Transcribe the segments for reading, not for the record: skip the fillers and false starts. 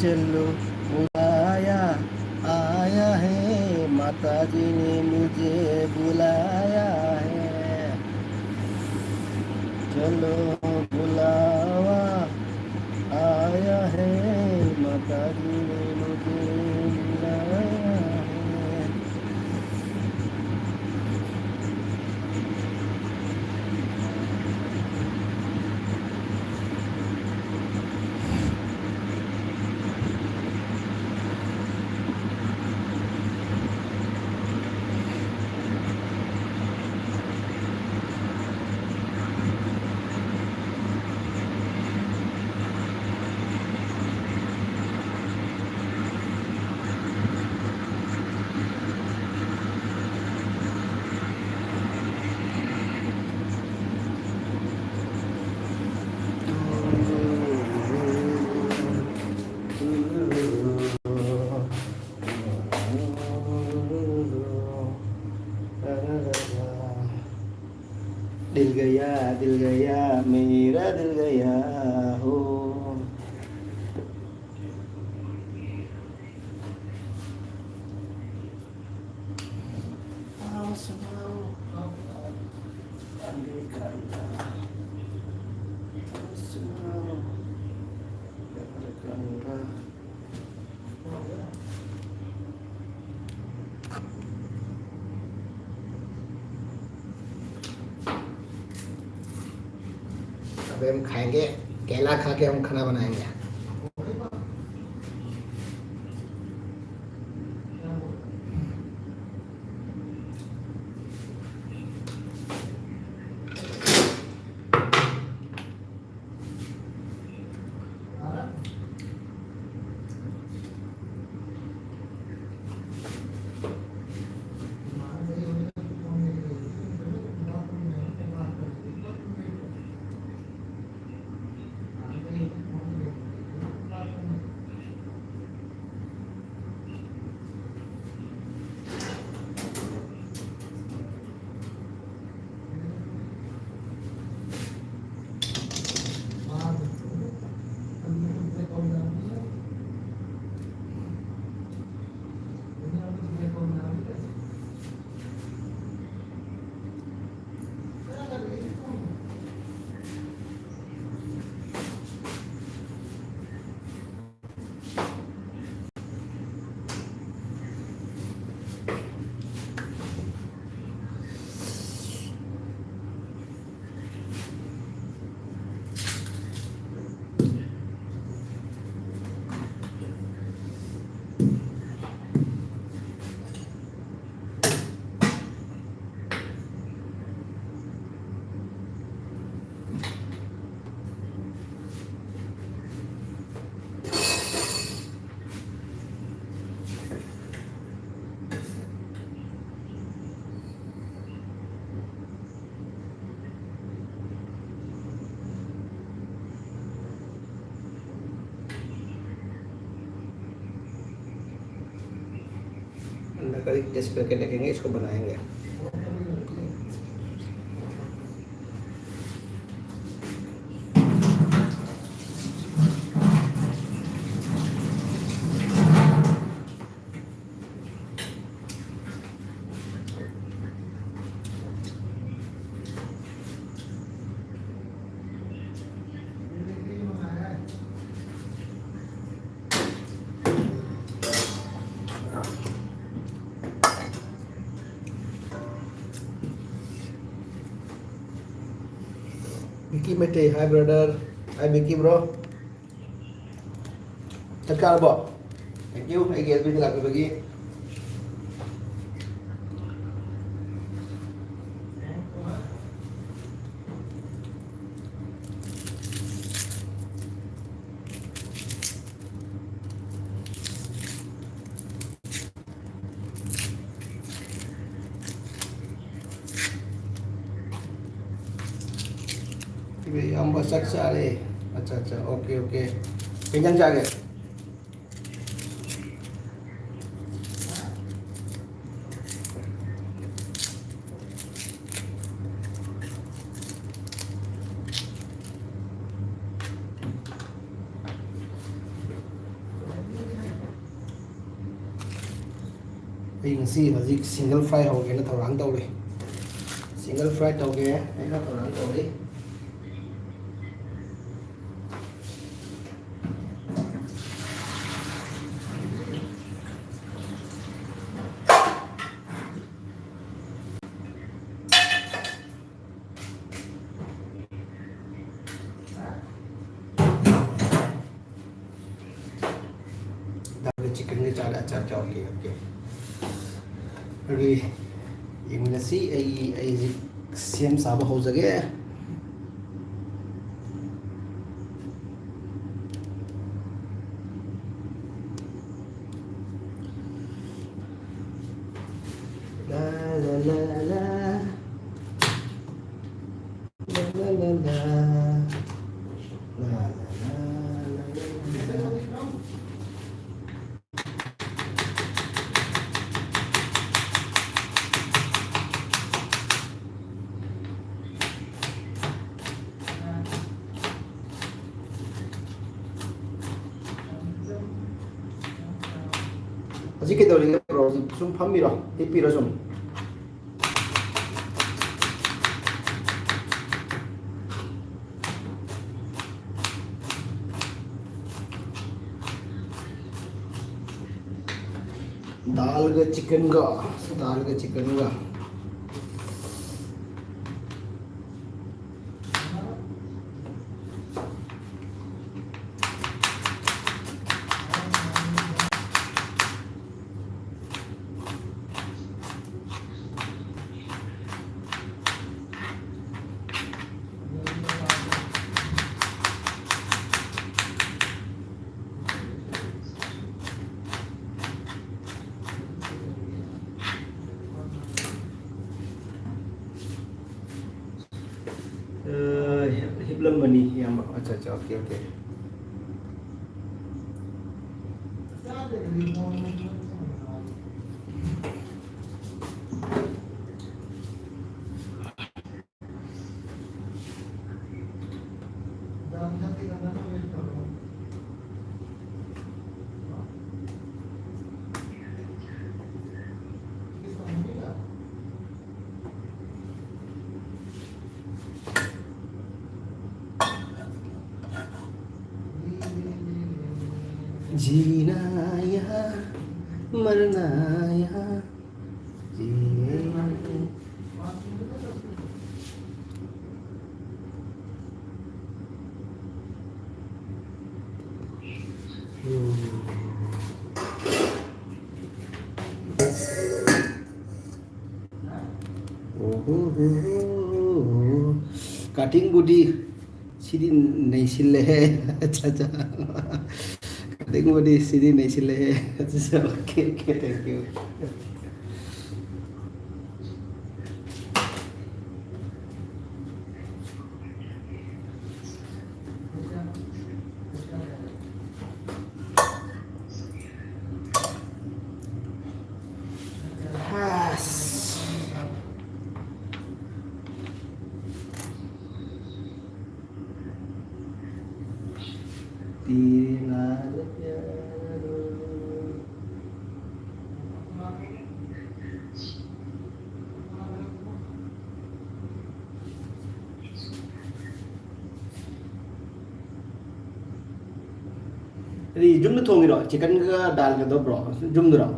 चलो बुलाया आया है, माता जी ने मुझे बुलाया है। चलो बुलावा आया है, माता जी ने मुझे बुलाया है। दिल गया मेरा दिल गया हो। आओ सुनाओ सुनाओ। अभी हम खाएंगे, केला खा के हम खाना बनाएंगे। अंडा करी टेस्ट करके देखेंगे, इसको बनाएंगे। Vicky Mete, hi brother, hi Vicky bro. Tekan bo. Thank you, I get video lagi bagi. Yang masak sehari. अच्छा, ओके ओके। केंजन जागे। ꯑꯩ ꯉꯁꯤ ꯍꯧꯖꯤꯛ ꯁꯤꯡꯒꯜ ꯐ꯭ꯔꯥꯏ ꯍꯧꯒꯦꯅ ꯊꯧꯔꯥꯡ ꯇꯧꯔꯤ ꯁꯤꯡꯒꯜ ꯐ꯭ꯔꯥꯏ ꯇꯧꯒꯦ ꯑꯩꯅ ꯊꯧꯔꯥꯡ ꯇꯧꯔꯤ चिकन चाल अच्छा अच्छा ओके ओके अभी ꯌꯦꯡꯃꯤꯟꯅꯁꯤ ꯑꯩ ꯁꯦꯝ ꯁꯥꯕ ꯍꯧꯖꯒꯦ la la la la la la la la hꯧꯖꯤꯛ ꯀꯩꯗꯧꯔꯤꯒꯦ ꯕ꯭ꯔꯣ ꯁꯨꯝ ꯐꯝꯃꯤꯔꯣ ꯍꯤꯞꯄꯤꯔꯣ ꯁꯨꯝ दाल का चिकन का हिपलम्बनी याम अच्छा अच्छा ओके ओके जीना या मरना या कटिंग बुडी सिदी नहीं सिले है अच्छा अच्छा कटिंग बुडी सिदी नहीं सिले है अच्छा okay okay thank you Jadi jum tu thong iro chicken ka dal ka do bro jum du ro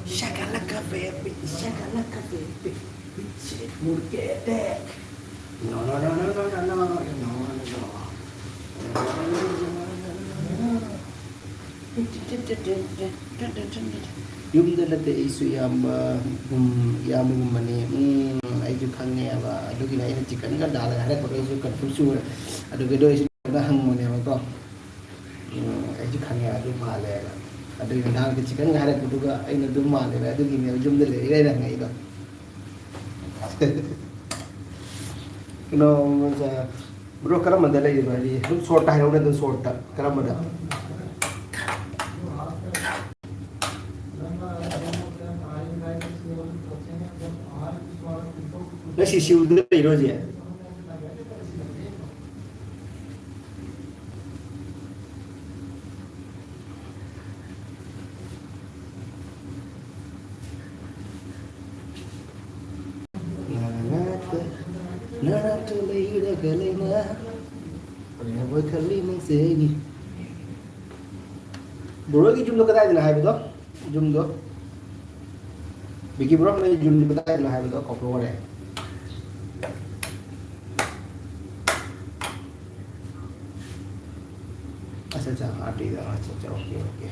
shakalaka baby shakalaka baby murkedek no no no no no no no no yum da la te isu yam yam mani ai ju kha ꯈꯪꯉꯦꯕ ꯑꯗꯨꯒꯤꯅꯦ ꯑꯩꯅ ꯆꯤꯛꯀꯟꯒ ꯗꯥꯜꯒ ꯍꯥꯏꯔꯛꯄꯗꯣ ꯑꯩꯁꯨ confuse ꯆꯨꯔꯦ ꯑꯗꯨꯒꯤꯗꯣ ꯑꯩꯁꯨ ꯍꯪꯕꯅꯦꯕꯀꯣ ꯑꯩꯁꯨ ꯈꯪꯉꯦ ꯑꯗꯨ ꯃꯥꯜꯂꯦꯕ ꯑꯗꯨꯒꯤ ꯗꯥꯜꯒ ꯆꯤꯛꯀꯟꯒ ꯍꯥꯏꯔꯛꯄꯗꯨꯒ ꯑꯩꯅ ꯑꯗꯨꯝ ꯃꯥꯜꯂꯦꯕ ꯑꯗꯨꯒꯤꯅꯦꯕ ꯌꯨꯝꯗ ꯂꯩꯔ ꯍꯪꯉꯛꯏꯗꯣ ꯀꯩꯅꯣ ꯕ꯭ꯔꯣ ꯀꯔꯝꯕꯗ ꯂꯩꯔꯤꯕ ꯍꯥꯏꯗꯤ ꯑꯗꯨꯝ ꯁꯣꯔꯠꯇ ꯍꯥꯏꯔꯛꯎꯅꯦ ꯑꯗꯨꯝ ꯁꯣꯔꯠꯇ ꯀꯔꯝꯕꯗ ꯉꯁꯤ ꯁꯤꯎꯗ ꯂꯩꯔꯣ ꯍꯧꯖꯤꯛ ꯅꯅꯥꯛꯇ ꯂꯩꯔꯒ ꯂꯩꯅ ꯑꯣꯏ ꯈꯜꯂꯤ ꯅꯪꯁꯦꯒꯤ ꯕ꯭ꯔꯣꯒꯤ ꯌꯨꯝꯗꯣ ꯀꯗꯥꯏꯗꯅꯣ ꯍꯥꯏꯕꯗꯣ ꯌꯨꯝꯗꯣ ꯕꯤꯀꯤ ꯕ꯭ꯔꯣ ꯅꯣꯏ ꯌꯨꯝꯗꯣ ꯀꯗꯥꯏꯗꯅꯣ ꯍꯥꯏꯕꯗꯣ ꯀꯥꯎꯊꯣꯛꯈꯔꯦ अच्छा अच्छा आर टी अच्छा अच्छा ओके ओके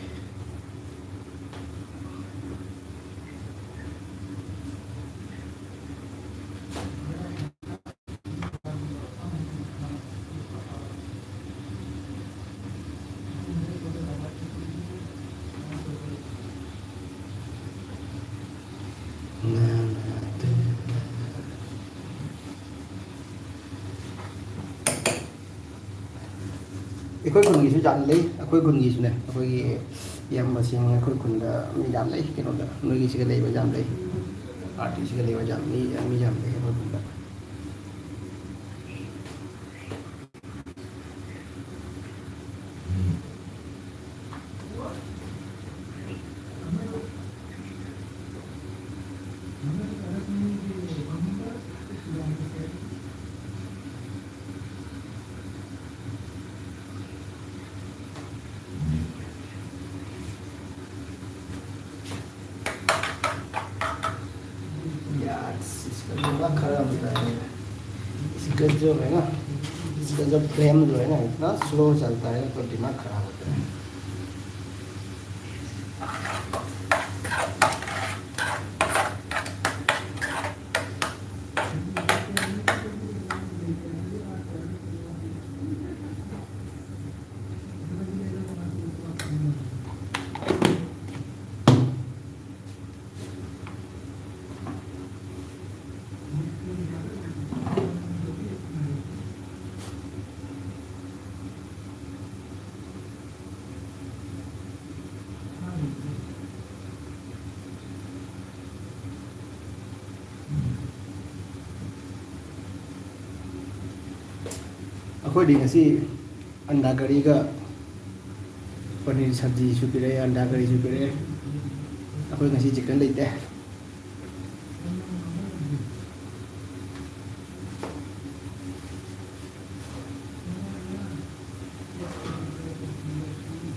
ꯑꯩꯈꯣꯏ ꯈꯨꯟꯒꯤꯁꯨ ꯌꯥꯝ ꯂꯩ ꯑꯩꯈꯣꯏ ꯈꯨꯟꯒꯤꯁꯨꯅꯦ ꯑꯩꯈꯣꯏꯒꯤ ꯏꯌꯥꯝꯕꯁꯤꯡ ꯑꯩꯈꯣꯏ ꯈꯨꯟꯗ ꯃꯤ ꯌꯥꯝ ꯂꯩ ꯀꯩꯅꯣꯗ ꯅꯣꯏꯒꯤꯁꯤꯒ ꯂꯩꯕ ꯌꯥꯝ ꯂꯩ ꯑꯥꯔꯇꯤꯁꯤꯒ ꯂꯩꯕ ꯌꯥꯝ ꯃꯤ ꯌꯥꯝ ꯂꯩ ꯑꯩꯈꯣꯏ ꯈꯨꯟꯗ यार इसका दिमाग खराब होता है इसका जो है ना इसका जब फ्रेम जो है ना इतना स्लो चलता है तो दिमाग खराब होता है ꯑꯩꯈꯣꯏꯗꯤ ꯉꯁꯤ ꯑꯟꯗꯥ ꯀꯔꯤꯒ ꯄꯅꯤꯔ ꯁꯕꯖꯤꯁꯨ ꯄꯤꯔꯛꯑꯦ ꯑꯟꯗꯥ ꯀꯔꯤꯁꯨ ꯄꯤꯔꯛꯑꯦ ꯑꯩꯈꯣꯏ ꯉꯁꯤ ꯆꯤꯛꯀꯟ ꯂꯩꯇꯦ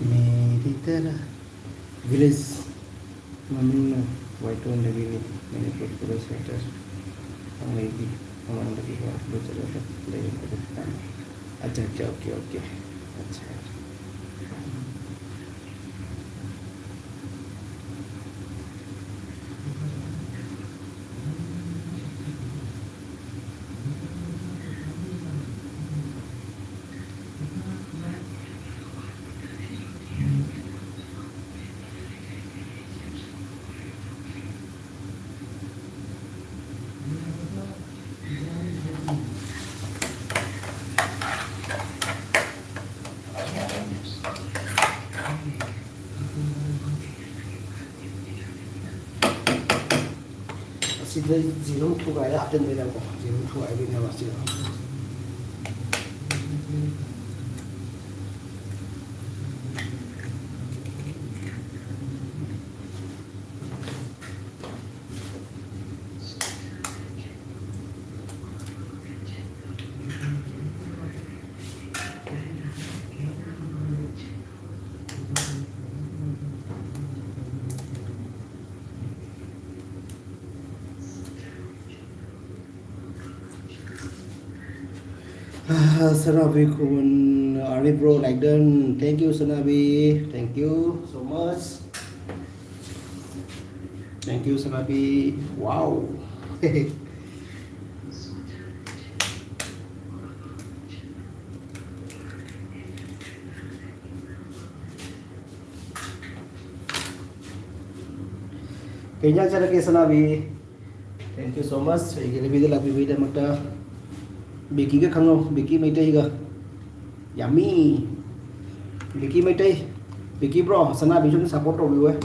मेरी तरह विलेज मम्मीनो वाइटोंडगिनी मणिपुर पूरा सेंटर अंगैदी हमारे हो चलो ले अच्छा अच्छा ओके ओके अच्छा सीधे जीरो थुगाया हाथन दे रहा जीरो थुगाया भी नहीं वासी Sanabi Kun Ari bro like done. Thank you Sanabi. Thank you so much. Thank you Sanabi. Wow. kayaknya cara kesana bi. Thank you so much. Ini lebih dah lebih dah makta. Biki ke kango, Biki mai teh ga. Yummy. Biki mai teh. Biki bro, sana bi chúng support rồi bi.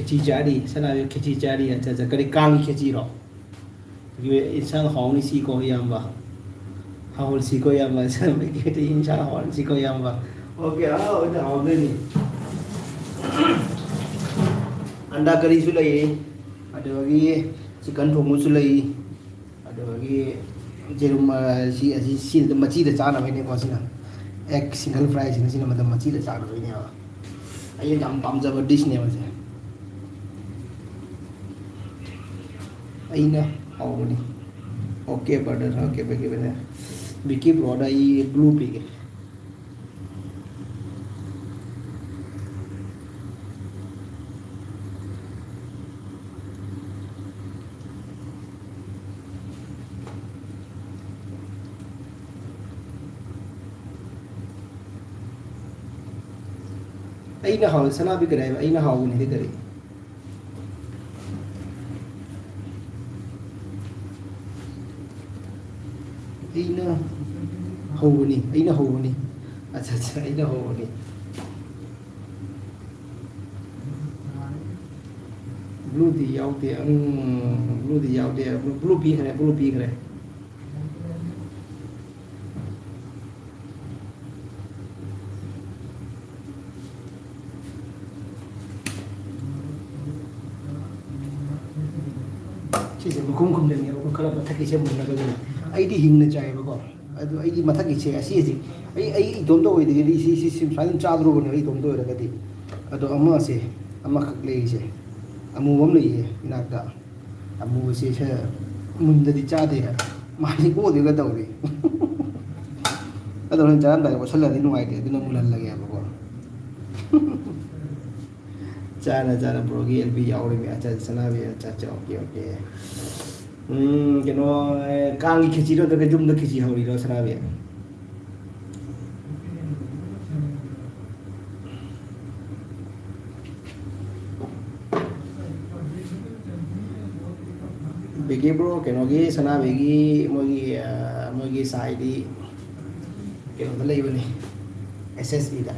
Keci jadi, sana bi keci jadi aja aja kari kang keci ro. Vì insan hong ni si ko yam ba. Hong si ko yam ba sana bi keci insan hong si ko yam ba. Okay, udah hong ni. Anda kari su lai, ada lagi chicken thomu su lai, ada lagi jerum si machi da chana mai ne ko sina. Egg single fry sina madam machi da chana mai ne. Ai jam pamjaba dish ne ma. Aina how ni okay brother okay bagi benda Vicky bro ada blue pig aina how sana bi kare aina how ni kare aina hầu ni अच्छा अच्छा aina hầu ni blue thì giàu thì blue thì giàu thì blue pi khare chỉ là không không được nhiều không có là thắc cái xem mình là cái gì ai đi hình này chạy mà có ai đi mà thắc cái xe gì ai tốn tôi thì đi si phải tra rồi này ai tốn tôi là cái gì đó amma se amma khắc lấy xe amu bấm lấy nạc đã amu se xe mình đi tra thì mà đi cố thì cái đầu đi cái đầu lên chán tại có sân là đi ngoài thì nó một lần là nghe mà có chana progi LP yauri me acha sana be acha okay cái nó kang khichi ro cái dum da khichi hori ro sana be begi bro cái nó gi sana begi mogi sai di cái nó lấy bani SSB da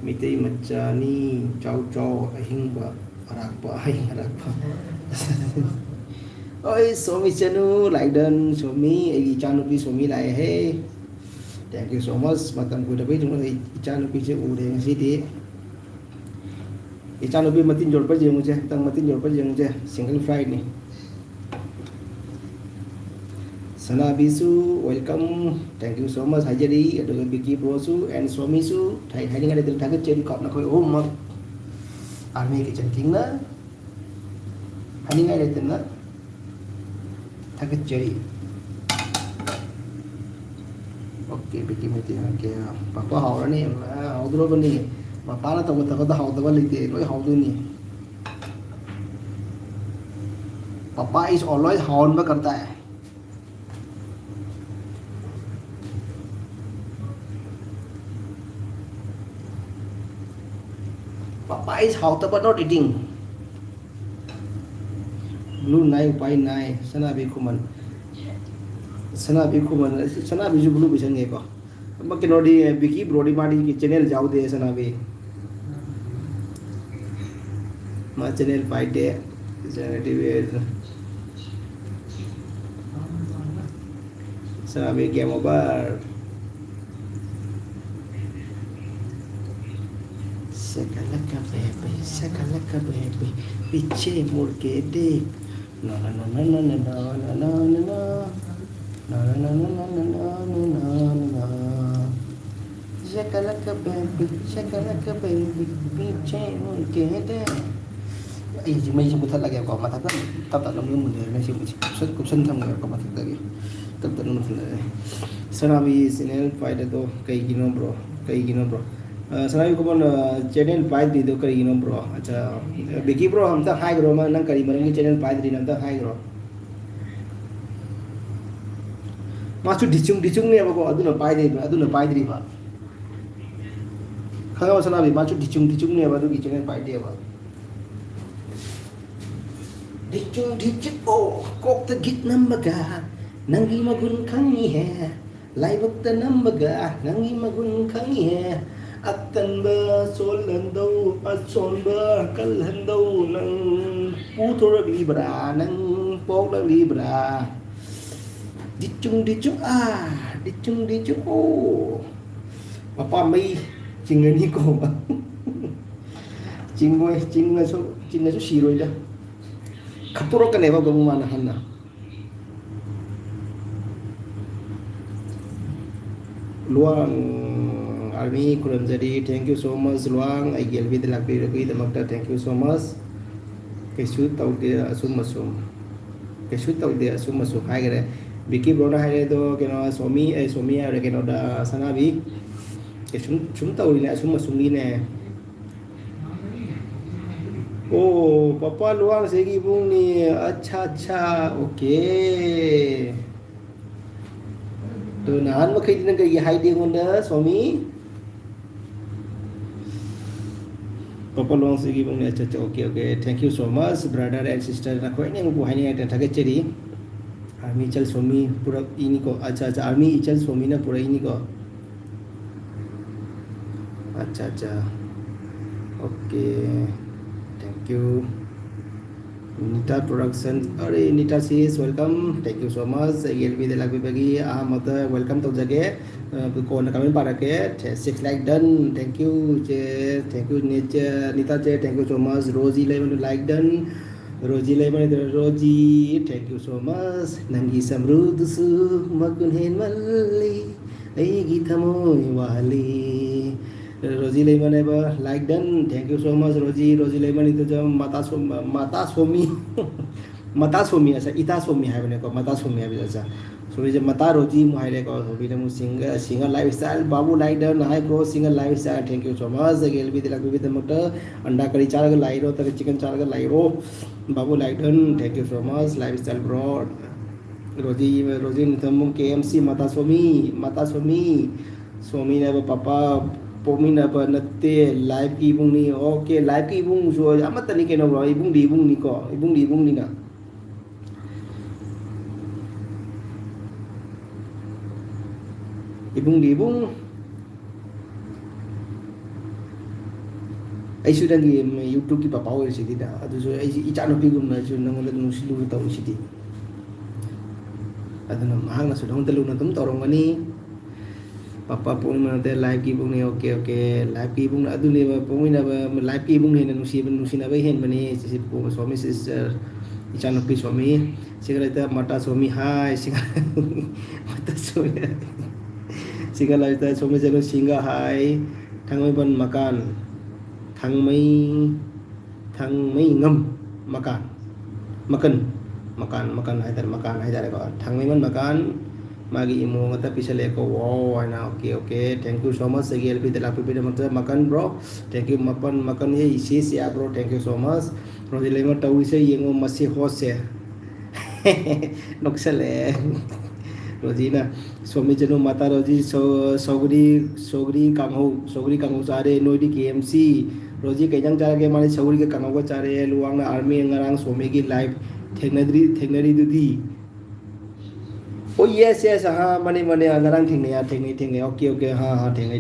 Mitei macani chow ahingba arakpa oi somi chanu like dan somi ai chanu pi somi lại he thank you so much matam ko dabai chúng ai chanu pi che u de ngasi ti chanu pi matin jol pa jeng je tang matin jol pa jeng je single fried ni Sana bisu welcome thank you so much hajari dengan Vicky bro su and Swami su thầy hai người được thằng trên cọp nó khôi ôm mà army cái chân kính đó hai người được đó thằng chơi ok Vicky mới tiền kia papa hậu đó nè hậu đó bên này mà phá nó tao có hậu tao lên tiền lối hậu tôi nè papa is always hậu mà करता है Papa is how but not eating. Blue nai upai nai sana bi kuman sana bi ju blue bi sange ko ma ke no di Vicky bro di madi ki channel jau de sana bi ma channel pai de generative sana bi game over Sakalaka baby, piche मुड़ के देख, na na na na na na na na na na na na na na na na na Sakalaka baby, piche मुड़ के देख, ai ji mai ji mu thalla ge ko ma thak ta ta lam mun de me si mu ku san tham ge ko ma thak ge ta ta mun thalla sanabi channel paida do kai gino bro sanabi ko bon channel paid di do kai gino bro acha beki bro ham ta hai gro ma nang kari marang ge channel paid di nam ta hai gro ma chu dichung ne ba ko aduna paid di ba khanga sanabi ma chu dichung ne ba do gi channel paid di ba Dicung oh kok tegit nambaga nangi magun kangi he laibak ta nambaga nangi magun kangi he atan ba solan dau ason ba kalhan dau nang putura libra nang pok la libra dicung oh papa mai cingin ni ko ba cing na so siro ja kapuro ka neba gamu mana hanna luang army kuram jadi thank you so much luang ai gelbi de lakbi regi de makta thank you so much kesu tau de asum hai gare biki brona hai do keno somi are keno da sanabi kesum tau ni asum ni ne Oh, papa luang segi bung ni. अच्छा okay तो nahan makai din kay hai ding onda swami papa luang segi bung ni अच्छा okay thank you so much brother and sister na ko ni bu hai ni ta thage cheri army chal swami pura ini ko अच्छा army chal swami na pura ini ko अच्छा okay Thank you Nita Production अरे Nita sis welcome thank you so much YLB de lagi bagi Ahmad welcome to jage ko na kami para ke 6 like done thank you Nita che thank you so much Rosie like done Rosie thank you so much Nangi samrud su makun hen malli ai gi thamoy wali Rosie Lemon ever like done. Thank you so much Rosie Lemon itu jam mata somi asa ita somi hai bane ko mata somi hai bisa so je mata Rosie mu hai le ko hobi ne mu singer lifestyle babu like done hai bro singer lifestyle thank you so much gelbi de lagbi de mata anda kari char ga lai ro ta chicken char ga lai ro babu like done thank you so much lifestyle bro Rosie nitamu KMC mata somi ne papa Pomina ba natte live ki ibung ni okay live ki ibung so amat ni keno bro ibung di ni ko ibung ni na ibung ai sudah di YouTube ki papa o si tidak adu so ai ichano pi gum na so nang nang silu ta si di adu na mahang na so dong telu na tum torong ani papa pun mana live ki bung ni okay live ki bung adu ni pun ina live ki bung ni nusi na ba hen bani si po swami sister ichano pi swami sigala ta mata swami hai sigala mata swami sigala ta swami jeno singa hai thangmai ban makan thangmai ngam makan hai dar ko thangmai ban makan magi imo ngata pisale ko wow ana okay thank you so much GLP de la pipi de makan bro thank you makan ye isi ya bro thank you so much Rosie Lemon tahu se yengo masih host ya noksale Rosie na swami jenu mata Rosie sogri kangho sare noidi KMC Rosie kejang cara ke mari sogri ke kangho sare luang na army ngarang swami ki live teknari dudi Oh yes ha mani angarang thing okay ha thing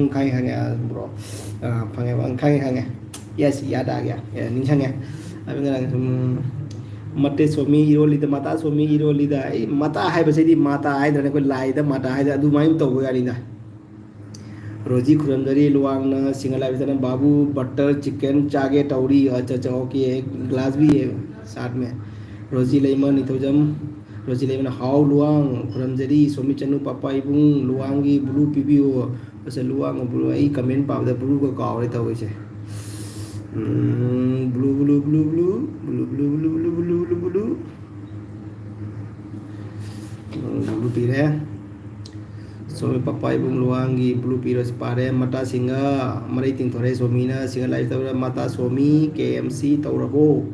khai ya bro phange bang khai yes ya da ya ning chang ya abi ngarang matte somi iroli da mata somi iroli da mata hai ba di mata hai da ko lai da mata hai da du mai to go ya rinda Rosie Kurandari luang na single live da babu butter chicken chage tauri acha okay glass bhi hai साथ में Rosie Lemon itu jam Rosie Lemon how luang Kurandari somi chanu papa ibung luangi blue pbo ase luang blue ai comment pa da blue ko ka ore ta hoise Blue blue blue blue blue blue blue blue blue blue blue blue pire. Somi papai bung luangi blue pire pare mata singa mari ting thore somina singa lai tawra mata somi KMC tawrabo.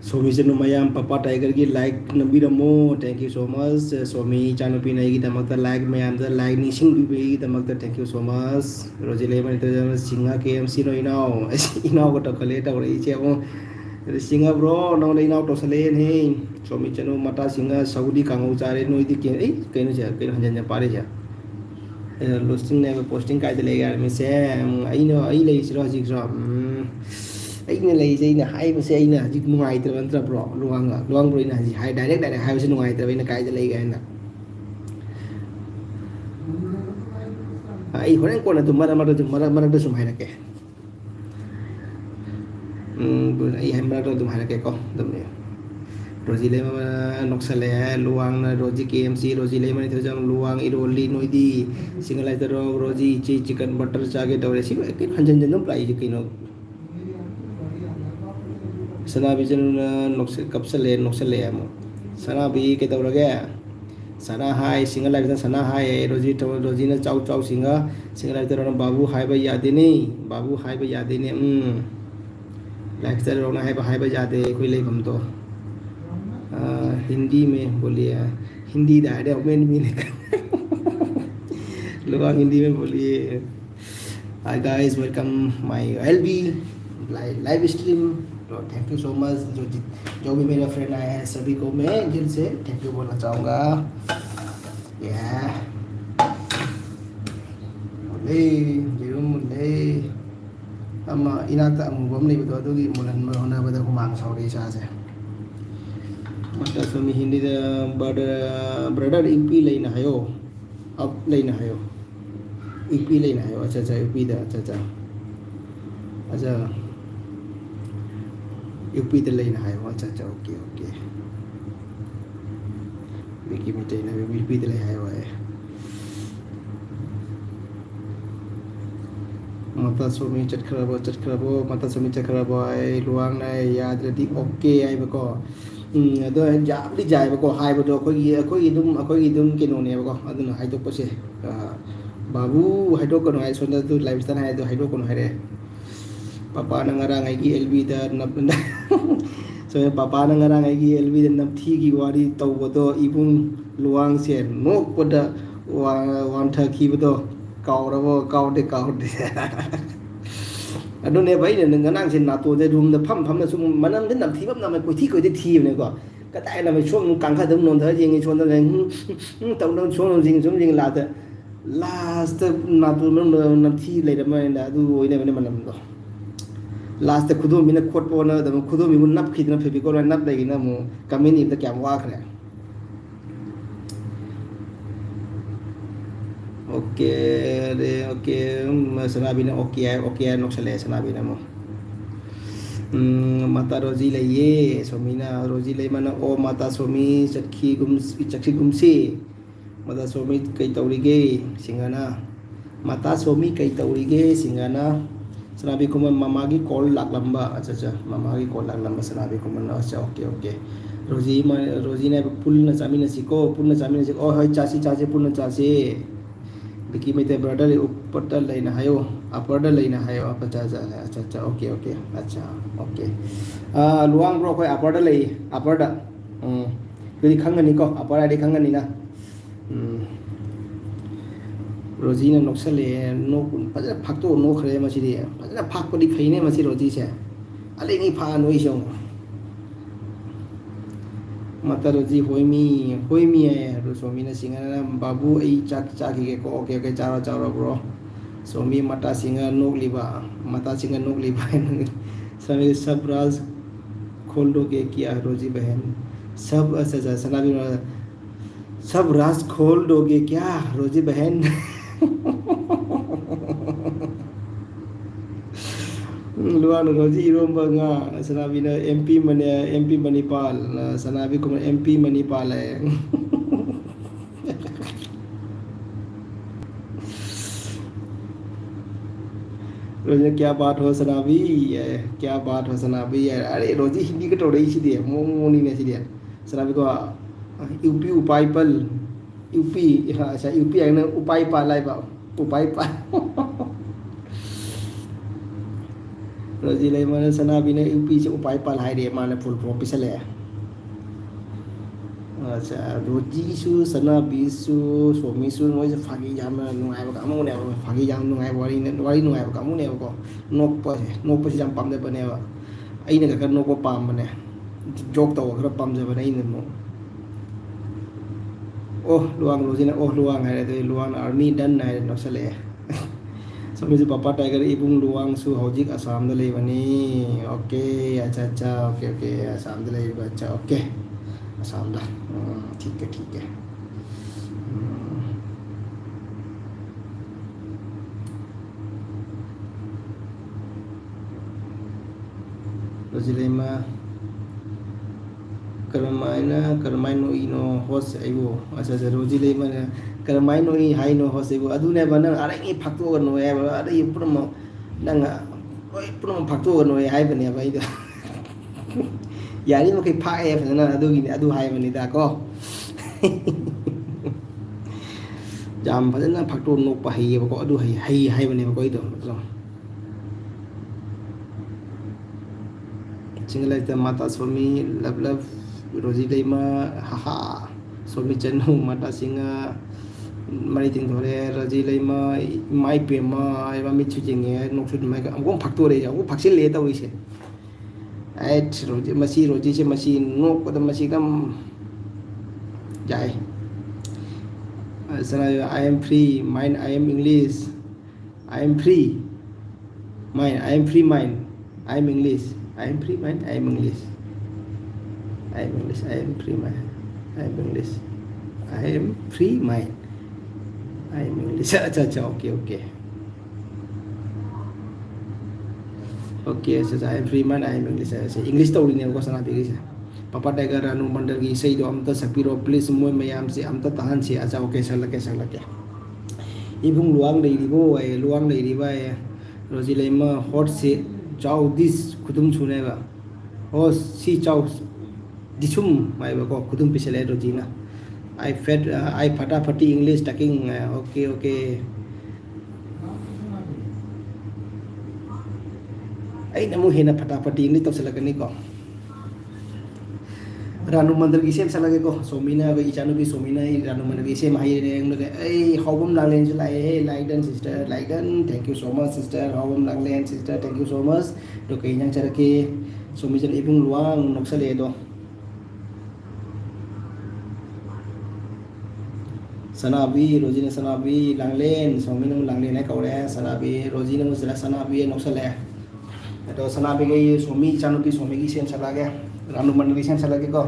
Somi jenu mayam papa tiger ki like nabiramo. Thank you so much. Somi chanupi nai ki damakta like mayam da like ni sing bi damakta thank you so much. Rojile mani to singa KMC no inao inao ko takale ta ore iche mo singa bro no le inao to sale ni. Somi chenu mata singa Saudi kangau chare no idi ke kaino ja kaino hanjan pare ja posting ne posting kai de le gar mi se ai no ai le siro ji so anh này gì nè hay mà xe nè chỉ ngoài từ bên trong rõ luang rồi nè gì hay direct hay sẽ ngoài từ bên cái lấy cái nè ai hồi nãy con là tụi mara tụi hay là cái bữa nay hay mara tụi hay là cái con tụi này rồi gì lấy mà nóc xe lẻ luang rồi gì KMC rồi gì lấy mà theo dòng luang iroli nói đi single lại từ rồi gì chicken butter cha cái đầu đấy xí cái hành trình nó lại cái nó Sanabi jen kapsale noksale amo Sanabi ke tawrage sana hai singa live sana hai roji na chau singa live tarona babu hai ba yade ni babu hai ba yade ni live tarona hai ba yade koi le bam to Hindi में बोलिए हिंदी दायरे में लोग हिंदी में बोलिए Hi guys, welcome my LB live stream. Thank you so much जो भी मेरे फ्रेंड आए हैं सभी को मैं दिल से थैंक यू बोलना चाहूँगा मुले हम इनाक अमुबम नहीं बता दो कि मुलन में होना बता को मांग सौरी चाहे मतलब समी हिंदी ब्रदर ईपी लेना है यो अब लेना है यो ईपी लेना है यो अच्छा ईपी दा अच्छा यूपी ते लेना है वो अच्छा ओके विकी में लेना है यूपी ते ले है वो है मता सोमी चटखराबो मता सोमी चटखराबो है लुआंग ना याद रहती ओके है बको अदो जाबली जाय बको हाय बदो अखोई दुम के नोने बको अदुन हाय तो पसे बाबू हाइडो को हाय सोना तो लाइफ स्टाइल हाय तो हाइडो को हाय Papa na ngarang ay gi LB da nap so papa na ngarang ay gi LB da nap thi gi wari taw bodo ibung luang sen nok poda wan tha ki bodo kaw de adu ne bai ne nganang sen na to de room da pham na sum manam de nap thi bam na mai ko de thi ne ko ka tai na mai chong kang kha dum non tha jing ngi chon da taw no chong jing sum jing la da last na to no nap thi le da mai da du oi ne manam do last खुदो मिना खोट पोना दम खुदो मिमु नप खिदना फेबी को नप देगी ना मु Kameni the क्या वाक रे okay सनाबी ना ओके नक्सले सनाबी ना मु माता रोजी ले ये सोमीना रोजी ले मना ओ माता सोमी चखी गुमसी माता सोमी कई तौरीगे सिंगाना माता सोमी कई तौरीगे सिंगाना सनाबी कुमन मामा की कॉल लाग लंबा अच्छा मामा की कॉल लाग लंबा सनाबी कुमन अच्छा ओके रोजी ने पुल न चामी न सिको ओ हाय चाची पुल न चाची बिकी में ते ब्रदर ऊपर लेना है अपर लेना है अच्छा ओके अच्छा ओके लुआंग ब्रो कोई अपर ले अपर दा कोई खंगनी को अपर आदि खंगनी ना रोजी ने नक्सले नो फजन फाक्तो नो खरे मसिदि फजन फाक्पदि फैने मसि रोजी से अले नि फा नोइ सं मता रोजी होइमी है रो सोमी ने सिंगा बाबू ए चाकी के को ओके चारो ब्रो सोमी मता सिंगा नोकलिबा समी सब राज खोल दोगे क्या रोजी बहन सब अच्छा सनाबी सब राज खोल दोगे क्या रोजी बहन luar roji iromba nga sanabi na MP Manipal sanabi ko MP Manipal रोजी क्या बात हो सनाबी क्या बात हो सनाबी अरे रोजी हिंदी का टोड़े ही सीधे मोनी ने सीधे सनाबी को यूपी उपाय पल यूपी हाँ अच्छा यूपी है ना उपाय पाला है उपाय पाल रोजी ले मैंने सनाबी ने यूपी से उपाय पाल हाई रे माने फुल फॉर्म पिछले है अच्छा रोजी सु सनाबी सु सोमी सु मोई से फागी जाम नुआई बका अमु ने फागी जाम नुआई वारी नुआई बका अमु ने बको नोक पे जाम पाम दे बने बा आई ने का नोक पाम बने जोक तो खरा पाम जे बने इन मो ओह लुआंग रोजी ने ओह लुआंग है तो लुआंग आर्मी डन है नक्सले सोमी से पापा टाइगर इबुंग लुआंग सु हौजिक असम दे ले बनी ओके अच्छा अच्छा ओके ओके असम दे ले अच्छा ओके असम दा ठीक है ठीक है रोजी में करमाइनो इनो होस आइबो अच्छा अच्छा रोजी ले मन करमाइनो इ हाइनो होस आइबो अदुने बन अरे फक्तो गनो है अरे पुरम नंग ओइ पुरम फक्तो गनो है हाइ बने भाई द यारी मखै फाए फजना अदुगी अदु हाइ बने दा को जाम फजना फक्तो नोक पा हाइ को अदु हाइ हाइ बने को इदो चिंगला माता स्वामी लब लब रोजी लेमा हाहा सोमी चन्हु माता सिंगा मरी तिंग थोरे रोजी लेमा माई पेमा एबा मिछु जिंगे नोक्सु माई का हमको फक्तो रे हमको फक्सिल ले ता वइसे एट रोजी से मसी नोक पद मसी कम जाए सना I am free mind I am English I am free mind I am free mind I am English I am free mind. I am English. I am English. I am free mind. I am English. I am free mind. I am English. अच्छा अच्छा okay okay okay अच्छा I am free mind. I am English. ऐसे English तो उड़ीने को सना भी से पापा tiger Ranu मंडल की सही तो हम तो सपीरो प्लीज मोय मयाम से हम तो तहन से अच्छा ओके सर लगे इबुंग लुआंग ले रिबा रोजी लेमा हॉट से चाउ दिस खुदुम सुनेगा ओ सी चाउ दिसुम माइबा को खुदुम पिछले रोजीना आई फटाफटी इंग्लिश टकिंग ओके ओके आई नमु हेना फटाफटी इंग्लिश तो सलगनी को रानू मंदिर की सेम सलगे को सोमीना को इचानु भी सोमीना रानू मंदिर की सेम हाई रेंग लगे ए हाउबम लांगलेन से लाए हे लाइडन सिस्टर लाइडन thank you so much sister हाउबम लांगलेन sister thank you so much तो कहीं नंग चरके सोमी जन इबुंग लुआंग नक्सले दो सनाबी रोजी ने सनाबी लांगलेन सोमी ने लांगलेन है कौड़े सनाबी रोजी ने मुझे सनाबी नक्सले तो सनाबी के सोमी चानु की सोमी की सेम सलागे रानू मंडल की सेम सलागे को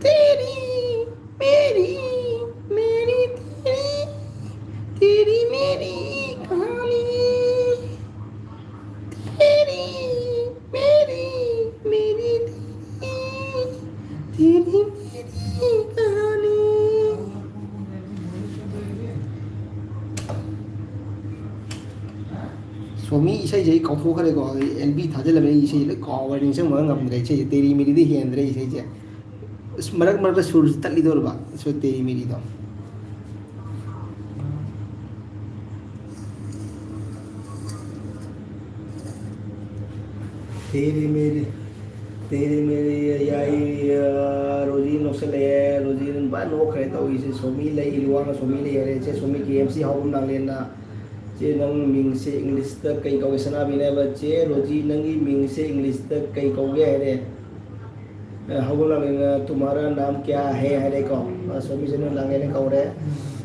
तेरी मेरी मेरी तेरी मेरी कहानी तेरी मेरी मेरी तेरी मेरी कहानी सोमी इसे जे कौफो करे को एलबी थाजे लगे इसे ले कॉवर्डिंग से मरंग हम रे इसे तेरी मेरी दी हेंद्रे इसे जे मरक मरक सुर तली दो बा सो तेरी मेरी दो तेरे मेरे याई रोजी नोसले रोजी बा नो खरे तो इसे सोमी ले लुआंग सोमी ले रे से सोमी की एमसी हाउ नांग लेना चे नंग मिंग से इंग्लिश तक कई कौगे सना भी ने बच्चे रोजी नंगी मिंग से इंग्लिश तक कई कौगे है रे हाउ नांग तुम्हारा नाम क्या है रे को सोमी से नांग लेने कौरे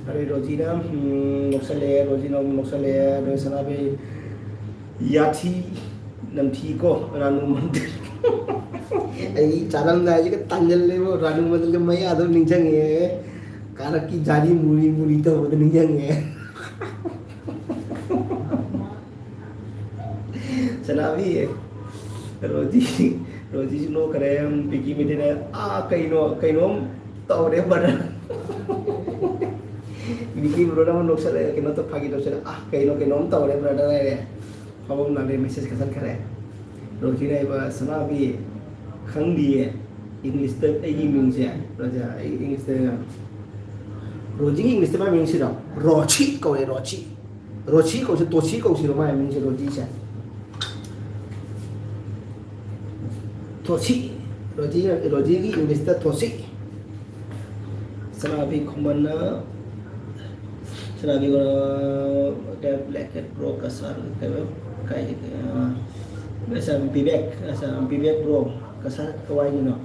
अरे रोजी ना नोसले रोजी नाम नोसले रे सना भी याथी नमथी को रानू मंदिर आई चालम ना जी का तंजल ले वो रानू मंदिर के मैं आदो निंजंगे कारक की जारी मुड़ी तो वो निंजंगे सनावी है रोजी नो करे हम पिकी मिटे ने आ कई नो तौरे बड़ा बिकी ब्रो ना नोक सले के नो तो फागी तो सले कहीं के नोम तौरे ब्रदर है हम नाले मैसेज के साथ करे रोजी ने बा सना भी खंग दिए इंग्लिश तक आई मिंग से राजा इंग्लिश तक रोजी इंग्लिश तक मिंग से रोची कौरे रोची को से तोची को से रोमा मिंग से रोजी से तोची रोजी की इंग्लिश तक तोची सना भी खुमना सना भी को ब्लैक एंड प्रो का सार kayak biasa bibek bro kasar kawai you know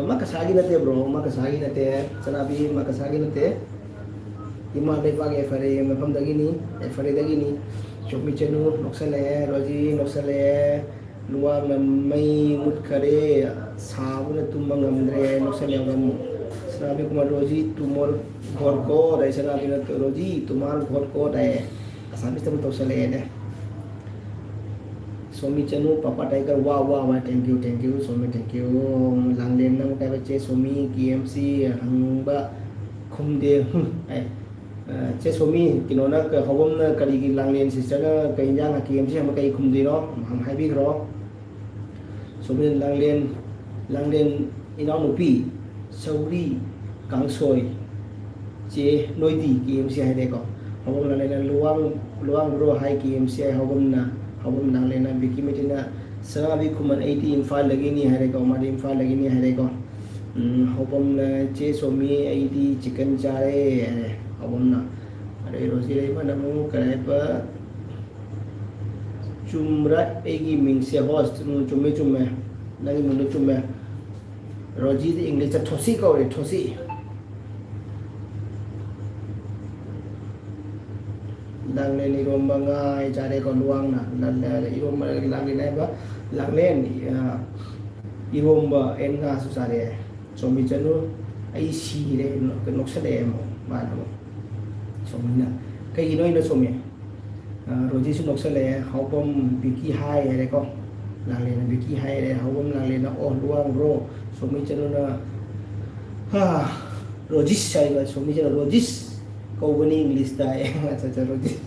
makasagi nate bro makasagi nate sanabi makasagi nate ima de pag efare mapam dagini efare dagini chokmi chenu noksale roji noksale luwa mai mut kare sabuna tumang amdre noksale ngam sanabi kumar roji tumor ghor ko dai sanabi nate roji tumar ghor ko dai asabi tam toksale ne Somi chanu papa tiger wah thank you Somi thank you langlen nang kai bache Somi KMC hangba khumde ai che Somi kinona ka hobom na kali gi langlen sister na kai jang KMC ham kai khumde no ham hai bi ro Somi langlen ina nupi sauri kangsoi che noidi KMC hai de ko hobom na le luang ro hai KMC hobom na hobom nang lena biki metina sanga bi kuman 80 imphal lagi ni hare ko mari imphal lagi ni hare ko hobom na che somi 80 chicken chare hobom na are roji rei pa namu kare pa chumra egi mingse host chumme nagi mundu chumme roji the english thosi ko re thosi langlen iromba ngai jare ko luang na iromba langlen ai ba langlen iromba en nga su sare somi chanu ai si re ke noksale mo ma na mo somi na kai noi na somi roji su noksale hobom biki hai re ko langlen biki hai re hobom langlen na o luang ro somi chanu na ha roji sai ba somi chanu roji Kau English dah, macam Rojis.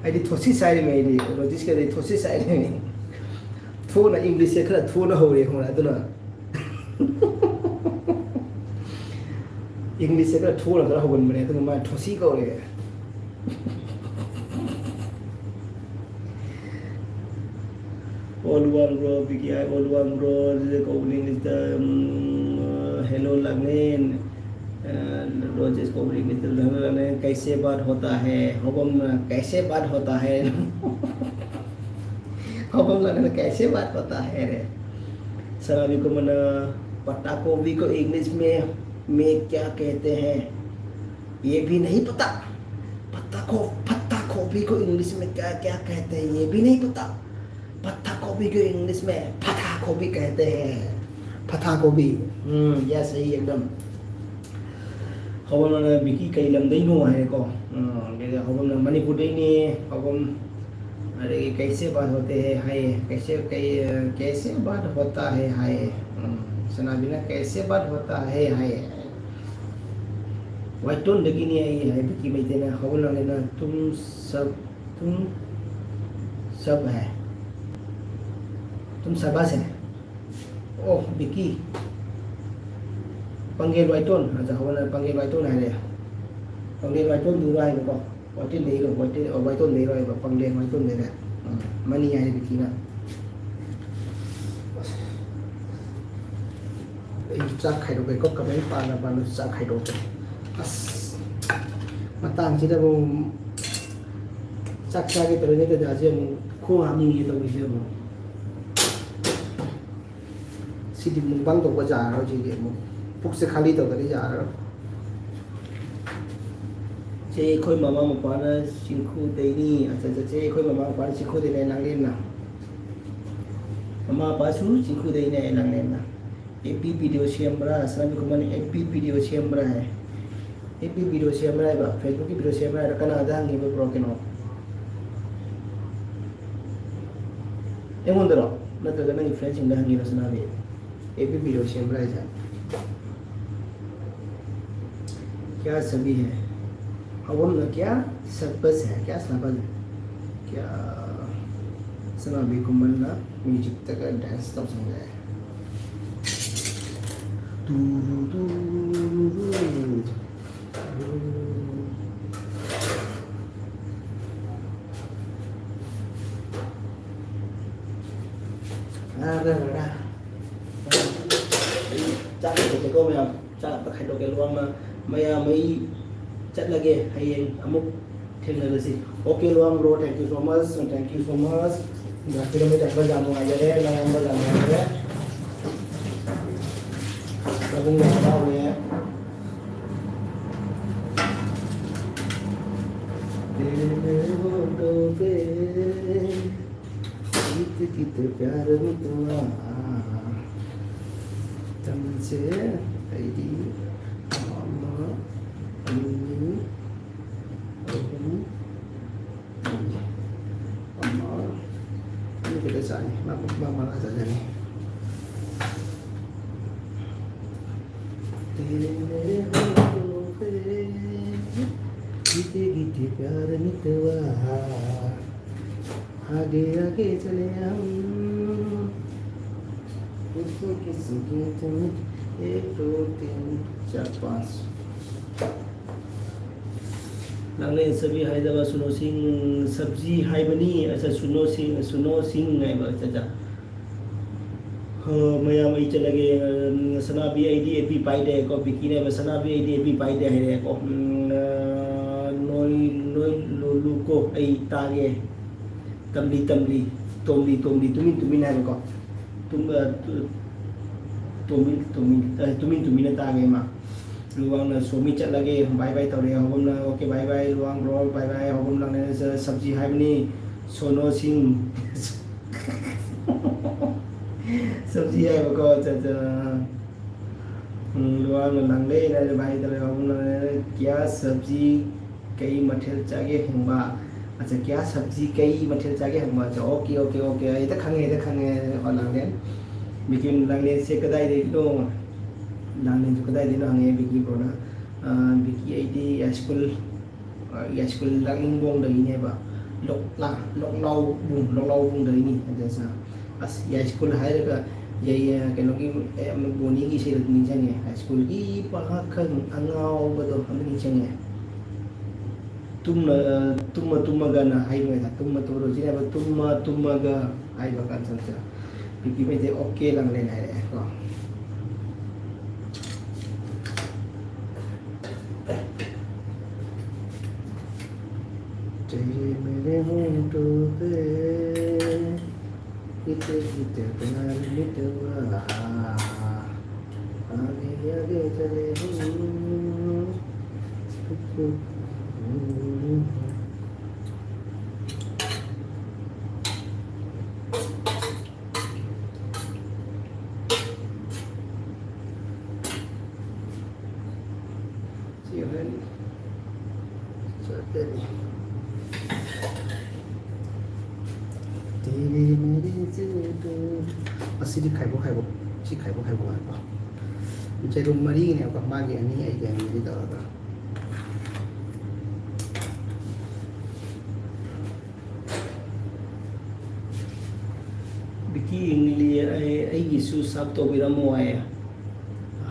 Ada thosi side ni, Rojis ke ada thosi side ni. Thua na English saya kena thua na hore, kamu tu na. English saya kena thua na kalau hubun mana tu macam thosi kau ni. All one bro, BKI all one bro, kau English dah hello langin. Roses को बोलेंगे कैसे बात होता है हबम कैसे बात होता है हबम लगने कैसे बात होता है रे सराबी को मना पत्ता गोभी को इंग्लिश में क्या कहते हैं ये भी नहीं पता पत्ता गोभी को इंग्लिश में क्या क्या कहते हैं ये भी नहीं पता पत्ता गोभी को इंग्लिश में पत्ता गोभी कहते हैं पत्ता गोभी यह सही एकदम hobom na biki kai lam dai no hai ko le hobom na manipur dai ni hobom अरे कैसे बात होते हैं हाय कैसे बात होता है हाय सना बिना कैसे बात होता है हाय वाइटोन लगी नहीं आई है बिकी में देना हबल लेना तुम सब है तुम सबस है ओह बिकी panggil Waiton, aja kawan panggil Waiton ada. Panggil Waiton dulu aja kok. Waiton deh loh, Waiton deh loh, panggil Waiton deh. Mani aja bikin. Cak khai đồ kok kami pan cak khai đồ. As matang sih dah cak cak itu ni tu dah aja kau hamil itu bisa. Sidi mumbang tu baca aja je mu. Puk se khali to kari ja ra che khoi mama ma pa na singkhu dei ni acha che khoi mama pa singkhu dei ne nang len na mama pa su singkhu dei ne nang len na AP video camera asami ko man AP video camera hai AP video camera ba Facebook ki video camera ra kana da ngi pro ke no emon dero na ta ga nang friends inda ngi rasna be AP video camera ja क्या सभी है oven क्या सबस है क्या सबस है क्या सनाबी कुमन्ना म्यूजिक तक डांस तब समझाए chắc là cái cô mày chắc là tất cả đồ cái luôn mà mấy chất là ghê hay anh amuk thêm là gì ok luôn bro thank you so much nggak kita minta berjamu aja deh yang berjamu aja deh aku nggak tahu ya kita प्यार में तुआ तुमसे ऐदी मामा ini ini kita sani mama saja nih gite प्यार मितवा आगे आगे चले हम किसी की तुम 1 2 3 4 5 Langlen सभी हैदराबाद सुनो सिंह सब्जी हाय बनी अच्छा सुनो सिंह नहीं बस अच्छा मैं वही चले गए सना भी आई डी एपी पाई दे को बिकी ने सना भी आई डी एपी पाई दे है को नोई लोलू को आई तागे तमली तुमिन है को तुमिन ने तागे मा luang na somi chat lagi bye bye tau re hom na okay bye bye luang roll bye bye hom lang ne sabji hai ni sono sing sabji hai ko cha cha luang lang le na bye tau re hom na kya sabji kai mathel chage hengba acha kya sabji kai mathel chage hengba cha okay ai ta khange on lang den bikin lang le se kadai de no langlen juga tadi no hange biki prona biki id ya school langling bong dari ni ba lok lau bung dari ni aja sa as ya school hai ka ya ke no ki boni ki se ni chang ya school ki pa khan angau ba do ham ni chang ya tumma ga na hai ba tumma to ro ji ba tumma ga hai ba kan san sa biki me de okay langlen hai ko तेरे मेरे होंठों पे किते प्यार मिटवा आगे आगे चले masih dikhaibo si khaibo apa jadi mari ini apa magi ini aja yang jadi tahu biki ingli ai gisu sabto biramo ay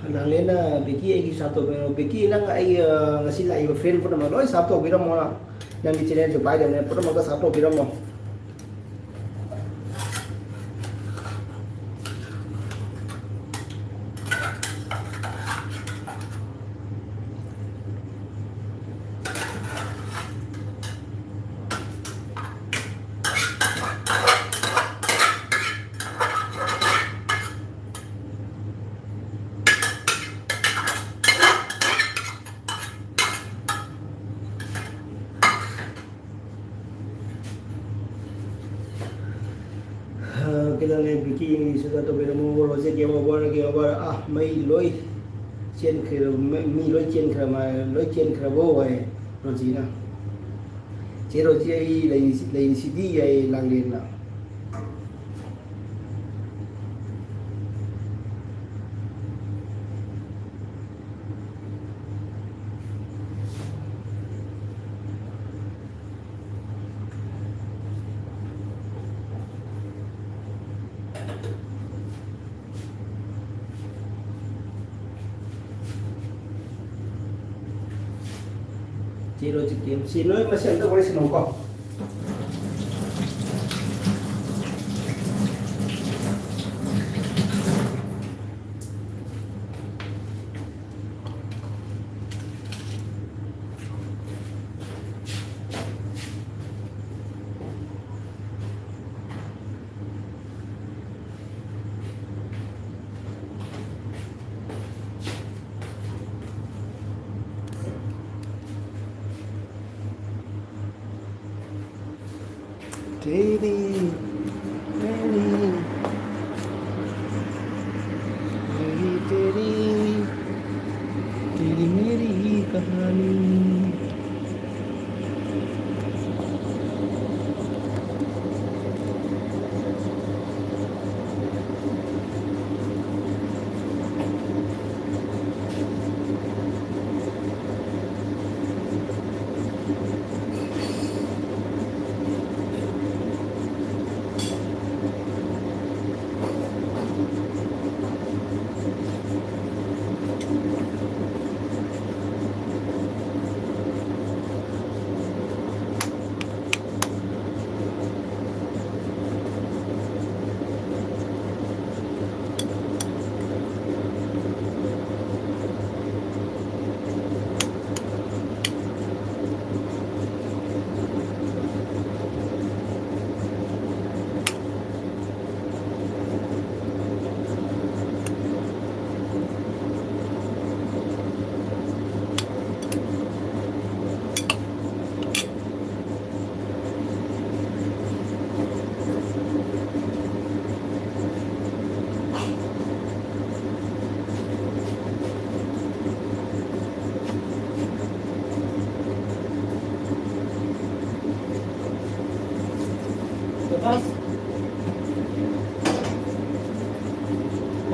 langena biki ai gisu sabto biramo biki nang ai ngasi lai friend pun malo sabto biramo na yang di channel jo pai dan pun maga sabto biramo kita le biki sudah to bera mo roje ke over mai loi chen khre mi loi chen khre bo ai roji na che roji ai lai si di ai lang len na 제로지 KMC 너 맛이 안 나고 그래서 놓고 तेरी मेरी मेरी तेरी तेरी मेरी कहानी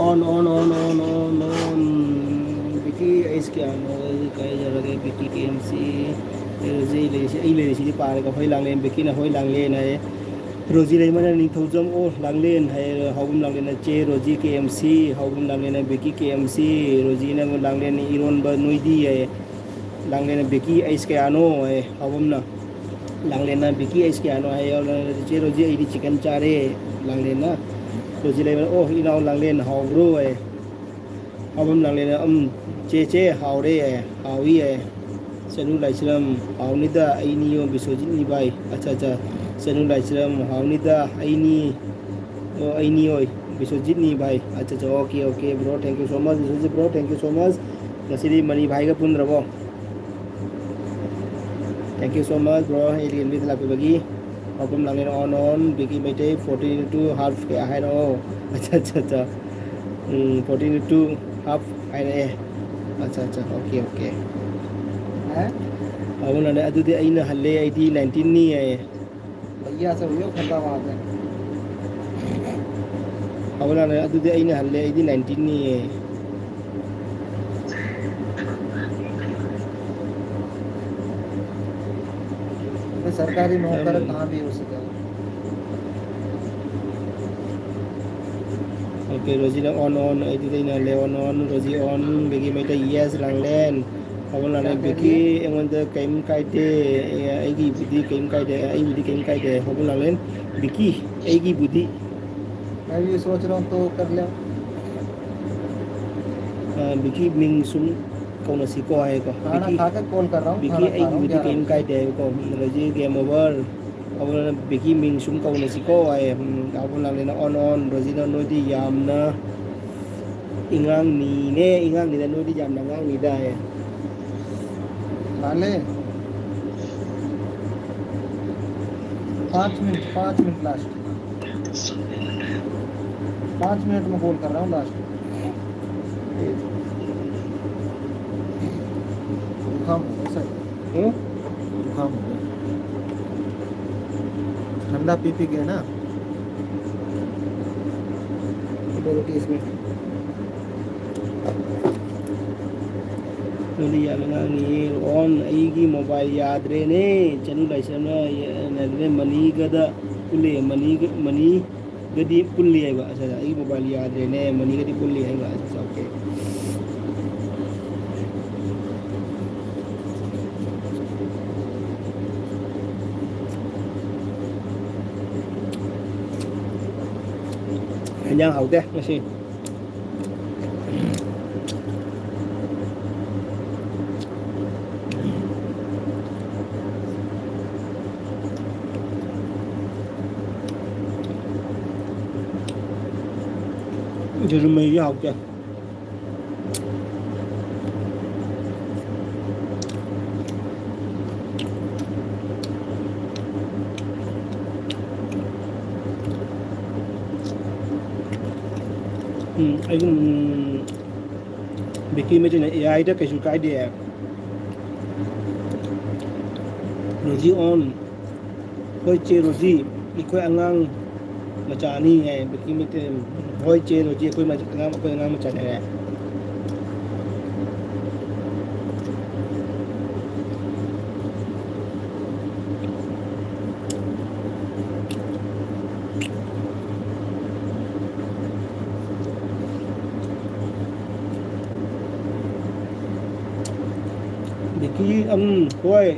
on Vicky is kaya kaya jara Vicky KMC Rosie le si pare ka hoi lang len Vicky na hoi lang len ai Rosie le mana ni thojam o lang len hai haum lang len che Rosie KMC haum lang len Vicky KMC Rosie na lang len iron ba noi di ai lang len Vicky is kaya no ai haum na lang len na Vicky is kaya no ai che Rosie ai di chicken chare lang len na Rosie le oh ina lang len hau bro ai haum lang len che hau re ai hau ai Senu Laisram Haunida Aini Bisojit ni bai acha Senu Laisram Haunida Aini oi Bisojit ni bai acha okay bro thank you so much Bisojit bro thank you so much Nasiri Mani bhai ka pun rabo thank you so much bro alien bit lapi bagi apum langin on bigi mete 14 to half ke ahai no acha 14 to half ai acha okay अब उन्होंने अदुदे आइना हल्ले ID 19 नहीं है भैया सब यो खंडा बात है अब उन्होंने अदुदे आइना हल्ले आईडी 19 नहीं है तो सरकारी नौकर कहाँ भी हो सके ओके रोजी ना ऑन आईडी देना ले ऑन रोजी ऑन बेगी में तो यस रंगलेन अब उन्होंने बिकी एंगोंदे केम काइटे एगी बुद्धि केम काइटे आई बुद्धि केम काइटे अब उन्होंने बिकी एगी बुद्धि मैं भी सोच रहा हूँ तो कर ले बिकी मिंग सुन कौन सी को है को बिकी खाकर कॉल कर रहा हूँ बिकी एगी बुद्धि केम काइटे को रोजी गेम ओवर अब उन्होंने बिकी मिंग सुन कौन सी को है अब उन्होंने ऑन रोजी ना नोटी याम ना इंगांग नी ना नोटी याम ना इंगांग नी दा है डाले 5 मिनट लास्ट 5 मिनट में कॉल कर रहा हूँ लास्ट जुकाम हो गया सर जुकाम हो गया ठंडा पी गया ना इसमें नोडी यालंगानी ऑन आईगी मोबाइल याद रे ने चनु लाइसना ने मनी गदा पुले मनी गदी पुल्ली है बा अच्छा आई मोबाइल याद रे ने मनी गदी पुल्ली है बा अच्छा ओके ꯍꯦꯟꯖꯥꯡ ꯍꯥꯎꯇꯦ ꯉꯁꯤ ꯌꯦꯔꯨꯝ ꯃꯍꯤꯁꯨ ꯍꯥꯎꯇꯦ ꯑꯩꯒꯤ ꯕꯤꯀꯤ ꯃꯆꯤꯅ AIꯗ ꯀꯩꯁꯨ ꯀꯥꯏꯗꯦ ꯔꯣꯖꯤ ꯑꯣꯟ ꯍꯣꯏ ꯆꯦ ꯔꯣꯖꯤ ꯑꯩꯈꯣꯏ ꯑꯉꯥꯡ ꯃꯆꯥ ꯑꯅꯤ ꯍꯥꯏ ꯕꯤꯀꯤ ꯃꯆ ꯍꯣꯏ ꯆꯦ ꯔꯣꯖꯤ ꯑꯩꯈꯣꯏ ꯑꯉꯥꯡ ꯃꯆꯥꯅꯤ ꯍꯥꯏ ꯕꯤꯀꯤ ꯍꯣꯏ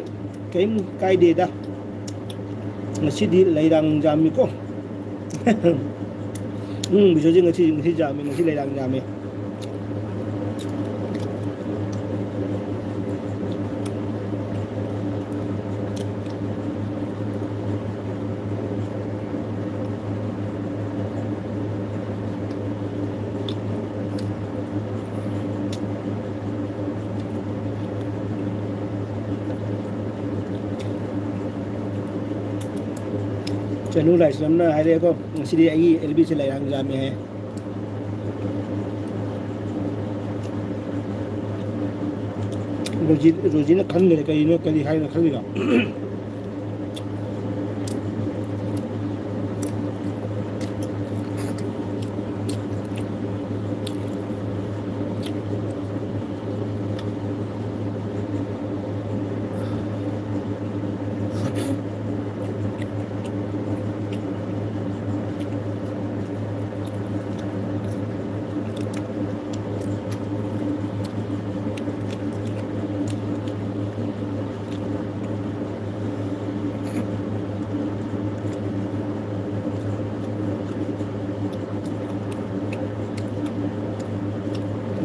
ꯀꯩꯝ ꯀꯥꯏꯗꯦꯗ ꯉꯁꯤꯗꯤ ꯂꯩꯔꯥꯡ ꯌꯥꯝꯃꯤꯀꯣ ꯕꯤꯁꯣꯖꯤ ꯉꯁꯤ ꯌꯥꯝꯃꯤ ꯉꯁꯤ ꯂꯩꯔꯥꯡ ꯌꯥꯝꯃꯤ ꯆꯅꯨ ꯂꯥꯏꯁ꯭ꯔꯝꯅ ꯍꯥꯏꯔꯛꯑꯦꯀꯣ ꯉꯁꯤꯗꯤ ꯑꯩꯒꯤ LBC ꯂꯩꯔꯥꯡ ꯌꯥꯝꯃꯤ ꯍꯥꯏ ꯔꯣꯖꯤꯅ ꯈꯟꯈ꯭ꯔꯦ ꯀꯔꯤꯅꯣ ꯀꯔꯤ ꯍꯥꯏꯅ ꯈꯜꯂꯤꯅꯣ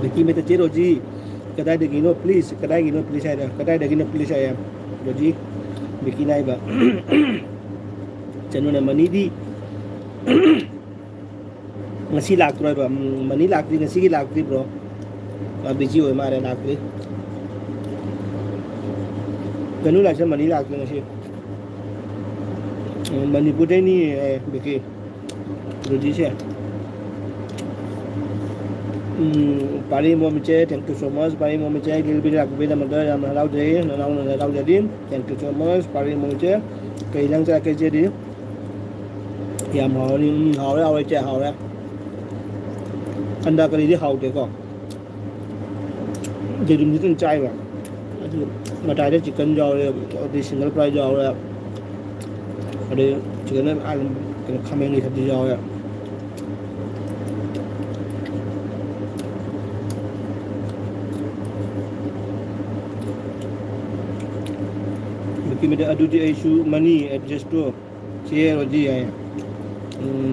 ꯕꯤꯀꯤ ꯃꯦꯇ ꯆꯦ ꯔꯣꯖꯤ ꯀꯗꯥꯏꯗꯒꯤꯅꯣ ꯄ꯭ꯂꯤꯖ ꯀꯗꯥꯏꯒꯤꯅꯣ ꯄ꯭ꯂꯤꯖ ꯍꯥꯏꯔ ꯀꯗꯥꯏꯗꯒꯤꯅꯣ ꯄ꯭ꯂꯤꯖ ꯍꯥꯏꯌꯦ ꯔꯣꯖꯤ ꯕꯤꯀꯤ ꯅꯥꯏꯕ ꯆꯅꯨꯅ ꯃꯅꯤꯗꯤ ngasi laktroy ba mani lakri ngasi gi lakri bro busy hoy mare lakri kanu la sa mani lakri ngasi mani budai ni beke roji se pari momiche thank you so much pari momiche gilbi rakbe da madar am halau de na halau jadi thank you so much pari momiche kai lang sa kai je di ya ma ni hawe che hawe अंडा करी दे how देखो जेरुम जितन चाय बा अदु मटाई chicken जाओ रे और single fry जाओ रे अरे चिकन आल खामें नहीं सब्जी जाओ रे लेकिन मेरे अदु जे इशू मनी एडजस्ट तो शेयर हो जी है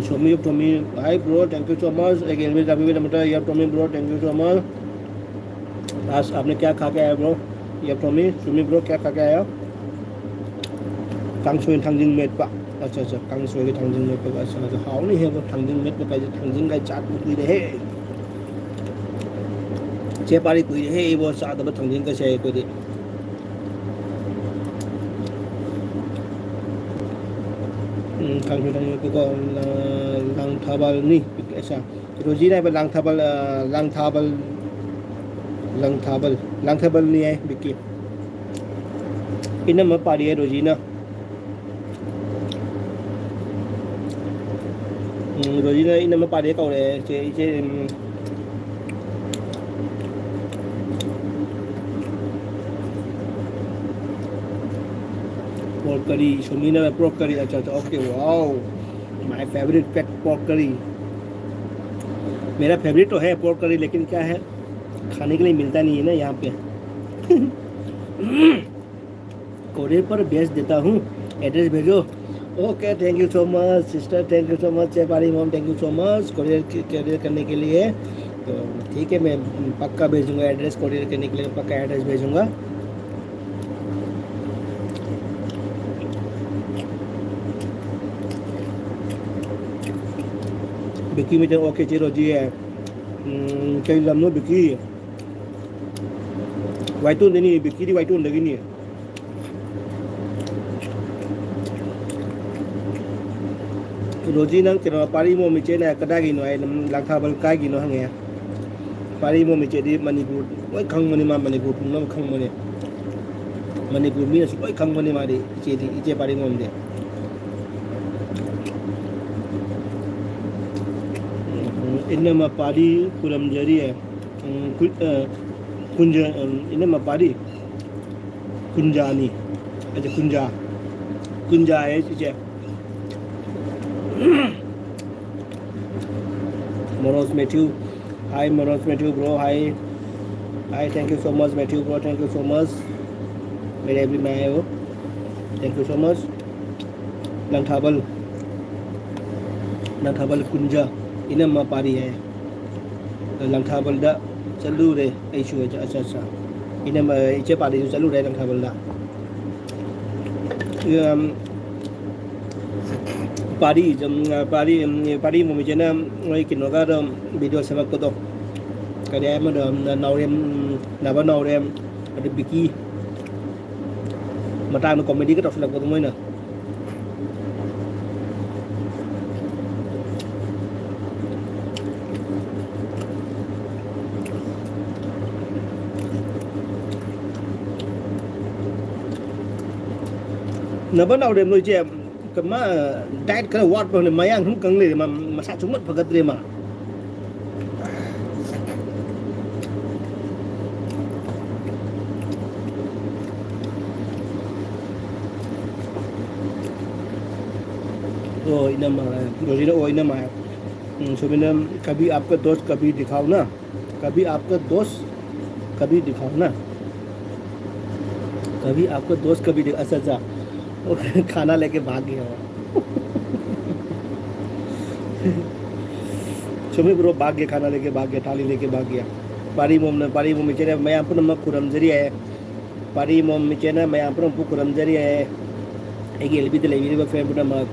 Shomi up to me, hi bro, thank you so much. Again, with Ravi Vidamata, you have to me bro, thank you so much. आज आपने क्या खा के आया bro? You have to me, Shomi bro, क्या खा के आया? कांगसोई थांजिंग मेट पा, अच्छा अच्छा, कांगसोई के थांजिंग मेट पा, अच्छा अच्छा, हाउ नहीं है वो थांजिंग मेट में कैसे थांजिंग का चाट कुछ रहे? चेपारी कुछ रहे वो चाट अब थांजिंग का चाहिए कोई कांगसोई को langthabal ni ऐसा रोजी ना langthabal ni है बिकी इन्हें मत पारी है रोजी ना इन्हें मत पारी का उड़े चे pork curry शोमी ना pork curry अच्छा अच्छा okay wow my favourite pet pork curry मेरा फेवरेट तो है pork curry लेकिन क्या है खाने के लिए मिलता नहीं है ना यहाँ पे कोरियर पर भेज देता हूँ एड्रेस भेजो okay, thank you so much sister, thank you so much पारी mom, thank you so much courier करने के लिए। तो ठीक है, मैं पक्का भेजूंगा एड्रेस, कोरियर करने के लिए पक्का एड्रेस भेजूंगा। बिकी में तो ओके चीरो जी है कई लम्नो बिकी वाइटू नहीं बिकी दी वाइटू लगी नहीं है रोजी नंग तेरा पारी मो मिचे ना कदा गिनो आई लंका बल का गिनो हंगे पारी मो मिचे दी मणिपुर ओय खंग मनि मा मणिपुर पुनम खंग मनि मणिपुर मी असु ओय खंग मनि मारी इचे दी इचे पारी मो दे इनमा पारी कुरम जरी है कुंज इनमा पारी कुंजानी अच्छा कुंजा है इचे Monos Matthew, hi Monos Matthew bro, hi thank you so much Matthew bro, thank you so much मेरे भी मैं आए हो, thank you so much। लंथाबल कुंजा इनम पारी है लंथाबल दा चलू रे ऐशु अच्छा इनम इचे पारी चलू रे लंथाबल दा पारी मुझे वही किनोगा वीडियो सेमक तो करिया नौरेम नाबा नौरेम बिकी मतलब कॉमेडी का टॉपिक लगता मैं ना नाबा नौरेम लोग जे कमा डाइट कर वाट पर मयांग हम कंगले मसा चुमत भगत रे मा ओ इनमा रोजी ओ इनमा सुबिना कभी आपका दोस्त कभी दिखाओ ना कभी आपका दोस्त कभी दिखाओ ना कभी आपका दोस्त कभी अच्छा खाना लेके भाग गया सुमी ब्रो भाग गया खाना लेके भाग गया थाली लेके भाग गया पारी मोम चेना मैं आप खुरम जरी है पारी मोम चेना मैं आप खुरम जरी है एक एलबी तो लेवी फ्रेंड पुना मत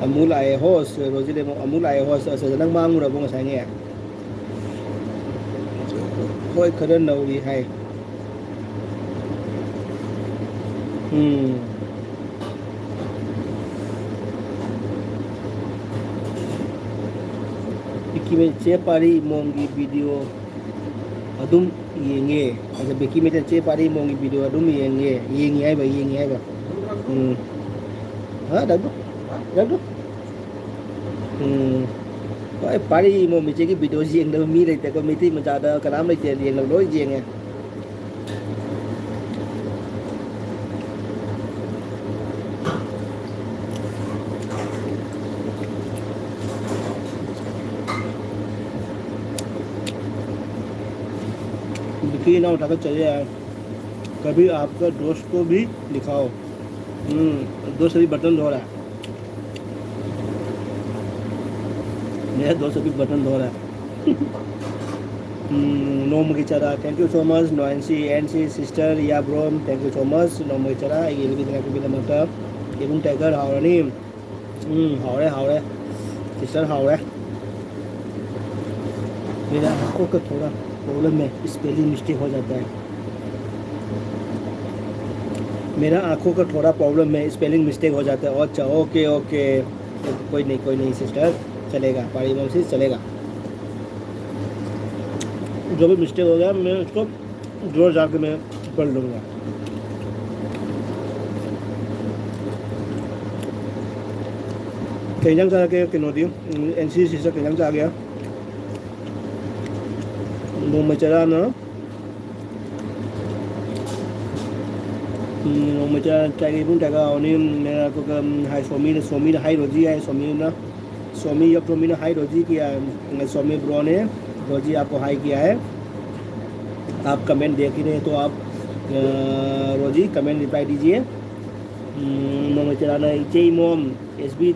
अमूल आए होस रोजी ले अमूल आए होस ऐसे नंग मांग रहा बुंग साइने कोई खरन नौरी है बिकी में चे पारी मोंगी वीडियो अदुम येंगे अच्छा बिकी में चे पारी मोंगी वीडियो अदुम येंगे है भाई हाँ डगो पारी मों मिचे की वीडियो येंग दो मी रहते को मिटी मचा दा कनाम रहते येंग लो येंगे बिकी ना उठाकर चले आए कभी आपका दोस्त को भी दिखाओ दोस्त अभी बटन धो रहा है मेरा दोस्त अभी बटन धो रहा है नो मुगिचरा थैंक यू सो मच नो एनसी सिस्टर या bro thank you so much नो मुगिचरा ये भी देखने को भी मतलब एवं टाइगर हावरानी हावरे सिस्टर हावरे मेरा आंखों का थोड़ा प्रॉब्लम है स्पेलिंग मिस्टेक हो जाता है मेरा आंखों का थोड़ा प्रॉब्लम है स्पेलिंग मिस्टेक हो जाता है अच्छा ओके कोई नहीं सिस्टर चलेगा पारी मोम से चलेगा जो भी मिस्टेक हो गया मैं उसको जोर जाकर मैं पढ़ लूँगा कहीं से आके किनोदी एनसी सिस्टर कहीं से आ गया मोम चला ना मोम चला टाइगर बुं टाइगर और मेरा को हाई सोमी हाई रोजी है सोमी अब सोमी ने हाई रोजी किया सोमी ब्रो ने रोजी आपको हाई किया है आप कमेंट देख ही रहे तो आप रोजी कमेंट रिप्लाई दीजिए नोंग चरा ना इचे मोम एसबी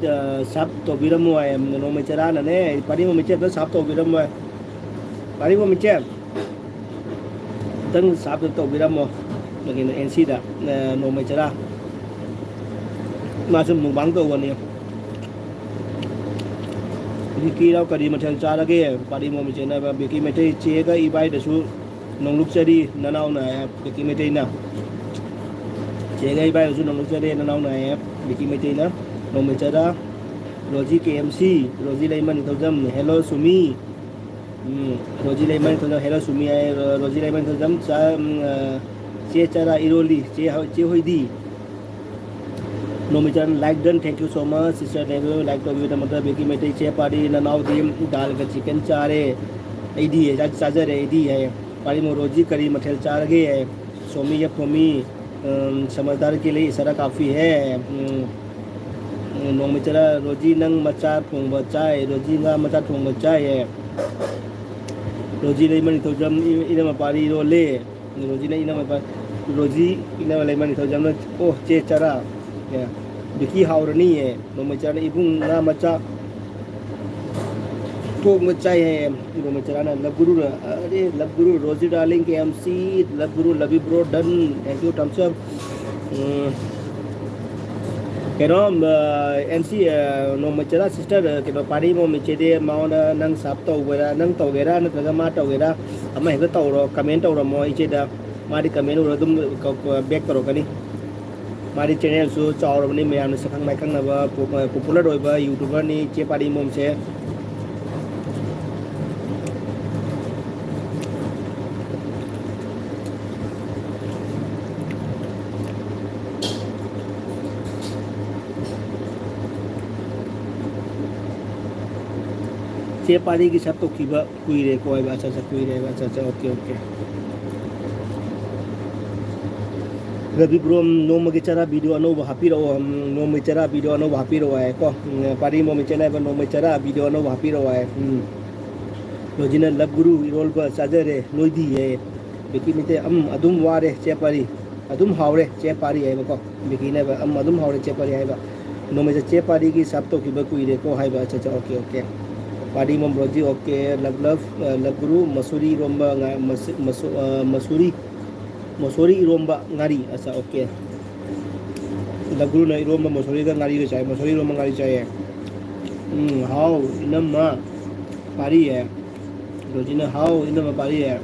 साफ तो बिरमो है नोंग चरा ना ने पारी मो मिचे तो साफ तो बिरमो है पारी मो मिचे तंग साफ तो बिरमो लेकिन एनसी दा नोंग चरा मासुम मुबांग तो वनी बिकी राव करी मथल चारगे पारी मो मिचे ना बिकी मेटे चेगा इबाई दसु नोंगलुक चरी ननाव ना बिकी मेटे ना चेगा इबाई दसु नोंगलुक चरी ननाव ना बिकी मेटे ना नोंग चरा रोजी केएमसी रोजी लेमन थोजम हेलो सुमी रोजी लेमन थोजम हेलो सुमी है रोजी लेमन थोजम चा चे चरा इरोली चे होइदी नोमिचन like done thank you so much sister नेगो लाइक तो वीडियो मतलब बेकी मेटे चे पारी ननाव दीम दाल का चिकन चारे एडी है चार्जर एडी है पारी मो रोजी करी मठेल चारगे है सोमी या फोमी समझदार के लिए इशारा काफ़ी है नोमिचरा रोजी नंग मचा थोंग बचाए रोजी ना मचा थोंग बचाए है रोजी ले मनी तो जम इने में पारी रोले रोजी ने इने में रोजी इने वाले मनी तो जम ओ चे चरा बिकी हाउरनी है नोमिचरा इबुंग ना मचा थोंग बचाए है नोमिचरा ना लब गुरु अरे लब गुरु रोजी डार्लिंग के एमसी लब गुरु लवी bro done thank you thumbs up keno MC nomachara sister keno pari mo michede mauna nang sap to wera nang to gera na traga ma to gera ama hega to ro comment to ro mo icheda mari comment ro dum back karo kani mari channel su chaw ro ni me anu sakhang mai khang na ba popular roi ba youtuber ni che pari mom se चे पारी की सब तो कीबा कुई रे कोई अच्छा अच्छा कुई रे अच्छा अच्छा ओके ओके रवि ब्रो नो मगे चरा वीडियो अनो हापी रो हम नो मे चरा वीडियो अनो हापी रो है को पारी मो मे चला नो मे चरा वीडियो अनो हापी रो है रोजिना लब गुरु रोल पर चार्जर है लोदी है बेकी मिते अदुम वारे चे पारी अदुम हावरे चे पारी है को बेकी ने अदुम हावरे चे पारी है नो मे चे पारी की सब तो कीबा कुई रे को है अच्छा अच्छा ओके ओके पारी मम रोजी ओके लब गुरु मसूरी रोम्बा मसूरी रोम्बा ngari अच्छा ओके लब गुरु ने रोम्बा मसूरी का ngari के चाहिए मसूरी रोम्बा ngari चाहिए हाउ इनमा पारी है रोजी ने हाउ इनमा पारी है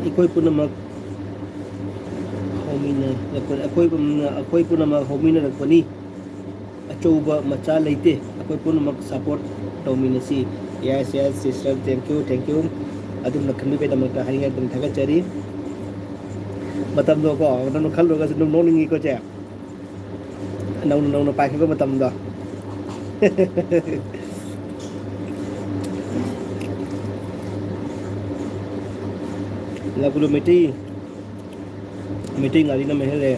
इकोई पुनमक अखोई पुनमक होमिना रखपनी अचौबा मचा लेते अखोई पुनमक सपोर्ट तौमिनसी yes yes sister thank you अदुम लखनमी पे दमक हारिंगा दम थगचरी मतम दो को नन खल्लोगा से नो निंगी को जे नौ पाखिबा मतम दो लगुलो मीटिंग आलिना महले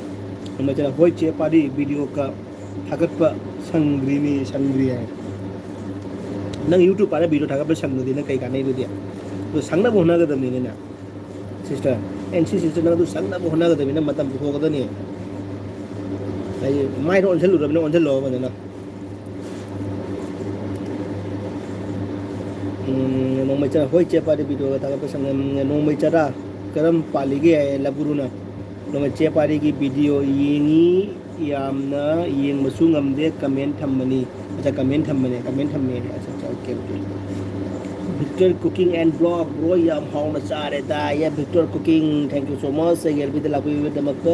मचरा होय चे पारी वीडियो का थागत संग्री है नंग यूट्यूब पारे वीडियो थागत संगदी न कई काने दुदिया तो संगना बोना गदम नि ना सिस्टर एनसी सिस्टर न तो संगना बोना गदम न मतम को गदनी आई माइ रो ओनसेल रबने ओनसेल लो मन ना नो मचरा होय चे पारी वीडियो का थागत संग नो मचरा करम पालीगे लबुरु ना नो चे पारी की वीडियो येंगी यामना येंग मसु ngamde कमेंट थम्मनी अच्छा कमेंट थम्मने अच्छा okay okay Victor cooking and blog bro याम हाउना चारे दा या Victor cooking thank you so much से गेल बिद लापि विद मक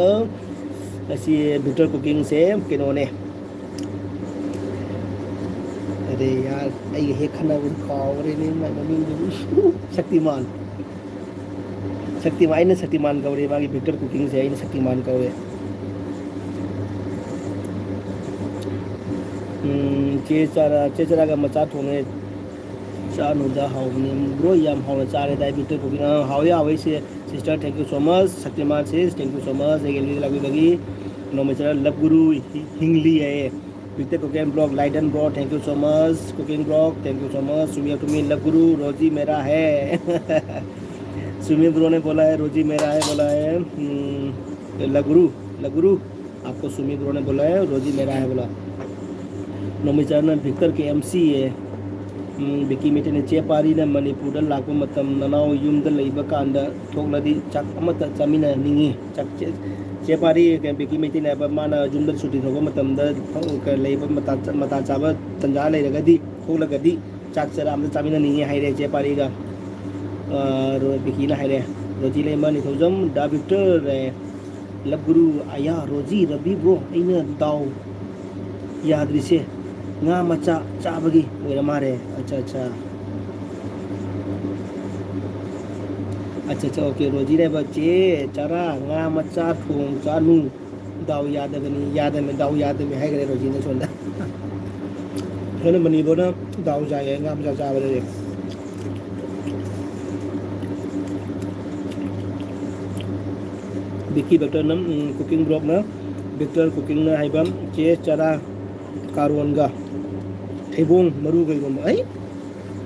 असी विक्टर कुकिंग से केनोने अरे यार आई हे खाना उन खावरे ने मम्मी शक्तिमान इन शक्तिमान कवरे मागी विक्टर कुकिंग से इन शक्तिमान कवरे चेचरा का मचा थोने चानुदा हाउने ब्रो याम हाउना चारे दाई विक्टर कुकिंग हाउया हावे से sister thank you so much Shaktimaan से थैंक यू सो मच एगेल लगी नो मचरा लब गुरु हिंगली है Victor cooking blog Leiden bro, thank you so much. Cooking blog, thank you so much. सुमिया तुम्हें लव गुरु रोजी मेरा है सुमिया ब्रो ने बोला है रोजी मेरा है, बोला है लव गुरु आपको सुमिया ब्रो ने बोला है रोजी मेरा है बोला. नोमी चैनल विक्टर के एमसी है. बिकी मिटने चे पारी ने मणिपुर लाको मतम ननाव युम द लेबा कांदा थोकलदी चाक अमत चामिना निंगी चाक चे पारी के बिकी मिटने बा माना जुम द सुटी थोको मतम द के लेबा मता चाबा तंजा लेरगदी थोकलगदी चाक चराम द चामिना निंगी हाइरे चे पारी का रो बिकी ना हाइरे रोजी ले मनी थोजम दा विक्टर लब गुरु आया रोजी रवि ब्रो इने दाव यादरिसे nga macha chabagi oira mare. अच्छा ओके रोजी ने बच्चे चरा nga macha thong चालू दाव याद में दाव याद में है करे रोजी ने सोना सोने मनी बोना दाव जाए nga macha चाबले बिकी बेक्टर नम कुकिंग ब्लॉग ना बेक्टर कुकिंग ना हाइबम चे चरा कारोनगा थेबोंग मरुगा इरोंबा आई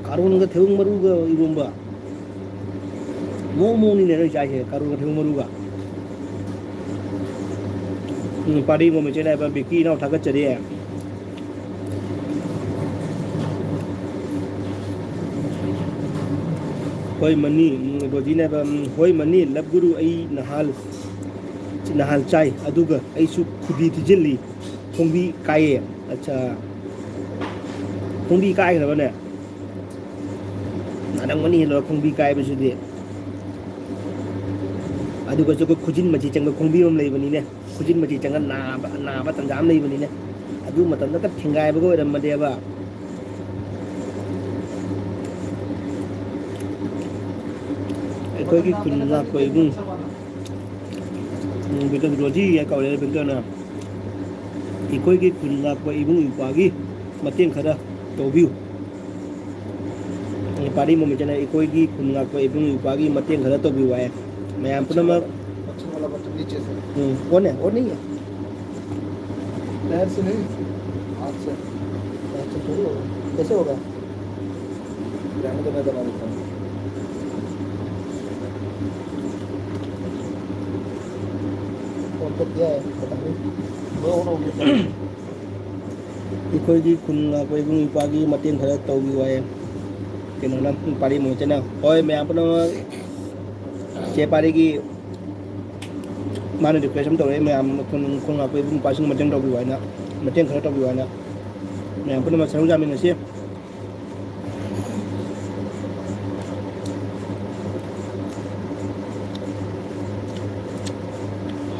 कारोनगा थेबोंग मरुगा इरोंबा मोनी ने जाए कारोनगा थेबोंग मरुगा पारी मो मेचे ना बिकी ना थागत चरे होय मनी रोजी ने होय मनी लब गुरु आई नहाल चाय अदुगा आई सु खुदी थिजिली खोंबी काये. अच्छा खोंबी काय खरबने नादंग मनी हेलो खोंबी काय बसुदे अदुगा जको खुजिन मची चंग खोंबी हम लेबनी ने खुजिन मची चंग नाबा तंजाम लेबनी ने अदु मतन का थिंगाय बगो रमदेबा कोई की खुन्ना कोई गुं बिकन रोजी या कौले बिकन ना इकोई की खुन्ना कोई इबुंग इपागी मतें खरा तोबिउ पारी मो मेचना इकोई की खुन्ना कोई इबुंग इपागी मतें खरा तोबिउ है. मैं आप ना अच्छा वाला बटन नीचे से कौन है और नहीं है पैर से नहीं हाथ से. अच्छा थोड़ी होगा कैसे होगा रहने दो मैं बना देता हूँ. और तो क्या है पता नहीं इकोई खुन्ना कोई गुंग पागी मतें खरा तौबी वाय के नोना पारी मोचना होय मैं अपना चे पारी की माने रिक्वेस्ट तो मैं हम खुन्ना कोई गुंग पासिंग मतें तौबी वाय ना मतें खरा तौबी वाय ना मैं अपना मा सरु जामिन से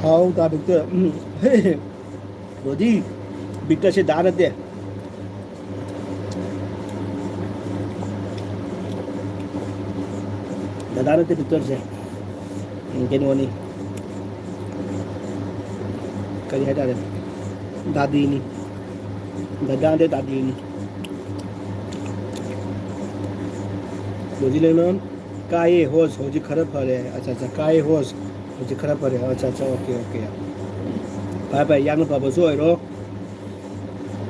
हाउ दा बिक्टर रोजी बिक्टर से दान दे दादारते बिक्टर से इनके नोनी करी है दादा दादी नहीं दादा दे दादी नहीं रोजी लेना काये होश होजी खराब पड़े. अच्छा काये होश होजी खराब पड़े. अच्छा ओके भाई यांग पापा सो है रो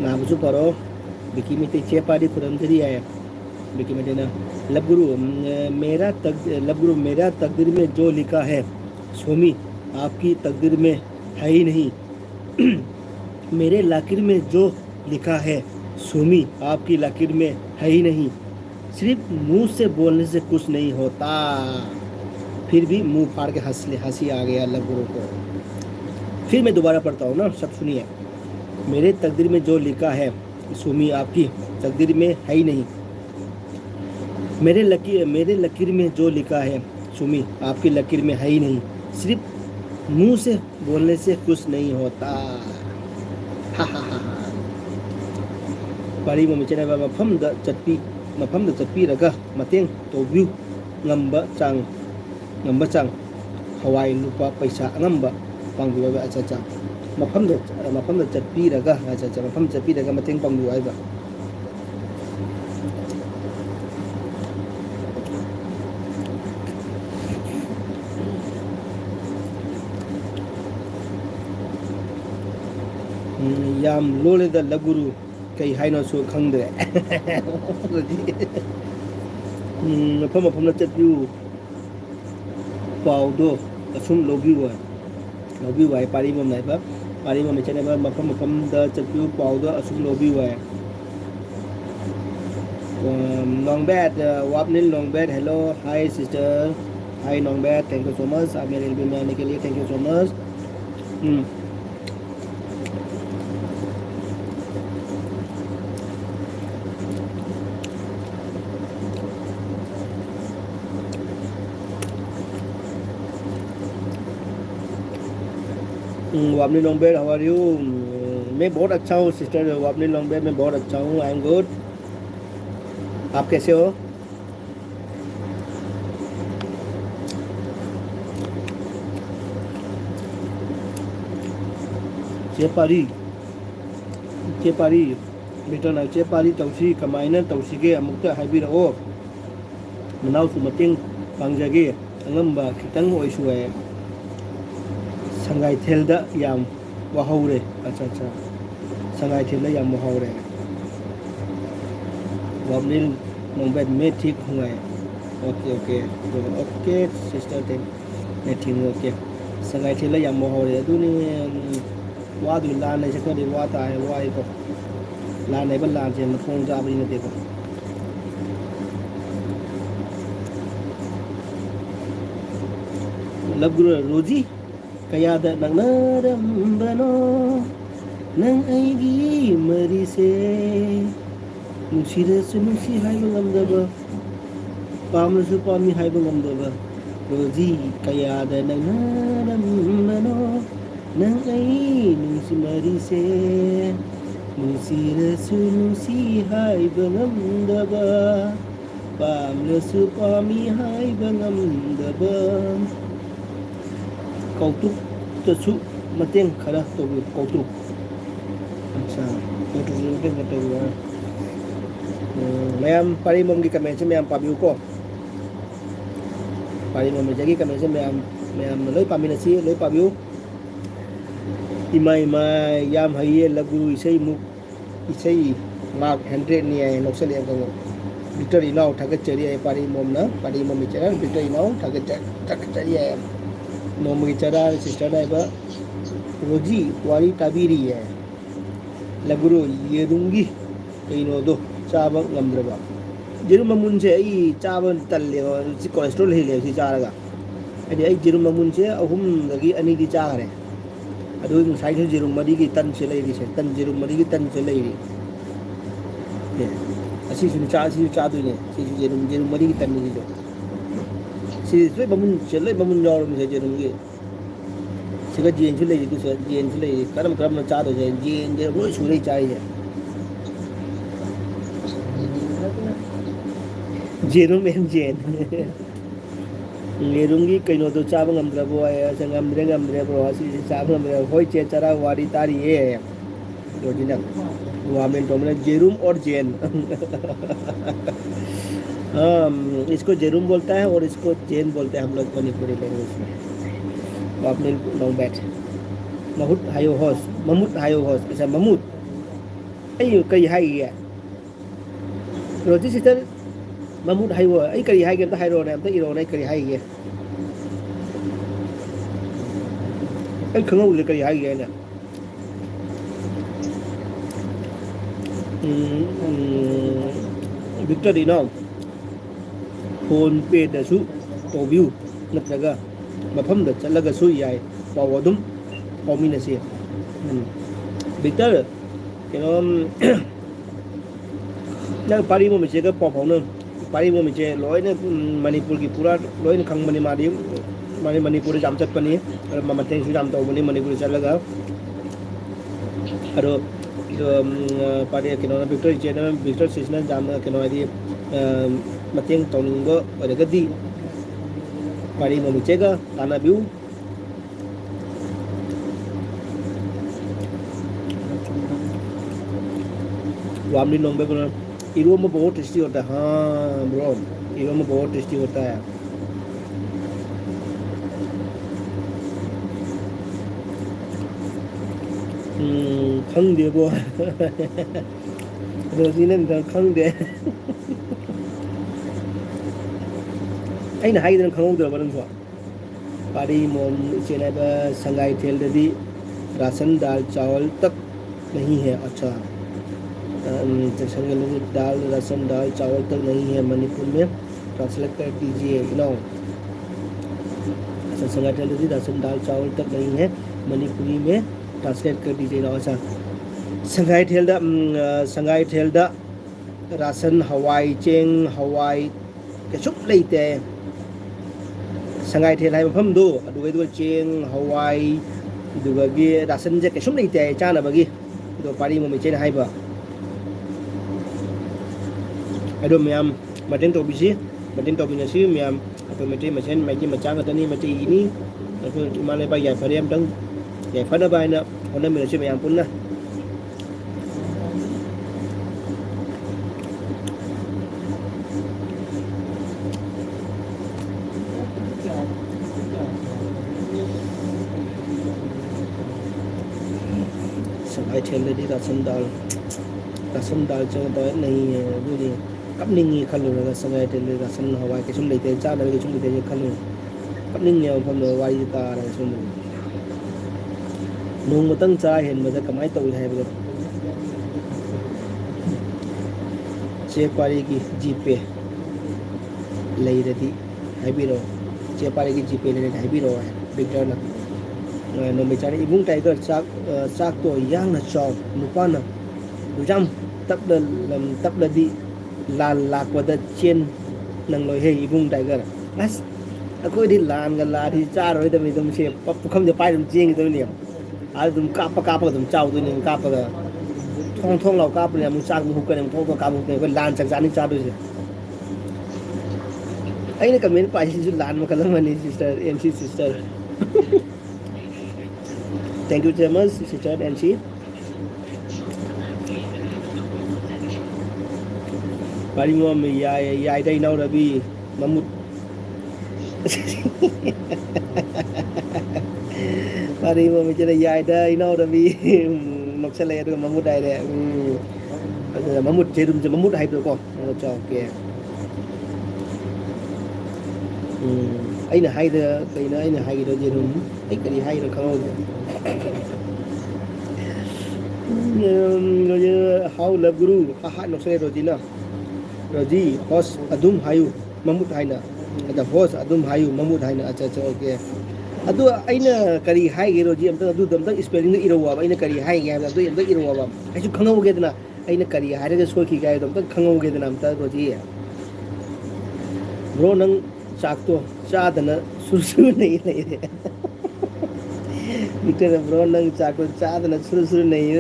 ना बुझु परो बिकी में चे पारी खुरम करी है बिकी में देना लब गुरु मेरा तकदीर में जो लिखा है स्वामी आपकी तकदीर में है ही नहीं मेरे लाकिर में जो लिखा है स्वामी आपकी लाकिर में है ही नहीं. सिर्फ मुंह से बोलने से कुछ नहीं होता. फिर भी मुंह फाड़ के हंसी आ गया लब गुरु को. फिर मैं दोबारा पढ़ता हूँ ना, सब सुनिए. मेरे तकदीर में जो लिखा है स्वामी आपकी तकदीर में है ही नहीं. मेरे लकीर में जो लिखा है स्वामी आपकी लकीर में है ही नहीं. सिर्फ मुंह से बोलने से कुछ नहीं होता. पारी में मिचने वाला मफम द चप्पी रगा मतें तोबिउ ngamba chang hawai lupa paisa ngamba pangbiwa ba cha mafam da chappi raga cha mafam chappi raga mateng pangbiwa ba. ꯌꯥꯝ ꯂꯣꯜꯂꯦꯗ ꯂꯒꯨꯔꯨ ꯀꯩ ꯍꯥꯏꯅꯣꯁꯨ ꯈꯪꯗ꯭ꯔꯦ ꯃꯐꯝ ꯃꯐꯝꯗ ꯆꯠꯄꯤꯌꯨ ꯄꯥꯎꯗꯣ ꯑꯁꯨꯝ ꯂꯧꯕꯤꯌꯨ ꯍꯥꯏ ꯄꯥꯔꯤꯕꯝ ꯍꯥꯏꯕ ꯄꯥꯔꯤꯕꯝ ꯆꯠꯅꯕ ꯃꯐꯝ ꯃꯐꯝꯗ ꯆꯠꯄꯤꯌꯨ ꯄꯥꯎꯗꯣ ꯑꯁꯨꯝ ꯂꯧꯕꯤꯌꯨ ꯍꯥꯏ Nongbet, Wapnil Nongbet, hello, hi sister, hi Nongbet, thank you so much, आप मेरे एल्बम में आने के लिए thank you so much. वापनी लॉन्गबेड हाउ आर यू मैं बहुत अच्छा हूँ सिस्टर वापनी लॉन्गबेड मैं बहुत अच्छा हूँ आई एम गुड आप कैसे हो चेपारी बिटन चेपारी तौसी कमायना तौसीगे अमुक्ता हाइबिरओ मनाउसु मतेंग पांगजगे अंगंबा खितंग ओइसु है संगाई थेलदा याम वहाउरे अच्छा अच्छा संगाई थेलदा याम वहाउरे वाबनिल नोंबेद में ठीक हुआ है ओके ओके ओके सिस्टर थे मैं ठीक हूँ ओके संगाई थेलदा याम वहाउरे अदुनी वादु लान ने सकदे वाता है वाई को लान ने बल्लान से मथों जाबरी ने देखो लबगुरु रोजी कयादा नंगनरंबनो नंग आईगी मरी से नुसीरसु नुसी हाइबो ngамदबा पामसु पामी हाइबो ngамदबा रोजी कयादा नंगनरंबनो नंग आई नुसी मरी से नुसीरसु नुसी हाइबो ngамदबा पामसु पामी हाइबो ngамदबा कौतुक तसु मतेंग खरा तो कौतुक अच्छा कौतुक मतेंग तो मैम पारिमम की कमेंट से मैम पाबियो को पारिमम में जगी कमेंट से मैम लोई पामिनसी लोई पाबियो इमाई याम हइये लगुरु इसई मार्क 100 नि है नोक्सले गंगो विक्टर इनाउ थागचरी है पारिमम ना पारिमम चरा विक्टर इनाउ थागचरी है नोमगी चरा सिस्टर नाइबा रोजी वारी ताबीरी है लगुरु येरुंगी कइनो दो चाबा ngамद्रबा जेरुम ममुन से आई चाबा तल्ले सी कोलेस्ट्रॉल हेले सी चारगा अदि आई जेरुम ममुन से अहुम दगी अनि दी चागरे अदु साइड जेरुम मदी की तन से लेरी से तन जेरुम मदी की तन से लेरी ये असी सुन चा दुने सी जेरुम मदी की तन नि जो सिले बमुन जाओ मुझे जेरुंगे सिगा जेन चले जी दूसरा जेन चले करम न चादो जे जेन जे रोज सुले चाहिए जेरुम एन जेन लेरुंगी कइनो तो चाब ngамद्रबो आय ngамद्रे ब्रो असि चाब ngамद्रे होय चे चरा वारी तारी ए रोजिना वामेन तो मैंने जेरुम और जेन इसको जेरुम बोलता है और इसको जेन बोलते हैं हम लोग मणिपुरी लैंग्वेज में आपने नॉन्गबेट ममूट हायो होस ऐसा ममूट अयो कई हाई है रोजी सिस्टर ममूट हायो आई कई हाई के तो हाइरो ने तो इरो ने कई हाई है आई खंगो ले कई हाई है ना विक्टर इनाउ फोन पे दसु तोबियु नत्रगा मफम द चलगसु याय पाव अदुम पाउमिनसे विक्टर केनो ना पारी मो मेचे का पाउन पारी मो मेचे लोयने मणिपुर की पूरा लोयने खंगमनि मादी माने मणिपुर जाम चटपनी ममते सु जाम तोबनी मणिपुर चलगा अरो पारी केनो विक्टर जेना विक्टर सिस्टम जाम केनो आदि मतेंग तौनिंगो ओरगदी पारी ममिचेगा तानाबिउ वामनी नोंबे को इरोमा बहुत टेस्टी होता है हाँ ब्रो इरोमा बहुत टेस्टी होता है खंगदेबो रोजी ने खंगदे अꯩꯅ हाइदन खंगौदरबा नंसो पारी मोम चेनाबा संगाई थेलददी राशन दाल चावल तक नहीं है अच्छा संगाई दाल राशन दाल चावल तक नहीं है मणिपुर में ट्रांसलेट कर दीजिए नो अच्छा संगाई थेलददी राशन दाल चावल तक नहीं है मणिपुरी में ट्रांसलेट कर दीजिए नो अच्छा संगाई थेलदा राशन हवाई चेंग हवाई कसुप लेते संगाई थेल है मफम दो अदुगै चेंग हवाई दुगगी राशन जे कसुम लेते चानबगी दो पारी मो मेचेन हाइबा अदो म्याम मटेन तोबिसी मटेन तोबिनसी म्याम अतो मेटे मसेन मैगी मचा गतनी मटे इनी अतो माले बा याय फरे अमतंग याय फना बायना होना मिनसे म्याम पुन्ना संगाई थेलददी राशन दाल चंग नहीं है बुनी कपनिंगी खल्लु संगाई थेलददी राशन हवाई कसुम लेते चानबगी कसुम लेते खल्लु कपनिंगे मफम वाई तारा सुम नोंगमतंग चा हेनबदा कमाय तौ हाइबदा चे पारी की जीपे लेरदी हाइबिरो चे पारी की जीपे लेरदी हाइबिरो बिगडर ना नोंबे चाने इबुंग टाइगर चाक तो यांग ना चाव नुपाना दुजाम तबलदी लाल लाकवदा चेन नंगलो हे इबुंग टाइगर बस अकोदी लान गा लादी चारोय दमी दम से पुखम जे पाइ दम चेंग दम ने आ दम काप दम चाव दम काप गा थोंग लाव काप ने मु चाक मु हुकन थोंग काप ने को लान चक जानी चादो से अइने कमेंट पाइ जु लान मकलम मनी sister MC sister Thank you so much, Sister Nancy. Bari mo mi yai dai nau da bi mamut. Bari mo mi jena yai dai nau da bi nok sale da mamut dai de. Mamut jerum je mamut hai ko. Cho ke. Aina hai da kaina aina hai da jerum. Ai kari hai da khao. How love guru ha no say rojina roji host adum hayu mamut haina the host adum hayu mamut haina acha acha okay adu aina kari hai ge roji amta adu dam tak spelling iro wa aina kari hai ge adu amta iro wa ai ju khangau ge dana aina kari hai ge soi ki ga dam tak khangau ge dana amta roji bro nang chak to cha dana sursu nahi le Victor bro nang chako chadana suru nahi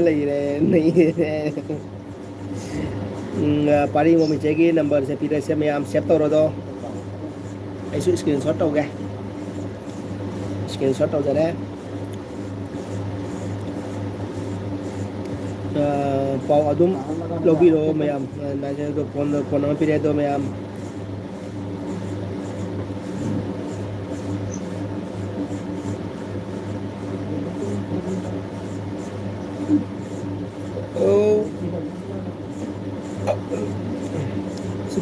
pari mo mi chegi number se pira se me am set toro do ai su screenshot tau ga screenshot tau jare pau adum lobby ro me am na je do phone ma pira do me am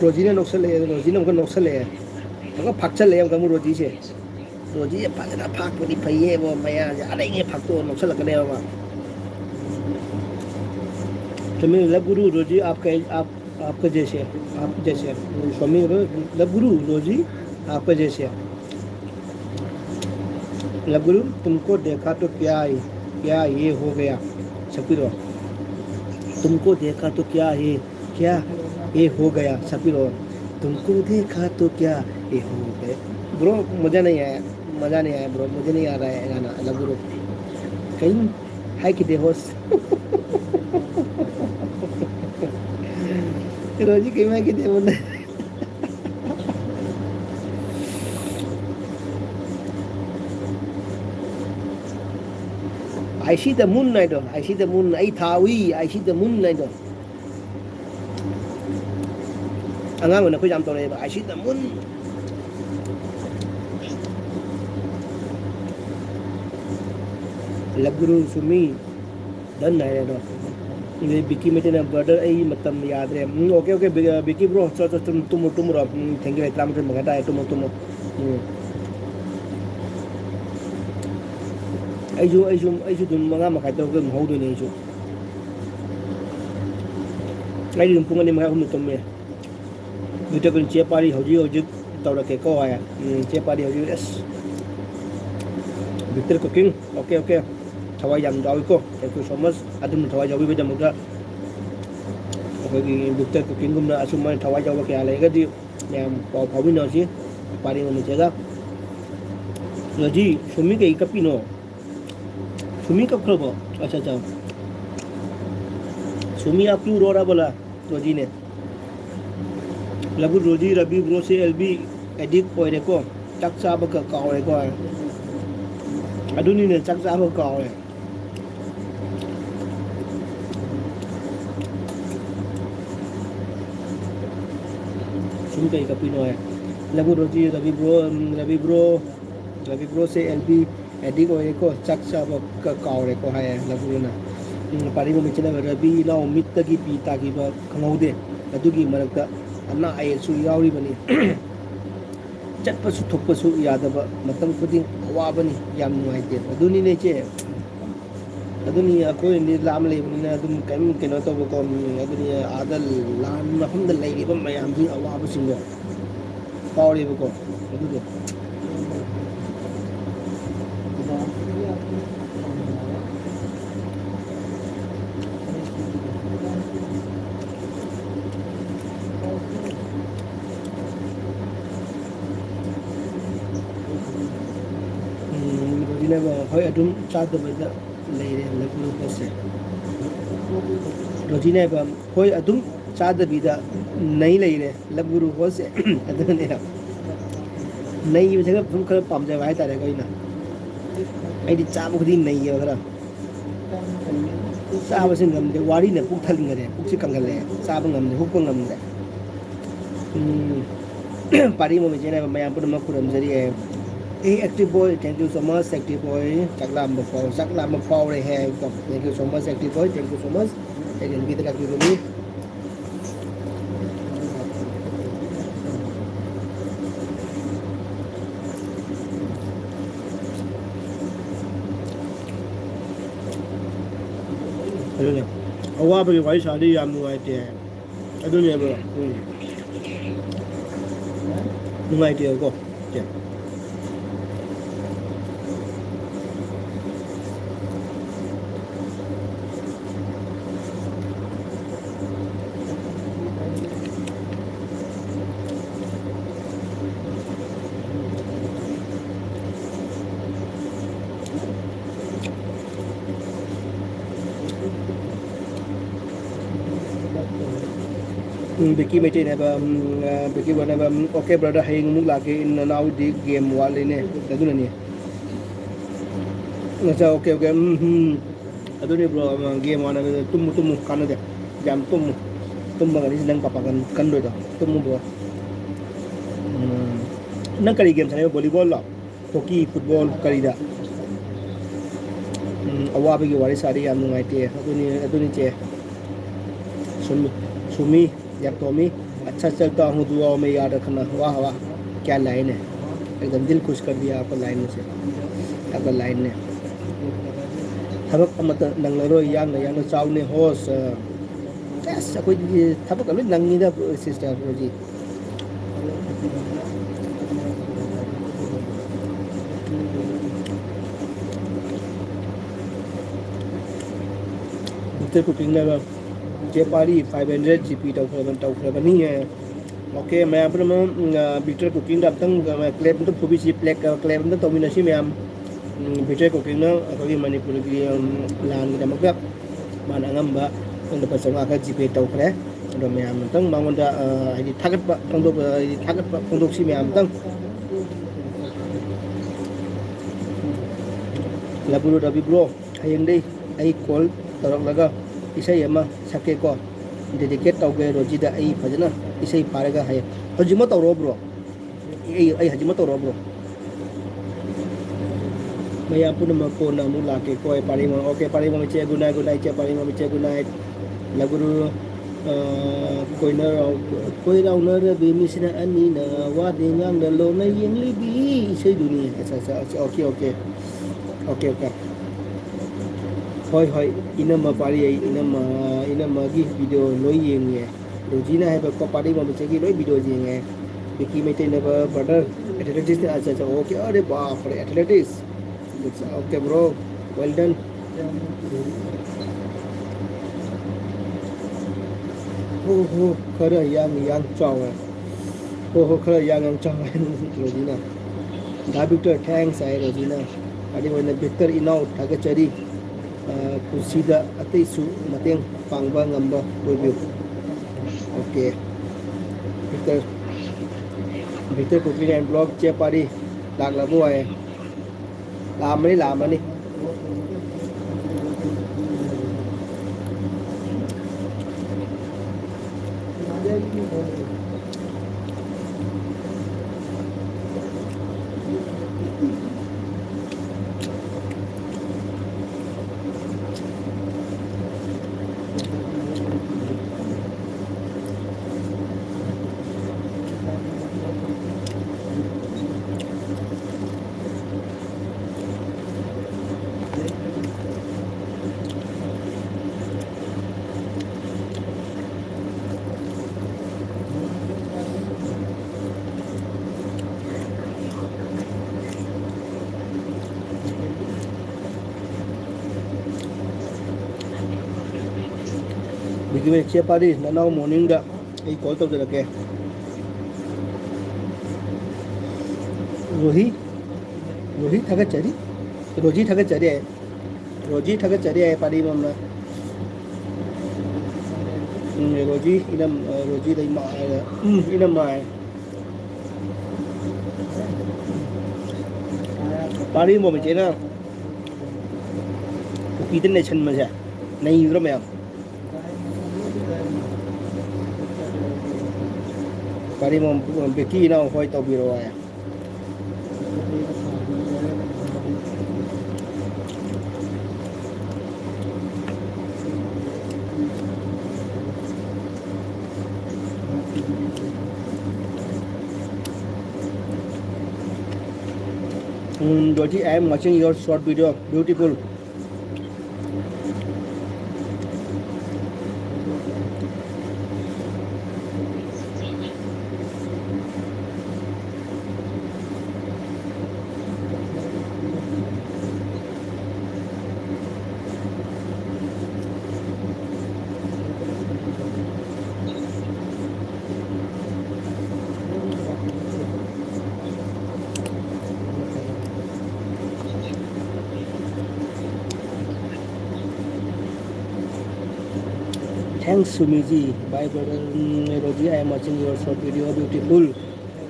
रोजी ने नोक्सल ले रोजी ने हमको नोक्सल ले हमको फक्चल ले हमको रोजी से रोजी ये पाजना फाक बड़ी फैये वो मया अरे ये फक तो नोक्सल लगने होगा तो मैं लब गुरु रोजी आपके जैसे स्वामी लब गुरु रोजी आपके जैसे लब गुरु तुमको देखा तो क्या ये हो गया सपीरो तुमको देखा तो क्या ये हो गया सपीरो तुमको देखा तो क्या ये हो गया ब्रो मज़ा नहीं आया ब्रो मुझे नहीं आ रहा है गाना लब गुरु कहीं है कि होश रोजी कहीं मैं कि बोल I see the moon night. I see the moon. I thawi. I see the moon night. Angang na ko jam to I see the moon. Love Guru Sumi. done này rồi ini Vicky meeting brother ai matam yaad re okay okay Vicky bro cho tum ro thank you itlam ke magata tum ai ju dum manga makai to ke ho do ni ju ai dum punga ni makai hum tum me video kun che pari hoji tàu là cái câu à che pari hoji yes Victor cooking okay okay thawai jam dawi ko thank you so much adum thawai jawi be jamu da okay Victor cooking gum na asuma thawai jawa ke ale ga di yam pa bi no si pari mo che ga ji sumi ke kapino sumi kap kro acha acha sumi आप क्यों रो रहा बोला रोजी ने लगू रोजी Ravi bro से LB edict ओइरे को चक चाब का कावरे को अदुनी ने चक चाब कावरे सुन के कपिनो है लगू रोजी रवि ब्रो से एलबी एडिक ओइरे को चक चाब का कावरे को है लगू ना पारी में चला रवि नाउ मित्त की पीता की बा खंगौदे अदुगी मरकता अन्ना आयसु यावरी बनी चटपसु थोपसु यादब मतम खुदिंग अवाबनी याम नुआइते अदुनी ने चे अदुनी अकोय नि लाम लेबनी अदुम कैम केनो तो को अदुनी आदल लाम हमद लेगिब मयाम भी अवाब सिंगो Pavri बको अदुदो hoi adum chad da leire lagu pose rojine ba hoi adum chad bi da nahi leire lagu pose adun ne nahi bi jaga phum khar pam ja vai ta re koi na ai di cha bu di nahi ya gara sa ba sin ngam de wari ne puk thal ngare puk si kangal le sa ba ngam de huk ngam de pari mo me jena ba mayam pun ma kuram jari hai Hey active boy, thank you so much active boy. Saklam before they have. Thank you so much active boy. Thank you so much. Again, kita kaki dulu. Aduh ni, awak bagi wajib sahari yang nuai dia. Aduh ni apa? Nuai dia kok. Vicky meeting है Vicky बना okay brother haying muk lagi in now di game wali ne adu ni अच्छा okay adu ni bro game wana tum kan de jam tum bangani sedang papakan kan do tum bro nang kali game sana volleyball la hockey football kali da awa bagi wari sari am ngai te adu ni che sumi जब तो मैं अच्छा चलता हूँ दुआ में याद रखना वाह वाह क्या लाइन है एकदम दिल खुश कर दिया आपको लाइन से आपका लाइन ने थबक मत नंगलो यांग चावने होस ऐसा कोई थबक अभी नंगी दा सिस्टर जी इतने कुकिंग ना जे पारी 500 GP tau khraban ni है ओके मैं अपने बिटर कुकिंग दा तंग क्लेब तो फुबी सी प्लेक क्लेब तो तोमिनसी मैं बिटर कुकिंग ना अखोगी मणिपुर की लान दा मक मान अंगamba दा pasanga ka GP tau khre do मैं तंग मांगोंदा आइदि थागत पंदोक सी मैं तंग laburu da bibro hayeng dei ai call torok laga isai ama sake ko dedicate tauge roji da ai phajana isai paraga hay hajima tawro bro ai hajima tawro bro Maya pun nama ko na mula ke koi pari mo. Okay pari mo che gunai che pari mo che gunai. Laguru koi rau na ra bi mi sina ani na wa de ngang da lo na yeng li bi sei dunia. Okay okay. Okay okay. Hoi inama pari ai inama gi video loi yeng ye. Rojina hai ko pari mo che gi loi video yeng ye. Biki mete na brother athletics acha okay अरे बाप रे athletics. Okay bro, well done. Ho khara yang chong hai. Ho khara yang chong hai Rojina. Da Victor thanks hai Rojina. Adi wena Victor inau thaga chari kusida atei su mateng pangba ngamba review. Okay. Victor cooking and blog che pari lag la bo hai. Làm đi Bigi che pari na now morning da ei call to da ke rohi thaga chari roji thaga chari hai pari mamna roji dai ma inam mai pari mo che na ki tin ne chan ma ja nahi ro me pari mo beki na hoi to biro ai Doji, I am watching your short video. Beautiful. Thanks Sumiji. Bye brother Roji, I am watching your short video. Beautiful.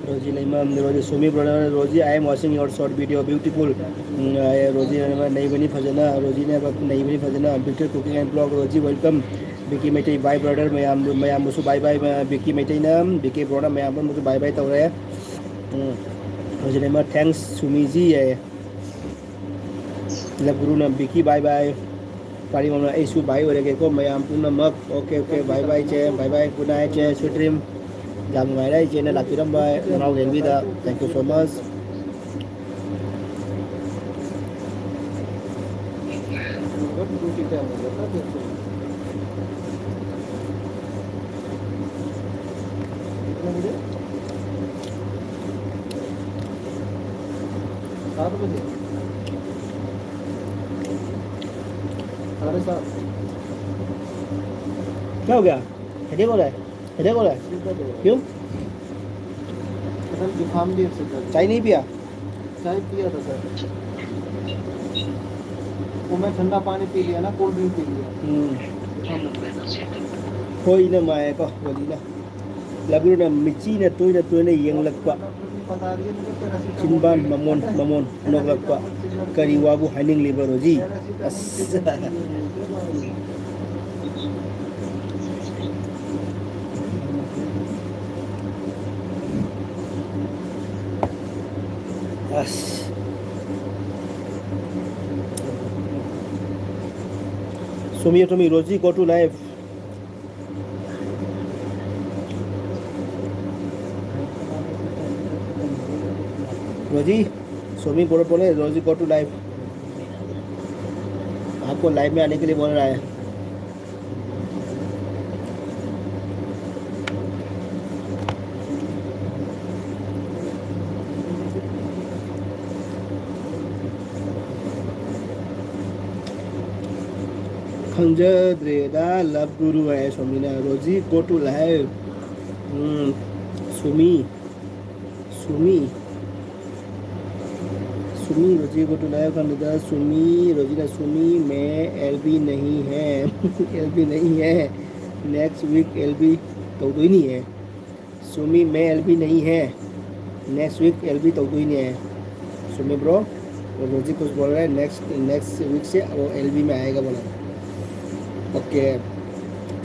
Roji Laimam, Roji Sumi brother Roji, I am watching your short video. Beautiful. Roji nahi bani fajana. Roji ne nahi bani fajana. Victor cooking and blog. Roji welcome. Vicky Maitai, bye brother. मैं am मुझे bye bye. Vicky Maitai नाम Vicky brother मैं am मुझे bye bye तो रहे. Roji Laimam, thanks Sumiji है. Love Guru नाम Vicky bye bye. Pari mama isu bye ore ke ko mayam puna mak okay bye bye che bye bye good night che sweet dream jam ngai dai che na lakiram bye now then vida thank you so much क्या हो गया headache हो रहा है क्यों जुकाम भी चाय नहीं पिया चाय पिया था सर वो मैं ठंडा पानी पी लिया ना कोल्ड ड्रिंक पी लिया कोई ना माए को बोली ना लगू ना मिची ना तो ने young लगपा चिंबान mamon nok lakpa kari wabu haning liver roji as Somi Yotomi, Rosie, go to live. रोजी सोमी बोले रोजी गो टू लाइव, आपको लाइव में आने के लिए बोल रहा है। खंजद्रेदा लव गुरु है सोमीना, Rosy go to live. Sumi Sumi Sumi Rosy को टुलाया खंडा सुमी रोजीना सुमी में एलबी नहीं है एलबी नहीं है, नेक्स्ट वीक एलबी तो ही नहीं है। सुमी में एलबी नहीं है, नेक्स्ट वीक एलबी तो ही नहीं है। सुमी ब्रो वो रोजी कुछ बोल रहा है, नेक्स्ट वीक से वो एलबी में आएगा बोला। ओके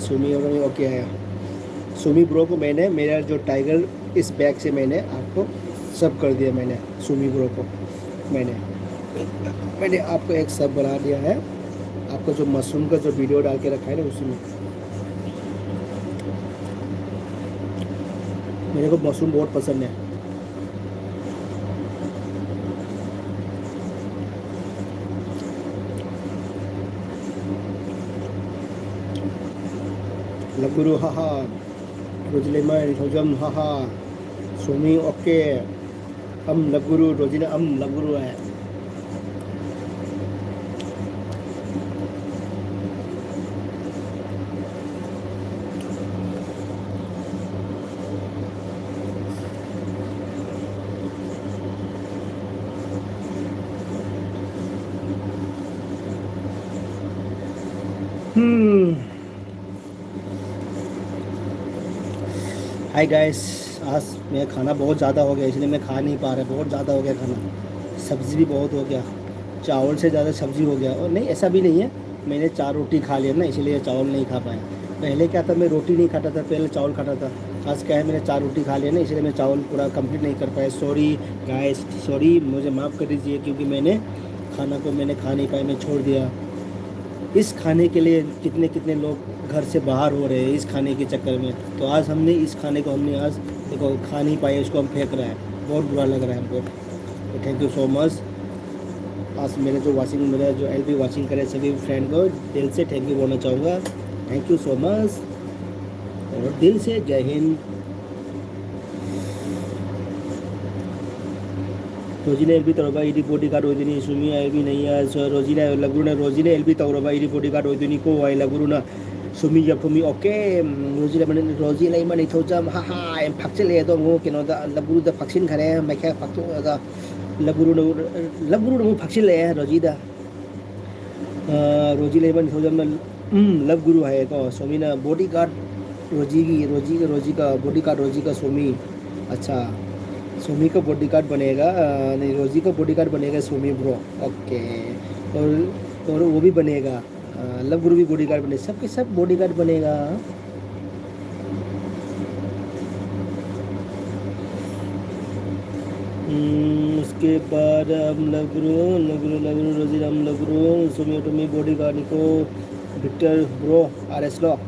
सुमी और ओके आया। सुमी ब्रो को मैंने मेरा जो टाइगर इस बैग से मैंने आपको सब कर दिया, मैंने सुमी ब्रो को मैंने आपको एक सब बना दिया है। आपको जो मशरूम का जो वीडियो डाल के रखा है ना उसी में, मेरे को मशरूम बहुत पसंद है। लगुरु हाहा रोजलेमन होजम हाहा सुमी ओके अम लगुरु रोजिना अम लगुरु है। हाय गाइस, आज मेरा खाना बहुत ज़्यादा हो गया इसलिए मैं खा नहीं पा रहा, बहुत ज़्यादा हो गया खाना, सब्ज़ी भी बहुत हो गया, चावल से ज़्यादा सब्ज़ी हो गया। और नहीं ऐसा भी नहीं है, मैंने 4 रोटी खा लिया ना इसलिए चावल नहीं खा पाया। पहले क्या था, मैं रोटी नहीं खाता था, पहले चावल खाता था। आज क्या है, मैंने 4 रोटी खा लिया ना इसलिए मैं चावल पूरा कंप्लीट नहीं कर पाया। सॉरी गाइस, सॉरी, मुझे माफ़ कर दीजिए क्योंकि मैंने खाना को मैंने खा नहीं पाया, मैं छोड़ दिया। इस खाने के लिए कितने कितने लोग घर से बाहर हो रहे हैं इस खाने के चक्कर में। तो आज हमने इस खाने को हमने आज देखो खा नहीं पाए, इसको हम फेंक रहे हैं, बहुत बुरा लग रहा है हमको। तो थैंक यू सो मच। आज मेरे जो एलबी वॉचिंग करे सभी फ्रेंड को दिल से थैंक यू बोलना चाहूँगा। थैंक यू सो मच और दिल से जय हिंद। रोजीने एलबी तौरबा इडी बॉडी गार्ड होइदिनी सुमी एलबी नहीं है रोजीने लगुरुना रोजीने एलबी तौरबा इडी बॉडी गार्ड होइदिनी को वाई लगुरुना सुमी यफुमी ओके रोजीने मन रोजी नहीं मन इथोजम हा हा एम फक्चले दो ngो केनो दा लगुरु दा फक्सिन खरे मैखे फक्तो गा लगुरु फक्सिले रोजी दा रोजी नहीं मन इथोजम लगुरु है को सुमी ना बॉडी गार्ड रोजी का बॉडी गार्ड रोजी का सुमी। अच्छा सुमी का बॉडीगार्ड बनेगा, नहीं रोजी का बॉडीगार्ड बनेगा सुमी ब्रो। ओके और वो भी बनेगा, लव गुरु भी बॉडीगार्ड बनेगा, सबके सब बॉडीगार्ड बनेगा। उसके बाद हम लव गुरु रोजी हम लव गुरु सुमी टुमी बॉडीगार्ड को विक्टर ब्रो RS लो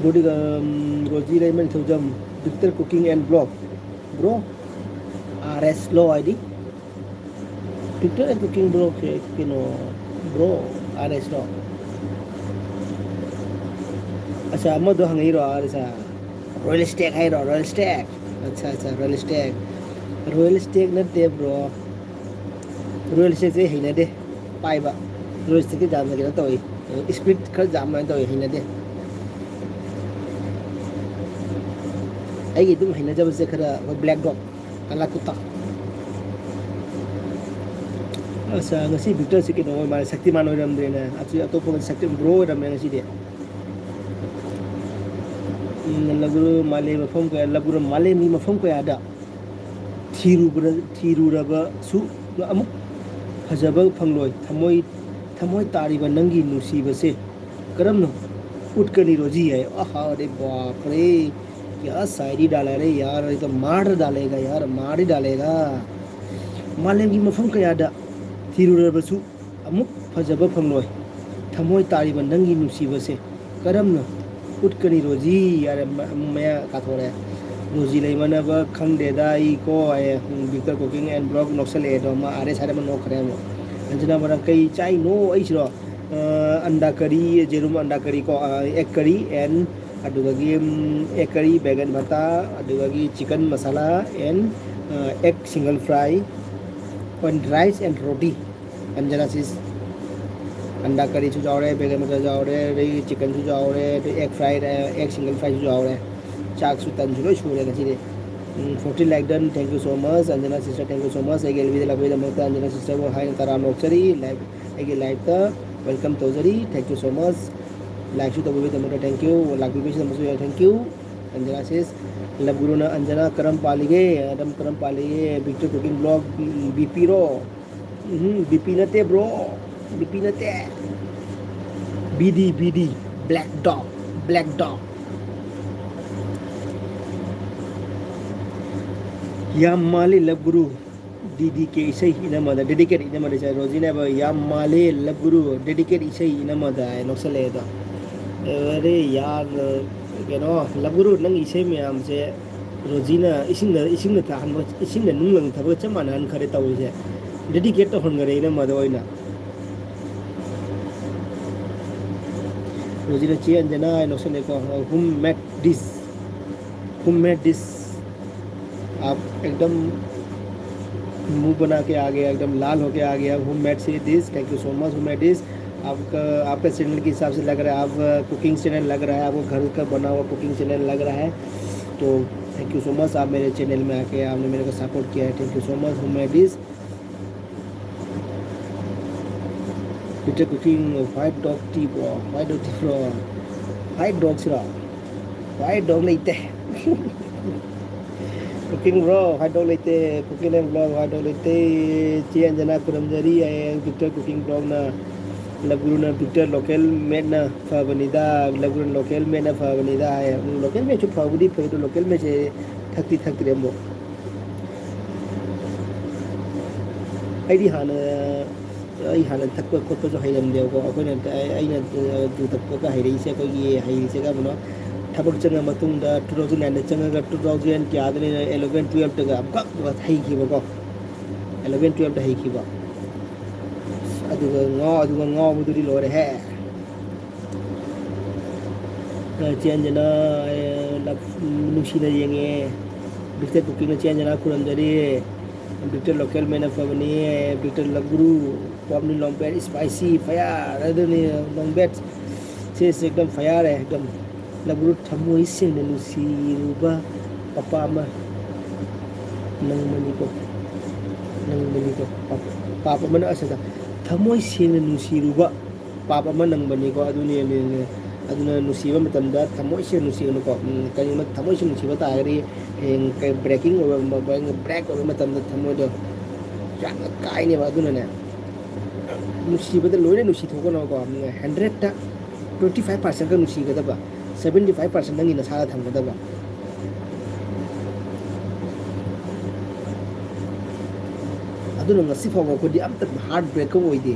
बॉडी रोजी रेमन थोजम Victor cooking and blog bro RS लो आईडी विक्टर एंड कुकिंग ब्लॉग के किनो ब्रो RS लो। अच्छा अम्मा दो हंगी रो RS रॉयल स्टेक है रो रॉयल स्टेक। अच्छा रॉयल स्टेक न दे ब्रो रॉयल स्टेक से ही न दे पाइबा रॉयल स्टेक के जाम लगे तो स्पीड कर जाम तो ही न दे आई तुम है जब से खरा ब्लैक डॉग काला कुत्ता। अच्छा ngasi विक्टर से किनो मा शक्तिमान होइरमद्रेना आछि अतोप शक्ति ब्रो होइरमने ngasi दे लगुरु माले मफम को लगुरु माले मी मफम को यादा थिरुरबा सु अमुक फजब फंगलोय थमोय तारिबा नंगी नुसीबसे करमनो उठकनी रोजी है। आहा अरे बाप रे क्या शायरी डाला रे यार, ये तो मार डालेगा यार, मार ही डालेगा। माले की मफम का यादा थिरुरबसु अमुक फजब फंगलोय थमोय तारीब नंगी नुसीबसे करमनो उठकनी रोजी यार मैं काथोरे रोजी लेमनब खंगदेदा को विक्टर कुकिंग एंड ब्लॉग नोक्सले दो मा आरे सारे मन नोखरे मो अंजना बरं कई चाय नो ऐसरो अंडा करी जेरुम अंडा करी को egg curry and अदुगगी egg curry baingan bharta अदुगगी chicken masala and egg single fry and rice and roti Anjana sis अंडा करी चु जाओ रे बैगन भरता जाओ रे चिकन चु जाओ रे egg fried egg single fry चु जाओ रे चाक सु तन जुलो शुरे गसिरे 40 like done thank you so much Anjana sister thank you so much एगे एलवी लबे द मत अंजना सिस्टर वो हाई तरा नोक्सरी लाइक एगे लाइक द वेलकम तोजरी thank you so much like सु तबे द मत थैंक यू लाइक भी समझो थैंक यू अंजना सिस लबगुरु न अंजना करम पालिगे आदम करम पालिगे विक्टर कुकिंग ब्लॉग बीपी रो बीपी नते ब्रो बीपी नते बीडी ब्लैक डॉग याम माले लबगुरु दीदी के इसे इनमदा डेडिकेट इनमदा चाहे रोजीने अब याम माले लबगुरु डेडिकेट इसे इनमदा है नोक्सले दा अरे यार you know लबगुरु नंग इसे में हमसे रोजीना इसिंग था हम इसिंग नुंग था बच्चा मान हन खरे ताऊ से डेडिकेट तो होन गरे इनमदा होइना रोजीना ची अंजना नोक्सले को who made this आप एकदम मुंह बना के आ गया एकदम लाल होके आ गया who made this thank you so much who made this आपका चैनल के हिसाब से लग रहा है आप कुकिंग चैनल लग रहा है आपको घर का बना हुआ कुकिंग चैनल लग रहा है तो थैंक यू सो मच आप मेरे चैनल में आके आपने मेरे को सपोर्ट किया है thank you so much who made this Peter cooking white dog tea bro white dog sira white dog लेते कुकिंग ब्रो हाइडो लेते कुकिंग एंड ब्लॉग हाइडो लेते ची अंजना कुरमजरी है विक्टर कुकिंग ब्लॉग ना लबगुरु ना विक्टर लोकल मेड ना फाबनिदा लबगुरु लोकल मेड ना फाबनिदा है लोकल में जो फाबुदी पे तो लोकल में से थकती रेमो आई हान थक को जो हाइरम देव को अखोने आइना दु तक को हाइरई से को ये हाइरई से का बनो थबक चंगा मतुंगा 2009 चंगा 2000 के आदने 11 12 तक अबका हाई खिबको 11 12 हाई खिबा अदुगा ngो मुदुरी लोरे है चेंजना नुसीना येंगे बिक्टर कुकिंग चेंजना कुरमजरी बिक्टर लोकल में फबनी बिक्टर लबगुरु पॉपनी लॉन्गबेट स्पाइसी फायर अदनी लॉन्गबेट से एकदम फायर है एकदम लबगुरु थमोई सेंगना नुसीरुबा पपा अमा नंगमनी को पापा मन असदा थमोई सेंगना नुसीरुबा पापा अमा नंगमनी को अदुनी अदुना नुसीबा मतमदा थमोई से नुसीगनो को कनी मत थमोई से नुसीबा तागरी के ब्रेकिंग ब्रेक और मतमदा थमोई दो याक काइने बा अदुना ने नुसीबा दे लोरे नुसी थोको न को 100 ता 25% का नुसीगदबा 75% नंगी नसाला थमगदबा अदुना ngasi फाव को दी अब तक हार्ट ब्रेक को ओइदे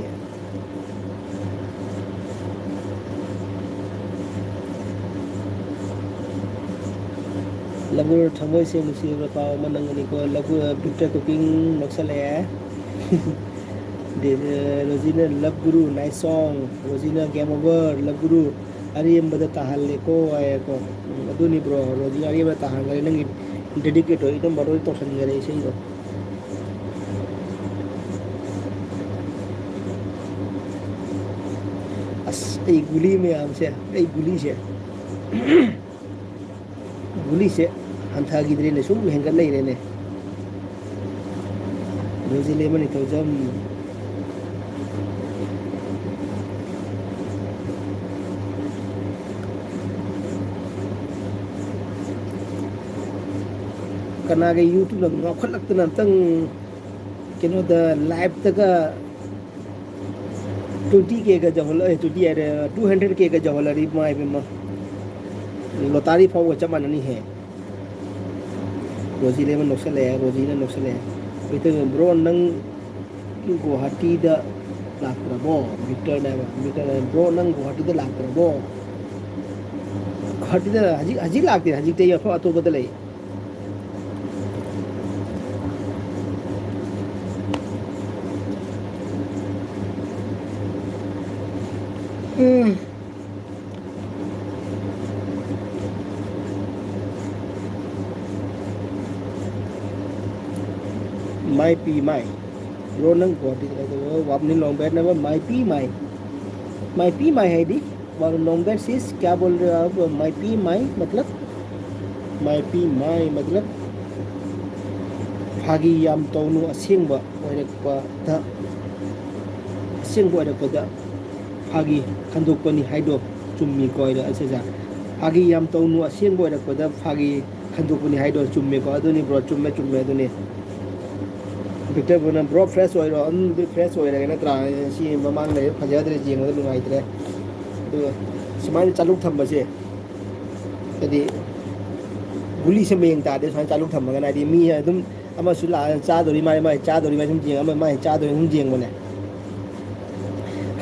लबुर थमोय से मुसी पाव मनंगनी को लबु विक्टर कुकिंग नक्सले दे रोजिना लबगुरु नाइस सॉन्ग रोजिना गेम ओवर लबगुरु अरियम ताहले को आए को अदुनी ब्रो रोजी अरियम ताहले नंगी डेडिकेट हो एकदम बड़ो तो सन गरे सही हो अस ए गुली में हमसे ए गुली से हंथा गिदरे ने सुम हेंगल ले रे ने रोजी ले मनी तो जम कना के यूट्यूब लग ngọc लगतना तंग केनो द लाइव तक 20k का जहल 20 है 200k का जहल री माय में लोतारी फाव चमन नहीं है रोजी ले नोक्सले रोजी ने नोक्सले बिते ब्रो नंग गुवाहाटी दा लाक्रबो विक्टर ने ब्रो नंग गुवाहाटी दा लाक्रबो गुवाहाटी दा हजी लाते हजी ते यफा अतोबद ले माई पी माई ब्रो नंग गुवाहाटी दा वापनी लॉन्ग बैट ने माई पी माई है दी लॉन्ग बैट सिस क्या बोल रहे हो आप माई पी माई मतलब फागी याम तौनु असेंबा ओइरकपा असेंबा फागी खंदोकपनी हाइदो चुम्मी कोइरा असेजा फागी याम तौनु असेंबा ओइरकपदा फागी खंदोकपनी हाइदो चुम्मी को अदुनी ब्रो चुम्मे अदुनी विक्टर बोना ब्रो फ्रेश ओइरो अन फ्रेश ओइरगे नत्रा सी ममांग ले फजादरे जेंगो नुगाइत्रे दु सुमाइन चालुक थंबसे तदी गुली से मेंग तादे सुमाइन चालुक थंबगा नादी मी अदुम अमा सुला चादोरी माई चादोरी माई सुम जेंग अमा माई चादोरी सुम जेंग बने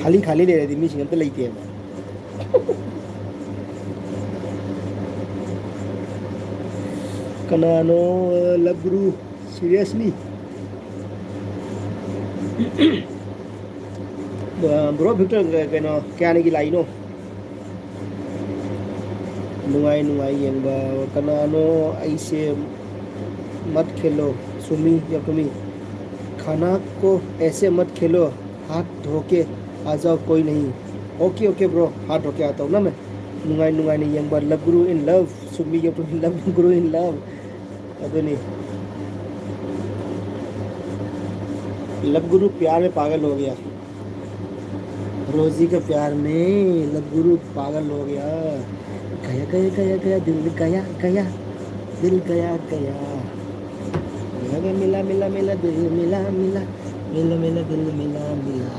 खाली ले रही मी सिंग अमत लेते कनानो लबरू सीरियसली ब्रो विक्टर कनो क्या की लाइनो नुआई येंबा कनानो ऐसे मत खेलो सुमी या तुमी खाना को ऐसे मत खेलो हाथ धो के आ जाओ कोई नहीं ओके ब्रो हाथ धो के आता हूँ ना मैं नुआई नहीं येंबा love Guru in love Sumi या तुमी love Guru in love अदनी love गुरु प्यार में पागल हो गया रोजी के प्यार में लव गुरु पागल हो गया गया दिल गया मिला दिल मिला दिल मिला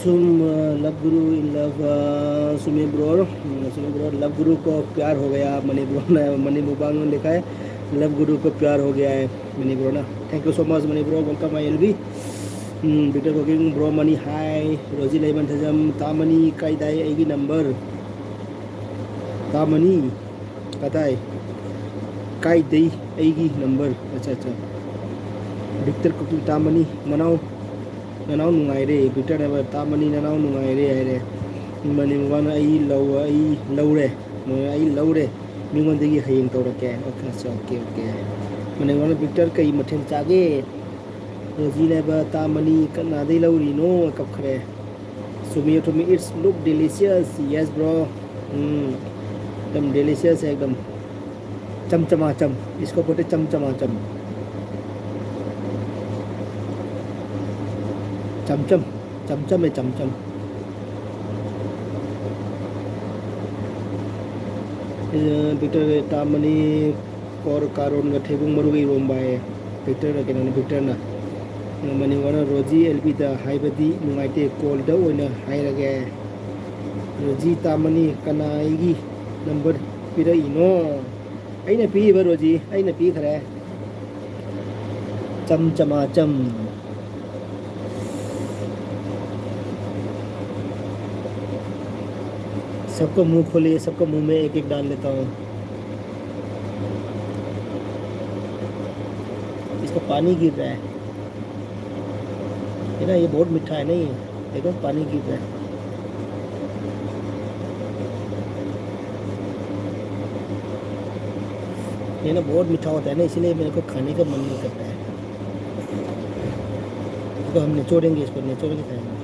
love Guru in love Sumi bro love Guru को प्यार हो गया मनी ब्रो ने मनी मुबांग ने लिखा है लव गुरु को प्यार हो गया है मनी ब्रो ना thank you so much Mani bro welcome आई LB Victor cooking bro Mani hi रोजी लेमन थजम तामनी कायदाय एगी नंबर तामनी कदाय कायदाय एगी नंबर अच्छा विक्टर कुकिंग तामनी मनाओ nanaw nungaire Victor na tamani nanaw nungaire aire mani wana ai laure ai laure mingondagi hayeng tawrake okay okay mani wana Victor kai mathen chage roji leba tamani kanadai lauri no kapkhare sumi to me it's look delicious yes bro एकदम delicious है एकदम चमचमाचम इसको बोलते चमचमाचम चमचम चमचम है चमचम Victor tamani kor karon ga thebung marugi rombai Victor ga kenan Victor na mani wana roji lb da haibadi nungaite call da oina hairage roji tamani kanaigi number pira ino aina pi ba roji aina pi khare चमचमाचम सबको मुंह खोलिए सबको मुंह में एक एक डाल लेता हूँ इसको पानी गिर रहा है ना ये बहुत मीठा है नहीं देखो पानी गिर रहा है ये ना बहुत मीठा होता है ना इसलिए मेरे को खाने का मन नहीं करता है तो हम निचोड़ेंगे इसको निचोड़ के खाएंगे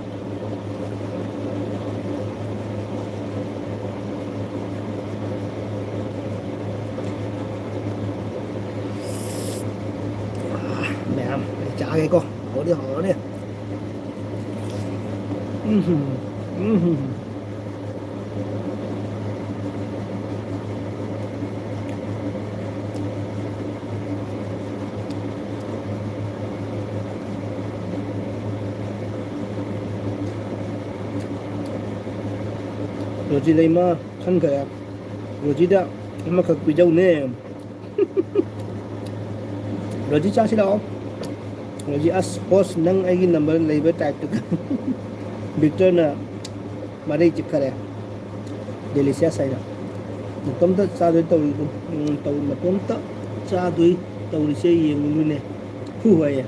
mẹ chả cái con hổ đi Roji lấy mà khăn cả Roji đã mà khắc bị dâu nè Roji cha xí đâu Roji as post nang ai number lấy với tag được Victor na mà đây chỉ cái delicious hay là một tấm tất cha đuôi tàu tàu mà tấm tất cha đuôi tàu đi chơi gì luôn nè khu vậy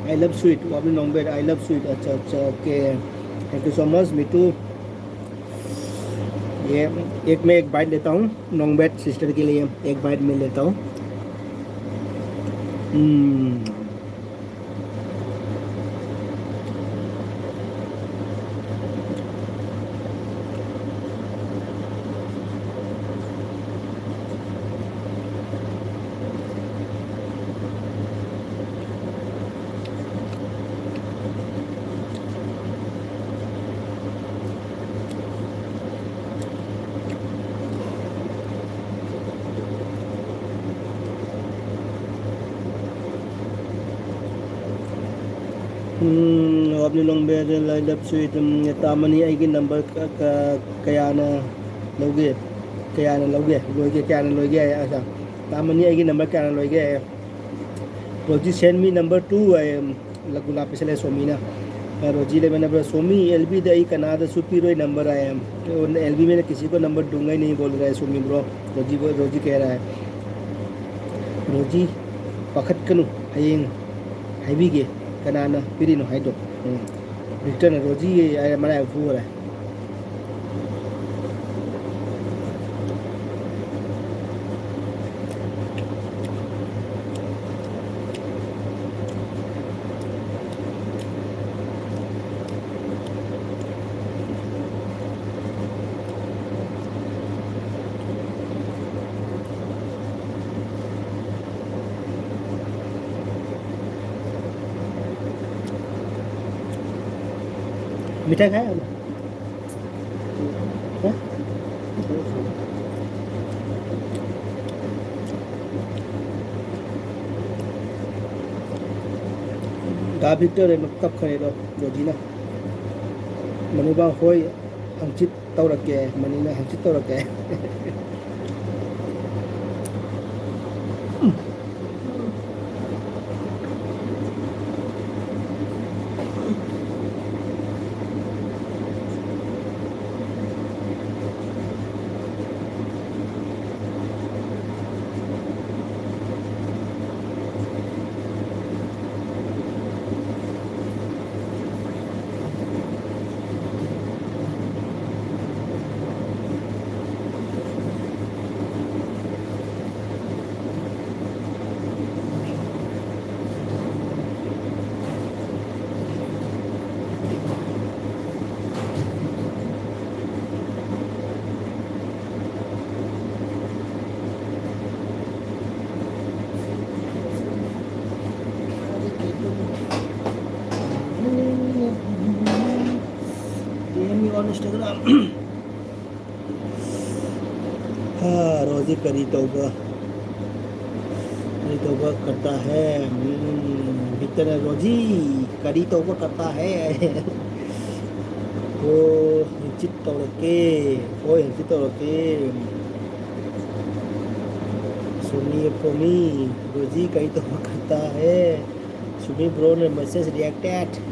I love sweet वापस non veg I love sweet अच्छा अच्छा okay thank you so much Mitu ये एक मैं एक bite लेता हूँ non veg sister के लिए एक बाइट में लेता हूँ अपने लॉन्ग बेड लाइन अप स्वीट तामनी आई की नंबर कया ना लोगे लोगे क्या ना लोगे अच्छा तामनी आई की नंबर क्या ना लोगे रोजी सेंड मी नंबर 2 लगुला पिछले सोमी ना रोजी ले मैंने सोमी एलबी दई कनाडा सुपीरो नंबर आया एलबी मैंने किसी को नंबर दूंगा ही नहीं बोल रहा है सोमी ब्रो रोजी कह रहा है रोजी पखत कनु हयेंग हाइबीगे कनाना पिरिनो हाइदो Victor na Roji ay mana fura मीठा खाया गा Victor रे कब खरे दो रोजी ना मनुबा होय हंचित तौरके मनी ना हंचित तौरके ऑन इंस्टाग्राम हाँ रोजी करी तौबा करता है भीतर रोजी करी तौबा करता है वो चित तौरके वो चित तौरके सुनिए पोमी रोजी कई तौबा करता है सुमी ब्रो ने मैसेज रिएक्टेड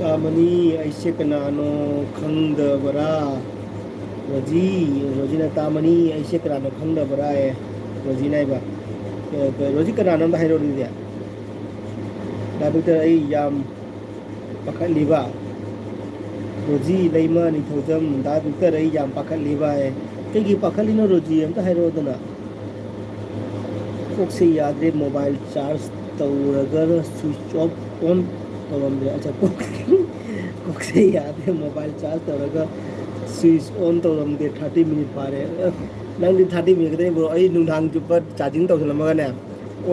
तामनी ऐसे कनानो खंगदबरा रोजी ना तामनी ऐसे कनानो खंगदबरा है रोजी ना इबा रोजी कनानो दा हाइरो दिया दाबितर आई याम पखलिबा रोजी लेमा निथौजम दाबितर आई याम पखलिबा है कई पखलिनो रोजी हम ता हाइरो दना कोक से यादरे मोबाइल चार्ज तौरगर स्विच ऑफ ऑन तौरमदे अच्छा कोक से यादरे मोबाइल चार्ज तौरगर स्विच ऑन तौरमदे 30 मिनट पारे नंदी 30 मिनट कदे ब्रो आई नुंधांग जुपर चार्जिंग तौसलमगने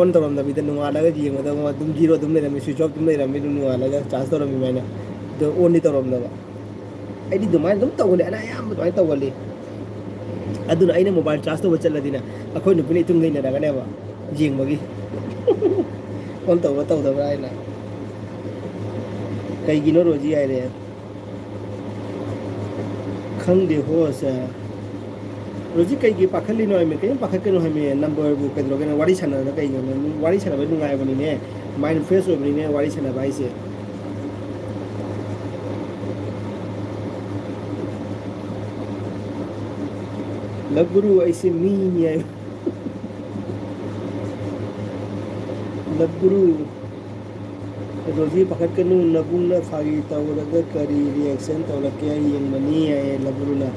ऑन तौरमदबिदे नुंगालागा जिंगदा दुम जीरो दुम लेरमे स्विच ऑफ दुम लेरमे नुंगालागा चार्ज तौरमी माइना दो ऑन नि तौरमदबा आइदी दुमाइ दुम तौगले अना याम दुमाइ तौगले अदुना आइना मोबाइल चार्ज तौब चलदिना अखोइ नुपिनि तुम लेनरागनेबा जिंगबगी ऑन तौबा तौदबा आइना कईगिनो रोजी आइरे खंगदे होसा रोजी कईगी पाखलिनो आइमे कई पाखकेनो हमे नंबर बु कदरोगेना वारी छाना कईगो वारी छाना बे नुगायबनिने माइंड फ्रेश होबनिने वारी छाना बाइसे लबगुरु ऐसे मी है लबगुरु रोजी पकड़ के नबुना फागी तौरगा करी रिएक्शन तौरके येंगमनी है लबगुरुना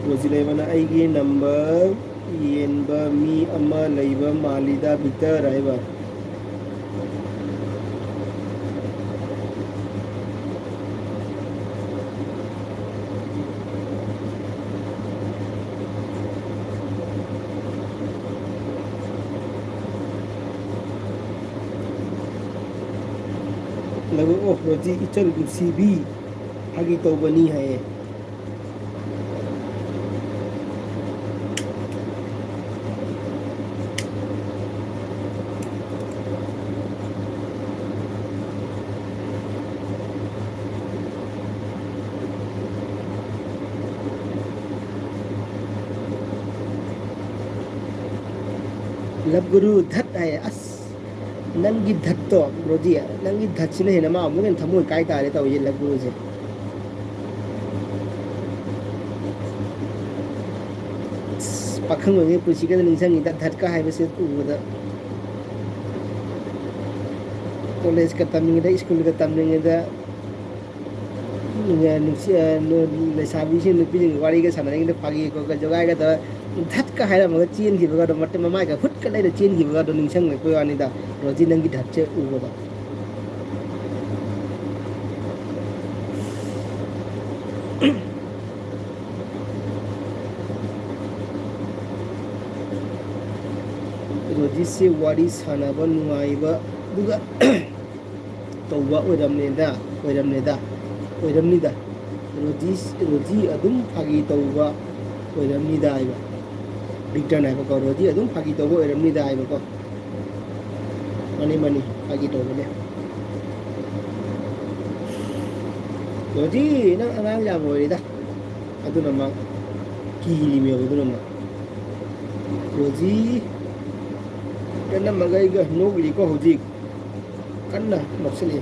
रोजी लेबना आइगी नंबर येनबा मी अमा लेबा मालिदा भीतर आइबा लगो ओह रोजी इचल गुसीबी हागी तौबनी है लब गुरु धत है अस नंगी धत तो रोजी नंगी धत से नहीं नमा मुझे थमो काय तारे तो ये लब गुरु से पाखंग में पुसी के निंसंग इधर धत का है वैसे उधर कॉलेज का तमिंग इधर स्कूल का तमिंग इधर लेसाबी से नुपी वारी के सामने इधर पागी को जगह का तो धत का है मगर चीन की बगा मटे ममाई का फुट का ले चीन की बगा निंसंग कोई वानी दा रोजी नंगी धत से उबदा रोजी से वारी सानाबा नुआइबा दुगा तौबा ओइरमनेदा रोजी अदुम फागी तौबा ओइरमनीदा आइबा विक्टर नाइबा को रोजी अदुम फागी तौबा ओइरमनीदा आइबा को मनी फागी तौबने रोजी नंग अनांग याम ओइरिदा अदुना मा कीलिमे अदुना मा रोजी कन्ना मगाइगा नोगली को होजी कन्ना नक्सली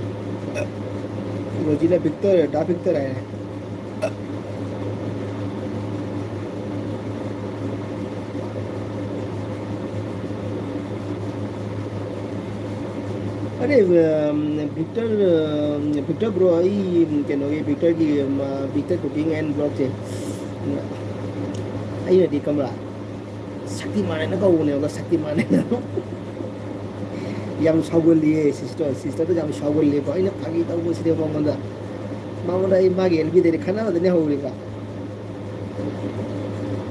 रोजी ना विक्टर डा विक्टर आया अरे विक्टर विक्टर ब्रो आई कहोगे विक्टर की विक्टर कुकिंग एंड ब्लॉग से अदी कमरा शक्तिमान है कौने शक्तिमान है यम सावगलिए सिस्टर तो यम सावगलिए को अइना फागी तौबसिदे ममदा मागे एलबी दे खाना बदने हौरिबा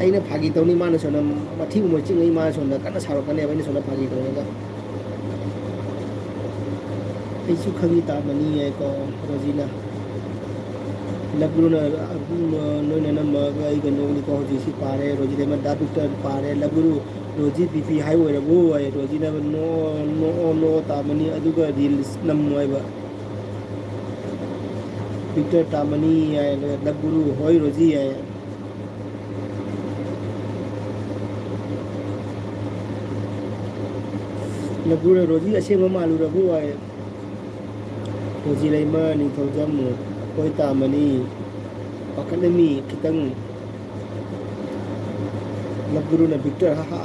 अइना फागी तौनी माना सोना मथि मो चिंगै माना सोना कना सारकने अइना सोना फागी तौगा अइसु खगी तामनी है को रोजिना लबुरुना नोइना नमगा आई गनोनी को होजिसि पारे रोजिदे मा दा विक्टर पारे लबुरु रोजी बीपी हाई ओइरबो आय रोजिना नो नो नो तामनी अदुगा रील्स नमोइबा विक्टर तामनी आय लबुरु होय रोजी आय लबुरु रोजी असेंग मालुरबो आय रोजी लेमा निथौजम होय तामनी अकैडमी खितंग लबुरुना विक्टर हा हा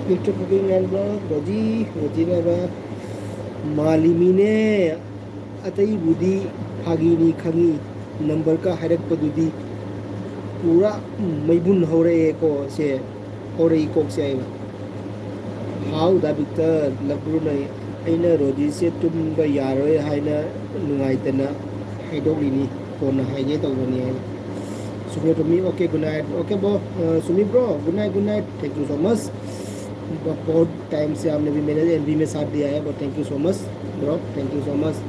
विक्टर कुकिंग एंड ब्लॉग रोजी ने मालिमी ने अतई बुदी फागीनी खंगी नंबर का हरक पदुदी पूरा मैबुन होरे को से होरे कोक से हाउ दा विक्टर लबुरु ने अइना रोजी से तुम यारोय हाइना नुंगाइतना हाइदोलिनी फोन हाइगे तौबनी है सुमी to me okay good night okay बो सुमी bro good night thank you so much बहुत टाइम से आपने भी मेरे एलबी में साथ दिया है बहुत thank you so much bro thank you so much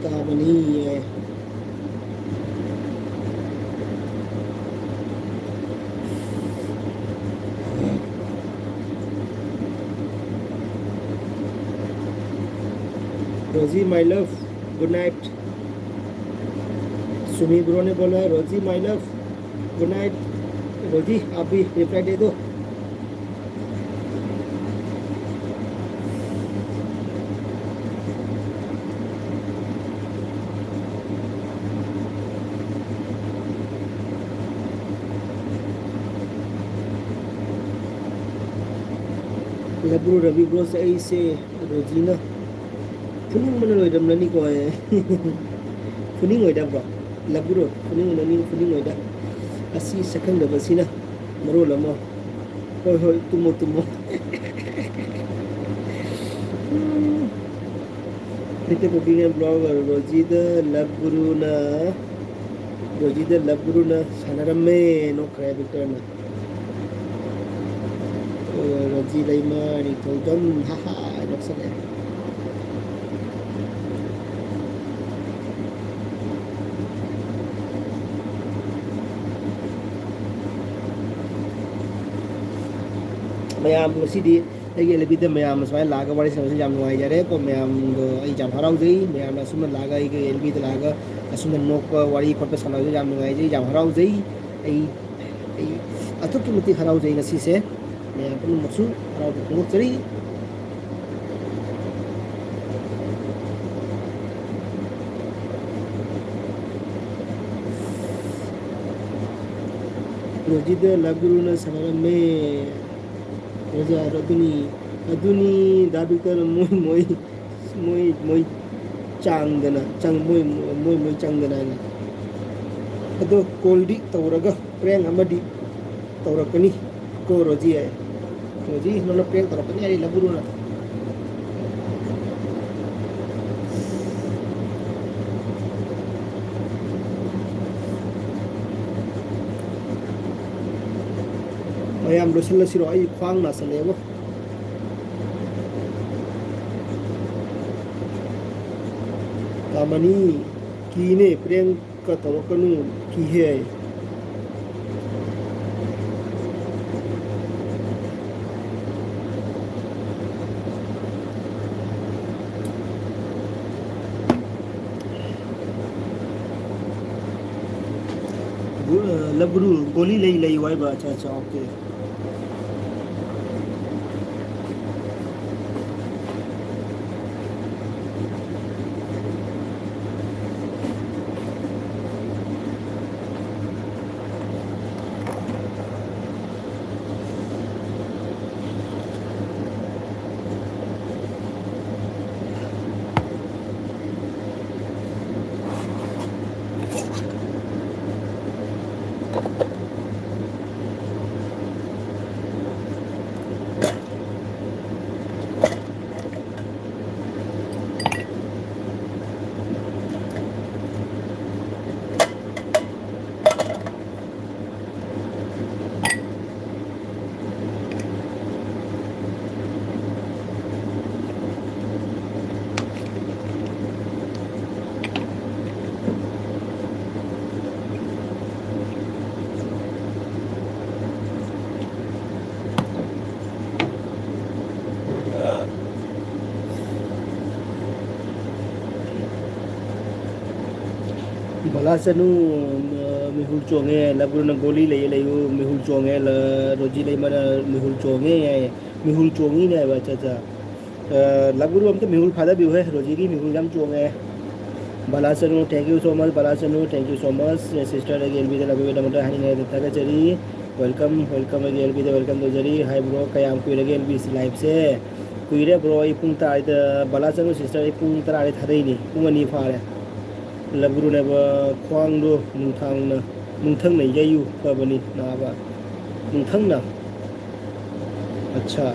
तामनी है रोजी माय लव गुड नाइट सुमी ब्रो ने बोला रोजी माय लव गुड नाइट रोजी आप भी रिप्लाई दे दो लबुरु रवि ब्रो से रोजीना फुनिंग मन लोइदमनानी को फुनिंग ओइदाब्रो लबुरु फुनिंग ओइदा असी सखंग दबसिना मरो लमो होय होय तुमो Kita pembinaan blogger Rojida Labruna Sanarame no creditor Rojida Imani Toldan haha not so Mayam City अगे लेबिद मैम सूमाय लागा बड़ी समझ जाम नुआई जारे को मैम आई जाम हराउ जई मैम असुम लागा आई एलबी लागा असुम नोक वारी खट सनाउ जाम नुआई जई जाम हराउ जई आई अतुक मति हराउ जई नसी से मैम पुन मसु हराउ को चरी रोजिद लगुरुना सनम में Raja Aduni Dabiker Moi Chang Dana Chang Moi Chang Dana Ado Koldi Tauraga Prang Amadi Taurakani Ko Roji Roji is not a prang Taurakani I Laburuna ꯃꯌꯥꯝ ꯂꯣꯏꯁꯤꯜꯂꯁꯤꯔꯣ ꯑꯩ ꯈ꯭ꯋꯥꯡ ꯅꯥꯁꯜꯂꯦꯕꯣ ꯇꯥꯃꯅꯤ ꯀꯤꯅꯦ ꯄ꯭ꯔꯦꯡꯀ ꯇꯧꯔꯛꯀꯅꯨ ꯀꯤꯍꯦ लबरू गोली लई लई वाइबा अच्छा अच्छा ओके बलासनु मिहुल चोंगे लबरू न गोली ले ले मिहुल चोंगे रोजी ले मन मिहुल चोंगे मिहुल चोंगी ने अच्छा अच्छा लबरू हम तो मिहुल फादा भी है रोजी की मिहुल हम चोंगे बलासनु थैंक यू सो मच बलासनु thank you so much sister again भी लगे बेटा मोटा हानि ने देता चली वेलकम वेलकम अगेन भी वेलकम तो जरी हाय ब्रो कयाम कुइरे अगेन भी लाइव से कुइरे ब्रो ई पुंग ता बलासनु सिस्टर ई पुंग तरा थादई पुंग अनि फारे लबरूने ख्वांगदो नुंथंगना ययु फबनी नाबा नुंथंगना अच्छा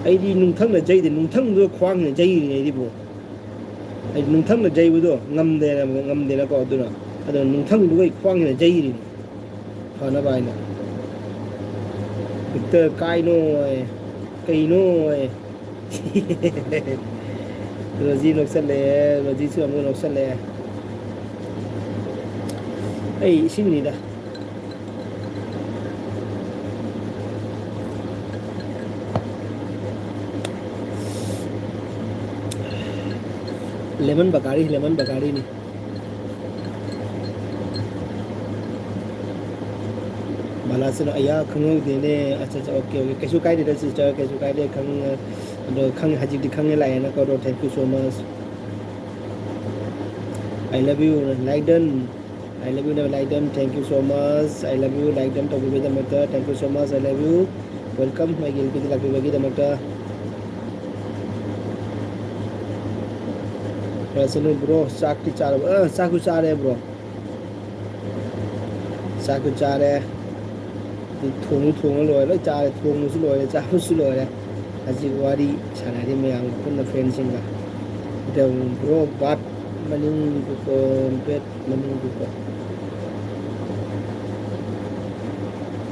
अइदी नुंथंगना जैदे नुंथंगदो ख्वांगना जैरिने अइदिबो अइ नुंथंगना जैबदो ngamdena ko aduna ado नुंथंगदो ख्वांगना जैरिने फना बाइना victor kaino रोजी नक्सले रोजी से हमको नक्सले ऐ इसिंगनिदा लेमन बकारी नी बालासन अया खंगो देने अच्छा अच्छा ओके ओके कैसु काई दे सिस्टर कैसु काई दे खंग अदो खंग हाजिक दि खंग लाय ना को thank you so much I love you लाइडन आई लव यू लाइडन thank you so much I love you लाइडन तो बे द मत thank you so much I love you welcome माय गिल बि लगे बगे द मत रसनु ब्रो साकि चार साकु चारे ब्रो साकु चारे थोंग लोय चारे थोंगसु लोय चाबसु लोय अजी वारी सानादि मयाम पुन्ना फ्रेंड्सिंगा द ब्रो बात मनिंग को बेट मनिंग को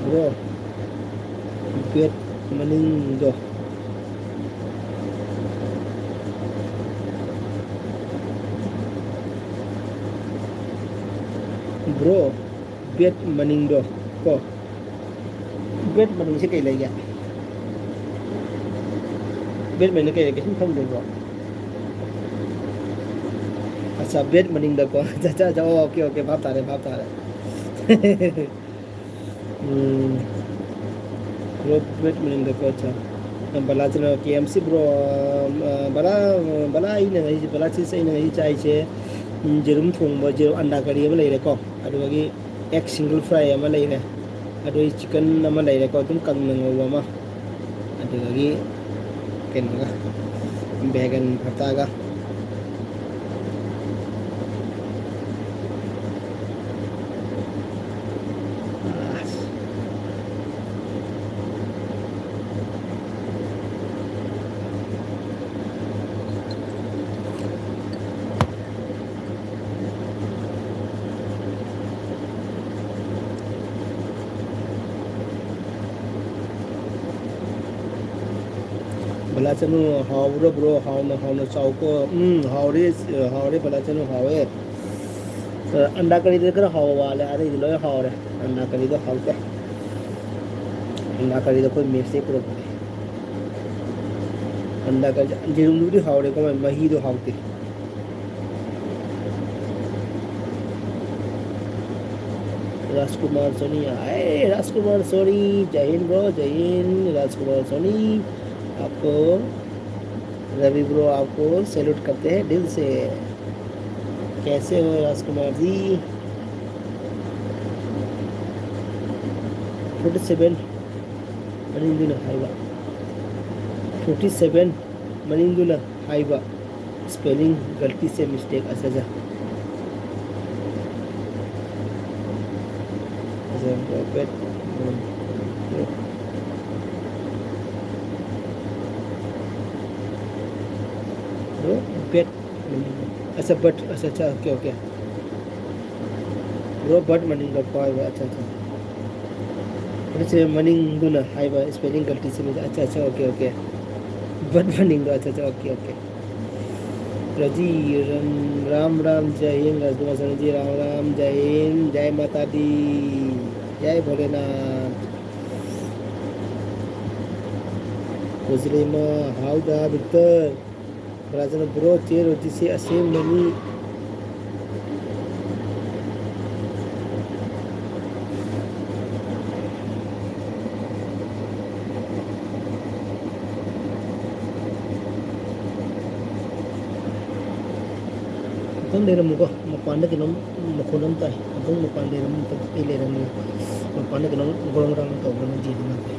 ब्रो बेट मनिंग दो ब्रो बेट मनिंग दो को बेट मनिंग से कई ले गया बेट मैंने कह के हम देखो अच्छा बेट मनिंग दको अच्छा अच्छा ओके ओके भाप तारे ब्रो बेट मनिंग दको अच्छा बला चलो केएमसी ब्रो बला इ नहीं बला चीज से नहीं चाहिए जेरुम थोंबो जेरु अंडा करी अमा लेरे को अदुगी एग सिंगल फ्राई अमा लेरे अदु चिकन अमा लेरे को तुम कंग नंगो अमा अदुगी केनगा बैगन भरतागा भला चनु हाउरो ब्रो हाउना चाउको हाउरे भला चनु हावे अंडा करी दे कर हाव वाले अरे दिलो हावरे अंडा करी दो हावते अंडा करी दो कोई मेसे प्रो अंडा करी जेरुम दूरी हावरे को मही दो हावते राजकुमार सोनी आए राजकुमार सोनी जय हिंद ब्रो जय हिंद राजकुमार सोनी आपको रवि ब्रो आपको सैल्यूट करते हैं दिल से कैसे हो राजकुमार जी 47 मनिंदुला हाइबा 47 मनिंदुला हाइबा स्पेलिंग गलती से मिस्टेक अच्छा बेट अच्छा बट अच्छा ओके ब्रो बट मनिंग अच्छा से मनिंग दुना हाइबा स्पेलिंग गलती से अच्छा ओके बट मनिंग अच्छा ओके रजी राम जय हिंद राजकुमार जी राम जय हिंद जय माता दी जय Bholenath Kuzrema hauda Victor Brazil bro चे रोजी से असीम money Abang dari muka mapanda kinam makunam tay abang mapanda dari muka ileran ni mapanda kinam golong-golong tau golong jadi nanti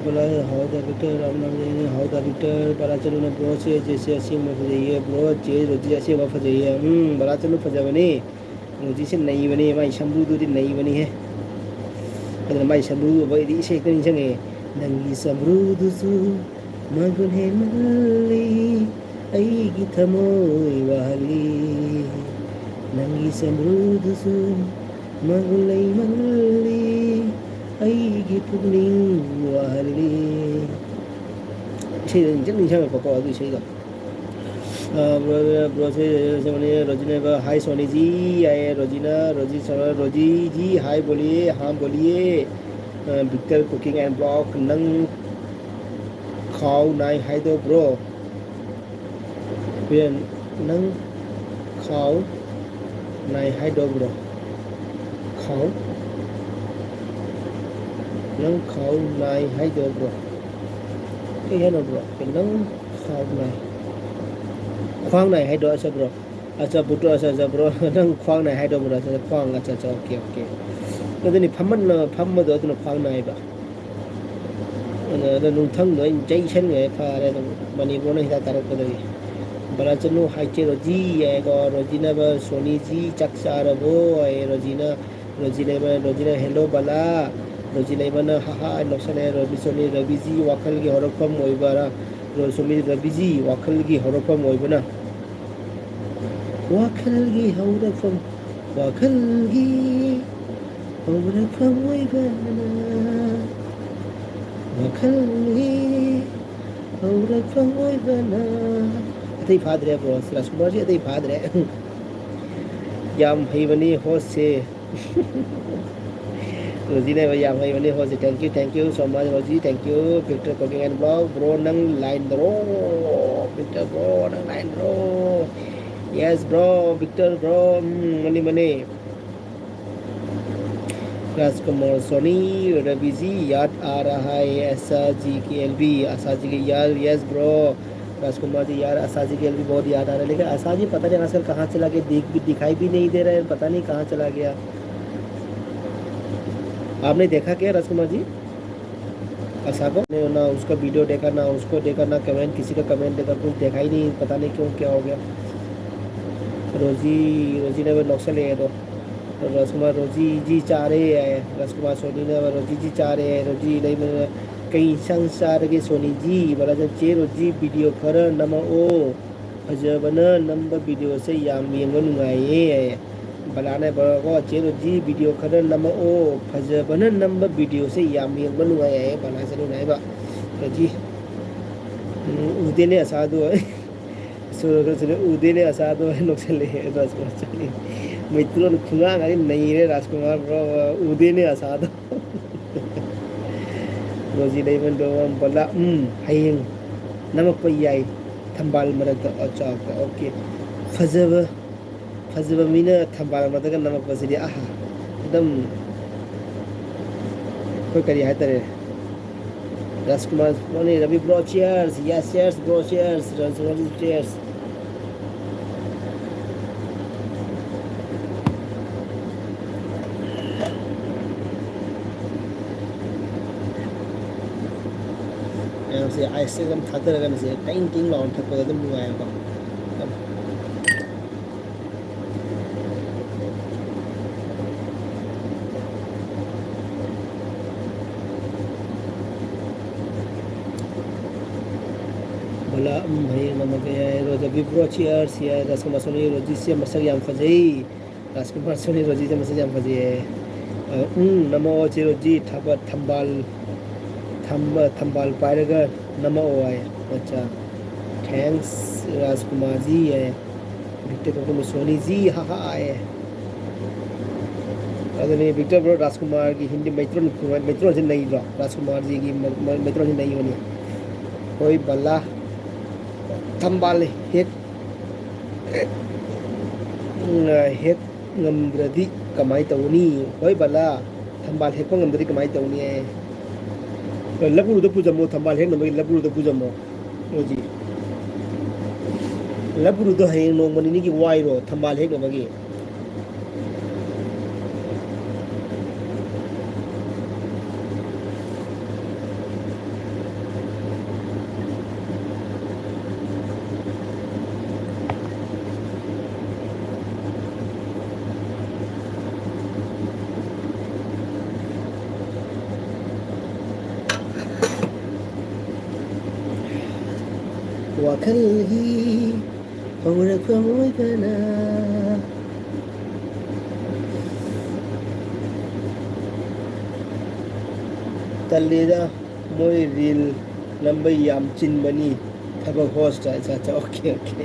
बोला हौदा विक्टर राम हौदा विक्टर बड़ा चलो ना ब्रो से जैसे असीम में फजाइए ब्रो जे रोजी जैसे वह फजाइए बड़ा चलो फजा बने रोजी से नई बनी माई शंभू दूरी नई बनी है अगर माई शंभू वही इसे एक दिन चंगे नंगी समरूदुसु मगुने मल्ली आई की थमोई वाली नंगी समरूदुसु मगुने मल्ली अईगी पुगनिंग वाली इसे जल्दी निशान पको आगे इसे का ब्रो से मैंने रोजिना का हाय सोनी जी आए रोजी जी हाय बोलिए हाँ बोलिए विक्टर कुकिंग एंड ब्लॉग नंग खाओ नाई हाय दो ब्रो फिर नंग खाओ नाई हाय दो ब्रो खाओ nâng khâu này hay được bro cái hết rồi bro cái nâng khâu này khoang này hay được sao bro अच्छा बुटो अच्छा bro nâng khoang này hay được bro अच्छा khoang अच्छा okay cái này phăm mà đó nó khoang này ba nó nung thăng nữa cháy chân người pha đây mà đi bro này ta taruh ke lagi bala chenu hai che roji ai go rojina ba soni ji chaksa rabo ai rojina hello bala रोजी लेबना हाहा नक्सने रबिसोनी रबिजी वाखल की हरफम मोइबारा रोसोमी रबिजी वाखल की हरफम मोइबना वाखल की हरफम मोइबना वाखल की हरफम मोइबना अतई फादरे bro Rajkumar ji अतई फादरे याम भईवनी होश से रोजी ने भैया भाई वाले हो से thank you so much Rosie thank you Victor cooking and blog bro नंग लाइन ब्रो विक्टर ब्रो नंग लाइन bro yes bro Victor bro Mani Rajkumar Soni Ravi ji याद आ रहा है ऐसा जी की एलबी आशा जी की याद यस ब्रो राजकुमार जी यार आशा जी के भी बहुत याद आ रहा है, लेकिन आशा जी पता नहीं आजकल कहाँ चला गया, दिखाई भी नहीं दे रहा है, पता नहीं कहाँ चला गया। आपने देखा क्या राजकुमार जी आशा को? नहीं ना उसका वीडियो देखा, ना उसको देखा, ना कमेंट किसी का कमेंट देखा, कुछ देखा ही नहीं, पता नहीं क्यों क्या हो गया। रोजी रोजी ने वो नौकसा ले तो राजकुमार रोजी जी चाह रहे हैं, राजकुमार सोनी ने रोजी जी चाह रहे हैं, रोजी नहीं मैंने कई संसार के सोनी जी बड़ा जब चे रोजी वीडियो खर नम ओ फजबन नंबर वीडियो से याम येंगो नुंगाइए बला ने बड़ा को चे रोजी वीडियो खर नम ओ फजबन नंबर वीडियो से याम येंगो नुंगाइए बला से नुंगाइ बा रोजी उदे ने असादो है सोरो से उदे ने असादो है नोक्सले राजकुमार चली मित्रों खुंगा गई नहीं रे राजकुमार उदे ने असादो रोजी नहीं बन दो बोला हयेंग नमक पयाई थंबाल मरक अच्छा ओके फजब मीना थंबाल मरक नमक पसरी आहा एकदम कोई करी है तेरे राजकुमार बोले Ravi bro cheers yes cheers bro cheers Rajkumar cheers से ऐसे एकदम खाते रहने से टिंग टिंग लाउंड तक को एकदम मुँह आएगा बोला भाई नमक है रोज अभी पूरा चीयर्स या राजकुमार सोनी रोजी से मसक याम फजाई राजकुमार सोनी रोजी से मसक याम फजाई है नमो चे रोजी थंबाल पाएगा नमो आए अच्छा थैंक्स राजकुमार जी है विक्टर को सोनी जी हाँ आए अगर विक्टर ब्रो राजकुमार की हिंदी मित्रों से नहीं रहा राजकुमार जी की मित्रों से नहीं बनी कोई बल्ला थंबाल हेक ngầm कमाई तौनी कोई बल्ला थंबाल हेक को ngầm कमाई तौनी है लबुरु तो पूजमो थंबाल हेक नंबर लबुरु तो पूजमो ओजी लबुरु तो है नोंगमनी की वाइरो थंबाल हेक नंबर की wakalhi hawra kamoy kana talida moy reel number yam chin bani thaba host अच्छा ओके ओके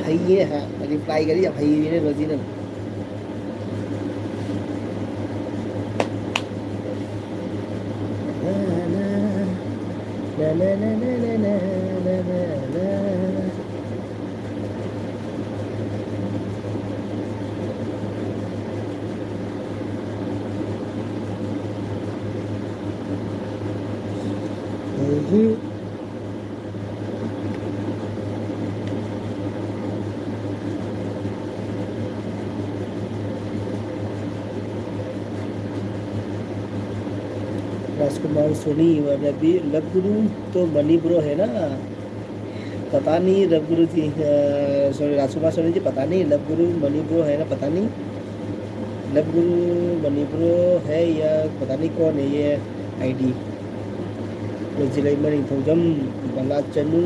है ये है रिप्लाई करिए भाई ने रोजी ने na na na na na na na na राजकुमार सोनी रवि लव गुरु तो मनी ब्रो है ना पता नहीं लव गुरु जी सॉरी राजकुमार सोनी जी पता नहीं लव गुरु मनी ब्रो है ना पता नहीं लव गुरु मनी ब्रो है या पता नहीं कौन है ये आईडी रोजिलाई मनी थोजम बला चनु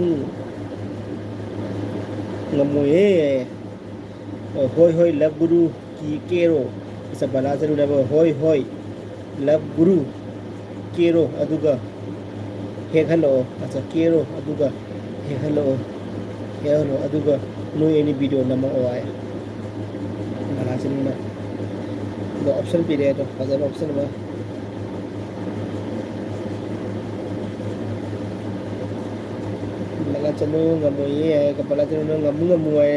ngmoye होय होय लव गुरु की केरो सब बला चनु ने होय होय लव गुरु केरो अदुगा हेक हलो अच्छा केरो अदुगा हेक हलो अदुगा नो एनी वीडियो नमो आए बला चनु ना दो ऑप्शन पे दे तो फजर ऑप्शन में बला चनु ngmoye है का बला चनु ngmu है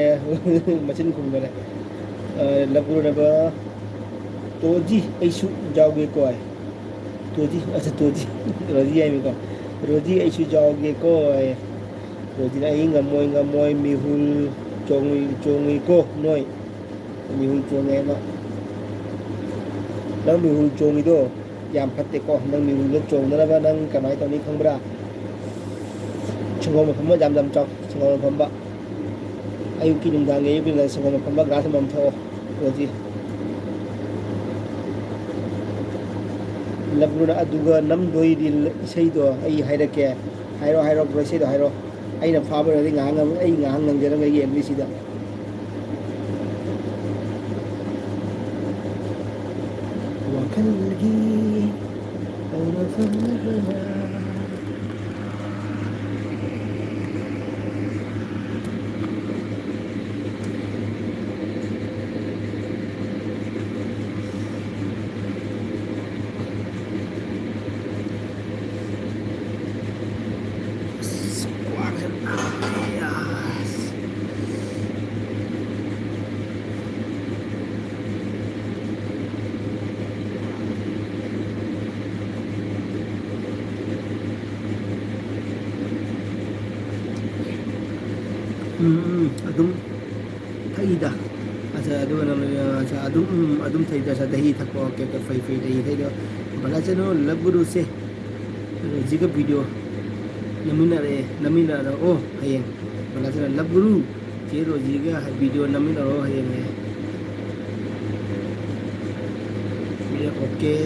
मशीन खुम गए लबुरु ने तोजी ऐसु जाओगे को है तोजी अच्छा तोजी रोजी आई मेरे को रोजी ऐसु जाओगे को Roji ai ngamoi mihul chongi ko noi mihul chongi ma nang mihul chongi do yam phatte ko nang mihul chong na ba nang kamai to ni khangbra chungom phamba jam chok chungom phamba ayu ki nung dang ge bi la chungom phamba gra tham tho Roji labuna aduga nam doi dil sei do ai hairake hairo bro sei do hairo ai na fa ba ri ngang ai ngang nang jera ngai em si da wa kan lagi ana fa adum thaida acha adu na acha adum thaida sa dahi thakko ke fai dahi thaida bala chano laburu se jiga video namina ra o hayeng bala chano laburu je ro jiga video namina ro hayeng ya oke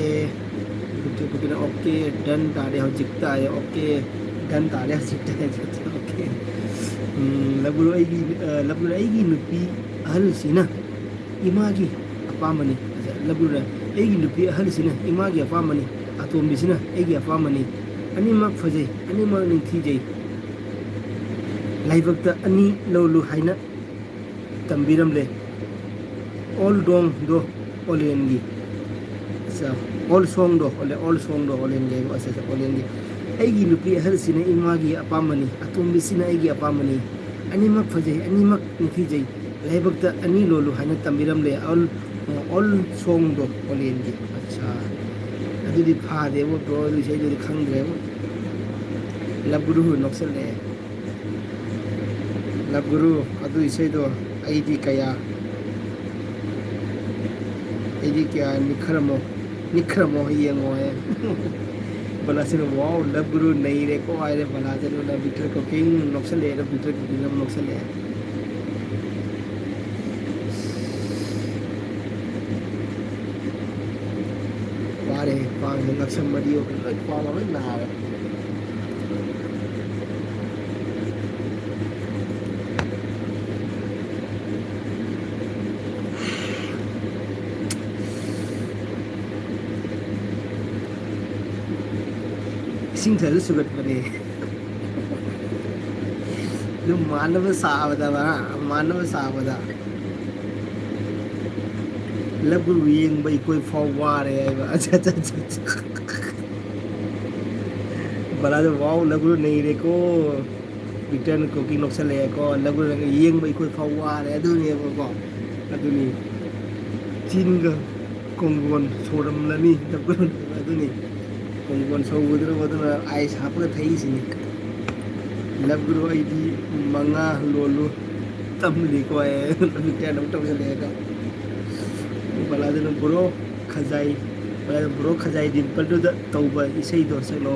betul oke dan tare hojikta ya oke dan tare hojikta oke laburu aigi nupi ahal sina imagi apamani laburu aigi nupi ahal sina imagi apamani atombi sina aigi apamani ani mak fajai ani mak ningthi jai laibakta ani lolu haina tambiram le all dong do olengi sa all song do olengi asa olengi aigi nupi ahal sina imagi apamani atombi sina aigi apamani ani mak fajai ani mak ningthi jai laibakta ani lolu haina tambiram le all song do olengi acha adudi phade wo bro du sei du khangre wo laburu noksel le laburu adu sei do aidi kaya nikramo hiyengo he bala sino wow laburu nei re ko ai re bala jeno la bitter cooking noksel le bitter cooking noksel le pare pang noksel madio like pala mai na sing thal sugat bane lu manav saavada labur yeng bai koi faware ai ba acha bala de wow labur nei re ko bitan cooking noksel le ko labur yeng bai koi faware adu ne ko adu ni jinga konggon soram lani labur adu ni konggon so wudra ai sapra thai sini labur ai di manga lolu tamli ko ai bitan nong tam se le ka bala de bro khajai dimple do tauba isai do selo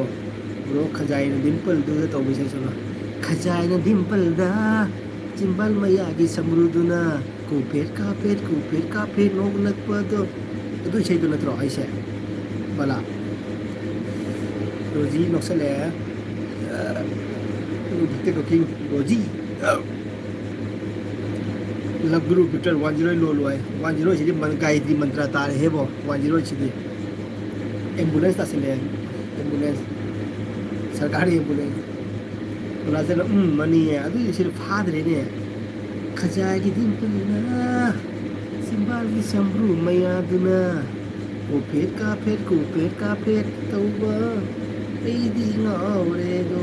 bro khajai dimple do tauba isai selo khajai na dimple da chimbal maya gi samruduna ku pet ka pet nok nak pa do adu isai do na tro ai se bala roji noksale dikte cooking roji laburu bitter 10 lo ai 10 si man gai di mantra tar hebo 10 si di ambulance ta sele ambulance sarkari ambulance bola jana mani adu sir phadre ne khaja gi din pulna simbal gi sambru maya duna ko phet ka phet tauba ei di ngore do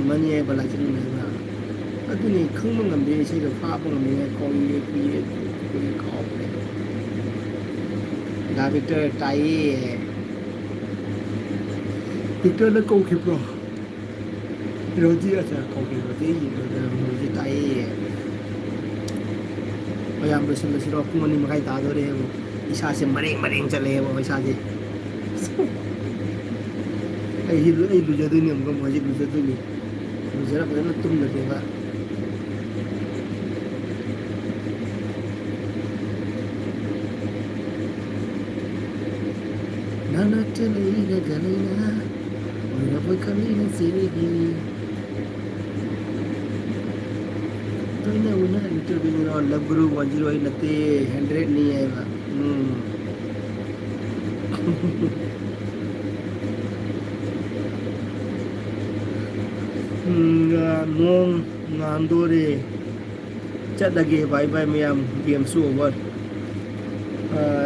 mani ai bala chini na ba adu ni khang mang ngam de sei do pha bang ngam ne ko ye ko le da bitter tai Victor nó câu kịp rồi chứ à câu kịp rồi chứ gì rồi chứ tay bây giờ mình xin lỗi cũng mình mà cái ta rồi đấy isa se mering chale वो isa से ai luja tu ni हमको मजे luja tu ni luja ना पता ना तुम लगेगा ना चले ना गले ना और अब कभी ना सीरी तो ना उन्हें इंटरव्यू ना लव गुरु 108 नते 100 नहीं आएगा nong ngandore chadage bye bye miyam game su over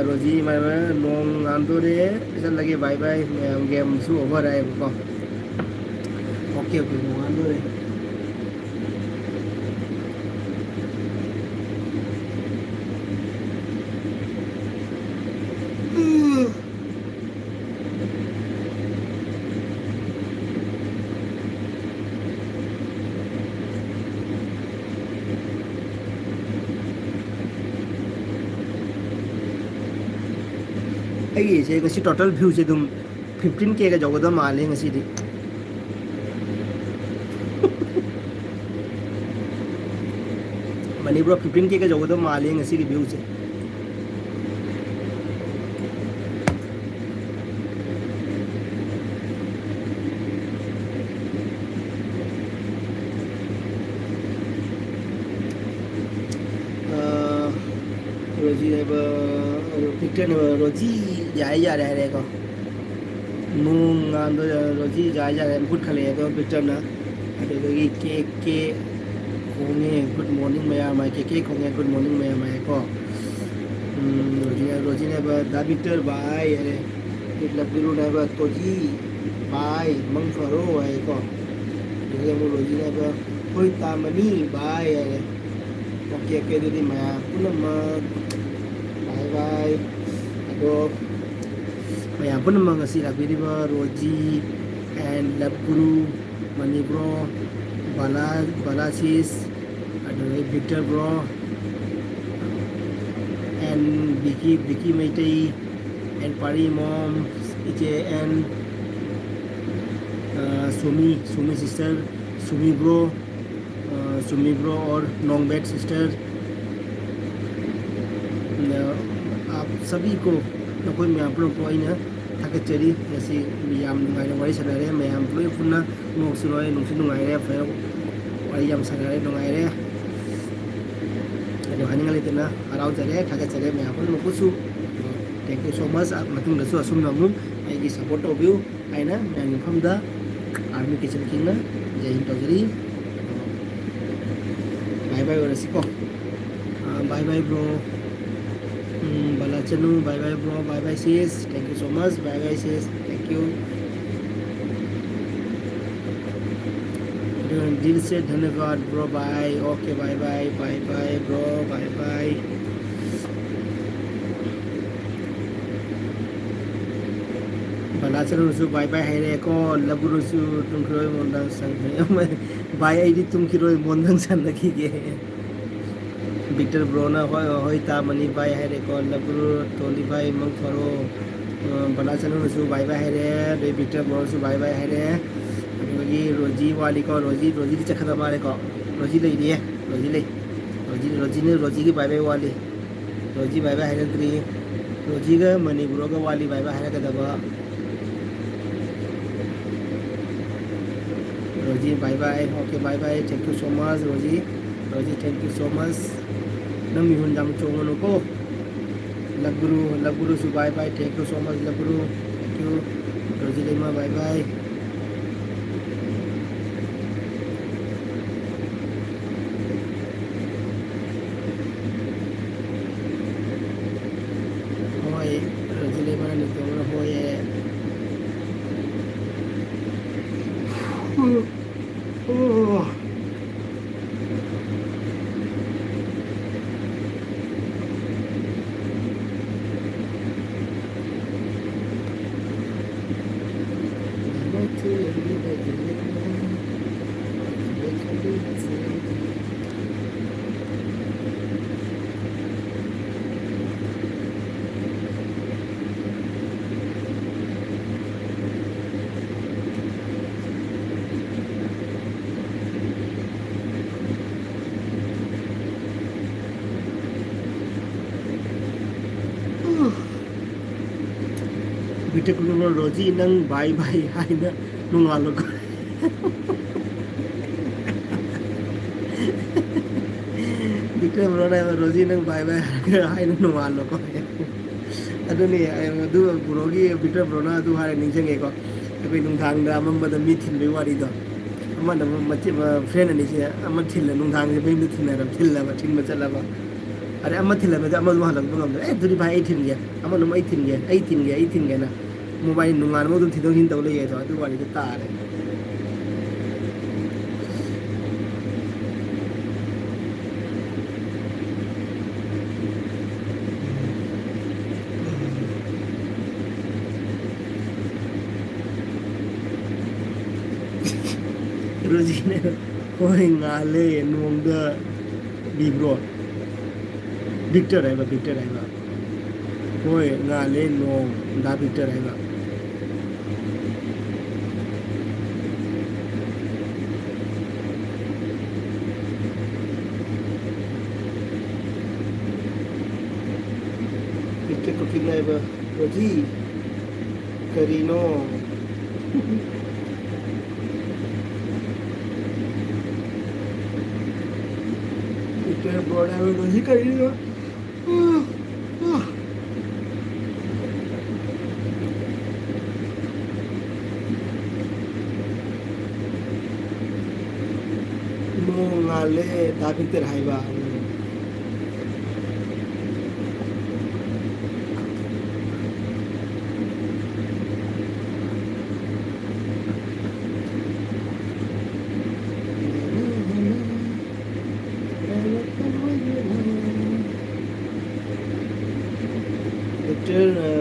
roji mai nong ngandore chadage bye bye miyam game su over ai ko okay okay nong ngandore ꯑꯩꯒꯤꯁꯦ ꯉꯁꯤ ꯇꯣꯇꯦꯜ ꯚ꯭ꯌꯨꯁꯦ ꯑꯗꯨꯝ 15K ꯒ ꯌꯧꯒꯗꯕ ꯃꯥꯜꯂꯦ ꯉꯁꯤꯗꯤ ꯃꯅꯤꯄꯨꯔ 15K ꯒ ꯌꯧꯒꯗꯕ ꯃꯥꯜꯂꯦ ꯉꯁꯤꯒꯤ ꯚ꯭ꯌꯨꯁꯦ रोजी पिक्चर रोजी जाए जा रहा है को नूंग आंदो रोजी जाए जा रहा है गुड खले तो पिक्चर ना अदगी के खोंगे गुड मॉर्निंग मया माय के खोंगे गुड मॉर्निंग मया माय को रोजी ने दा पिक्चर बाय अरे मतलब बिरु ने तोजी बाय मंग फरो है को रोजी ने कोई तामनी बाय अरे ओके ओके दीदी मया पुनः bye bye ago mayam punama ngasi lakbiriba roji and labguru mani bro balasis ado Victor bro and Vicky Maitai and Pari mom ije and Sumi sister Sumi bro और नोंगबेट sister आप सभी को नकोई ma'am को अना थागतरी ngasi miyam nungai wari sanare ma'am loi punna noksuroi nungsi nungai re fa wari yam sanare nungai re ado haninga letena arau jare थागतरे ma'am को nokusu thank you so much matung da su asum namu ai gi support obiu aina ma'am famda army kitchen king na jai hind tojari bye bye orasiko bye bye bro Balachanu bye bye bro bye bye sis thank you so much bye bye sis thank you दिल से धन्यवाद bro bye okay bye bye bye bye bro bye bye Balachanu su bye bye hai re ko laburu su tumkiroi mondang sang bye ai di tumkiroi mondang san lagi ge Victor Brona hoi ta mani bai hai re ko laburu toli bai mang thoro balachanu su bai bai hai re de Victor Brona su bai bai hai reagi roji wali ko roji di chakhada mare ko roji le diye roji ki bai bai wali roji bai bai hai re tri roji ga mani bro ga wali bai bai hai re ka daba roji bye bye okay bye bye thank you so much roji thank you so much nami hundam chongono ko labguru su bye bye thank you so much labguru thank you roji lema bye bye hoy roji lema ni chongono hoy oh Victor Kuno Rosie nang bye bye hai na nungalo ko. Victor Brona Rosie nang bye bye hai na nungalo ko. Aduni adu burogi Victor Brona adu hai ningjang ko. Koi nungthang da amam da mi thin be wari do. Amma da machi friend ani se amma thil nungthang se be thin na thil la ba thin ma chala ba. अरे अम्मा Thiel में अम्मा वहाँ लगभग हम ए दूरी भाई आई thin गया अम्मा नुम आई थिन गया ना मोबाइल नुंगान में तुम थिदों हिंद तौले ये तो वाली तो तार है रोजी ने कोई गाले नुंगा बिब्रो Victor है ना कोई गाले नो दा Victor है ना Victor को कितना है बा रोजी करीनो Victor बड़ा है रोजी करीनो ngale tapi terhaiba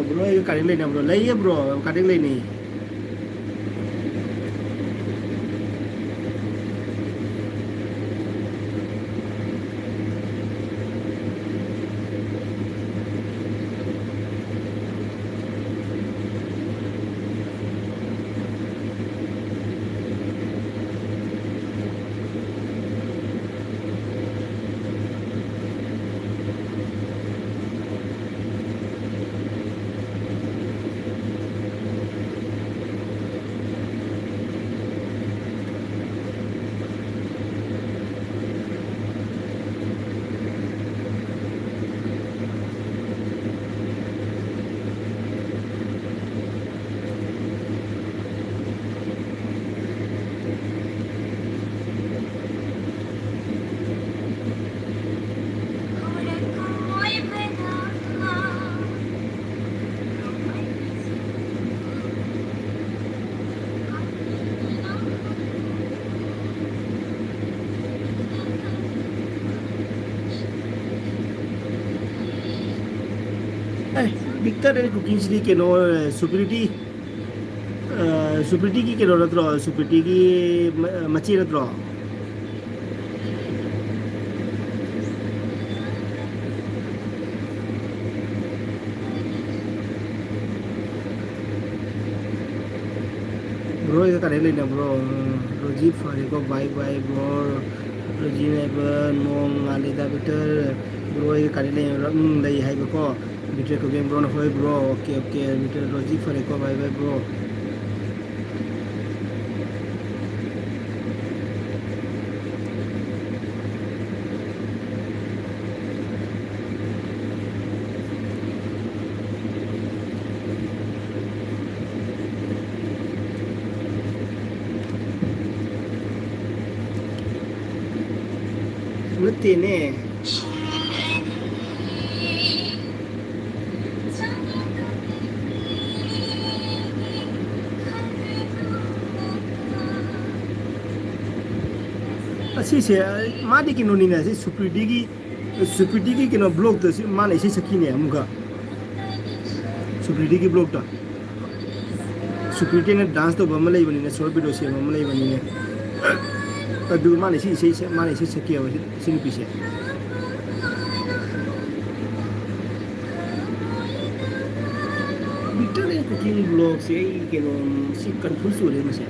bro ये cutting लेना bro ले ये bro cutting लेनी Victor and cooking city के नो सुप्रीटी की के नो रत्रो सुप्रीटी की मच्छी रत्रो bro ये करे लेना bro रोजी फारे को बाय बाय bro रोजी ने नोंग आले दा Victor bro ये करे लेना ले हाई को Victor को गेम bro ना होए bro ओके Victor रोजी फारे को bye bye bro Tiene así se más de que no ni nada así superdigi que no blog तो मान ऐसे सकी नहीं हमका superdigi blog तो superdigi ने डांस तो बमले ही बनी ने शॉर्ट वीडियो से बमले ही बनी ने अदू मान ऐसे सकी है वैसे सिंग पीछे Victor ने कुकिंग ब्लॉग से के नो सी कंफ्यूज हो रहे हैं मुझे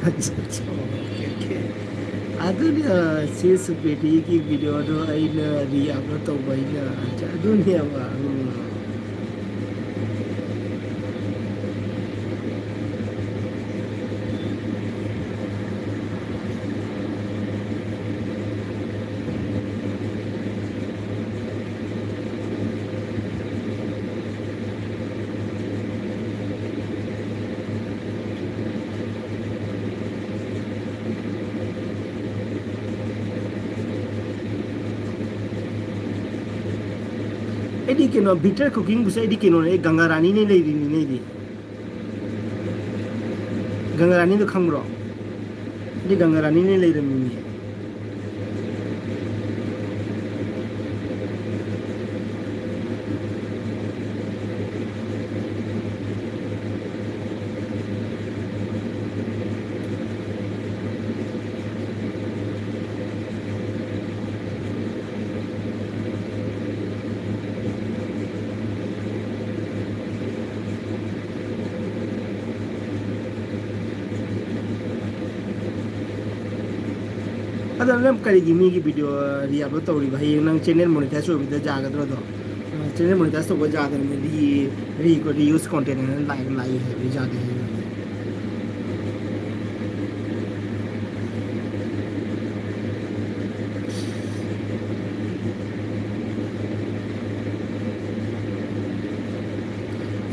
अच्छा अच्छा ओके ओके अदुने सिस बेटी की वीडियो दो अइना रिएक्ट तौबैना अच्छा अदुने बा एडी केनो बिटर कुकिंग बुसे एडी केनो ए गंगा रानी ने लेरिनी ने दी गंगा रानी तो खंगरो एडी गंगा रानी ने लेरमी अदो नम करी गी मी की वीडियो रिएक्ट तौरी भाई नंग चैनल मोनेटाइज होबिदा जागद्रो दो चैनल मोनेटाइज तो जादर में री को रीयूज कंटेंट लाइक लाई है भी जादे है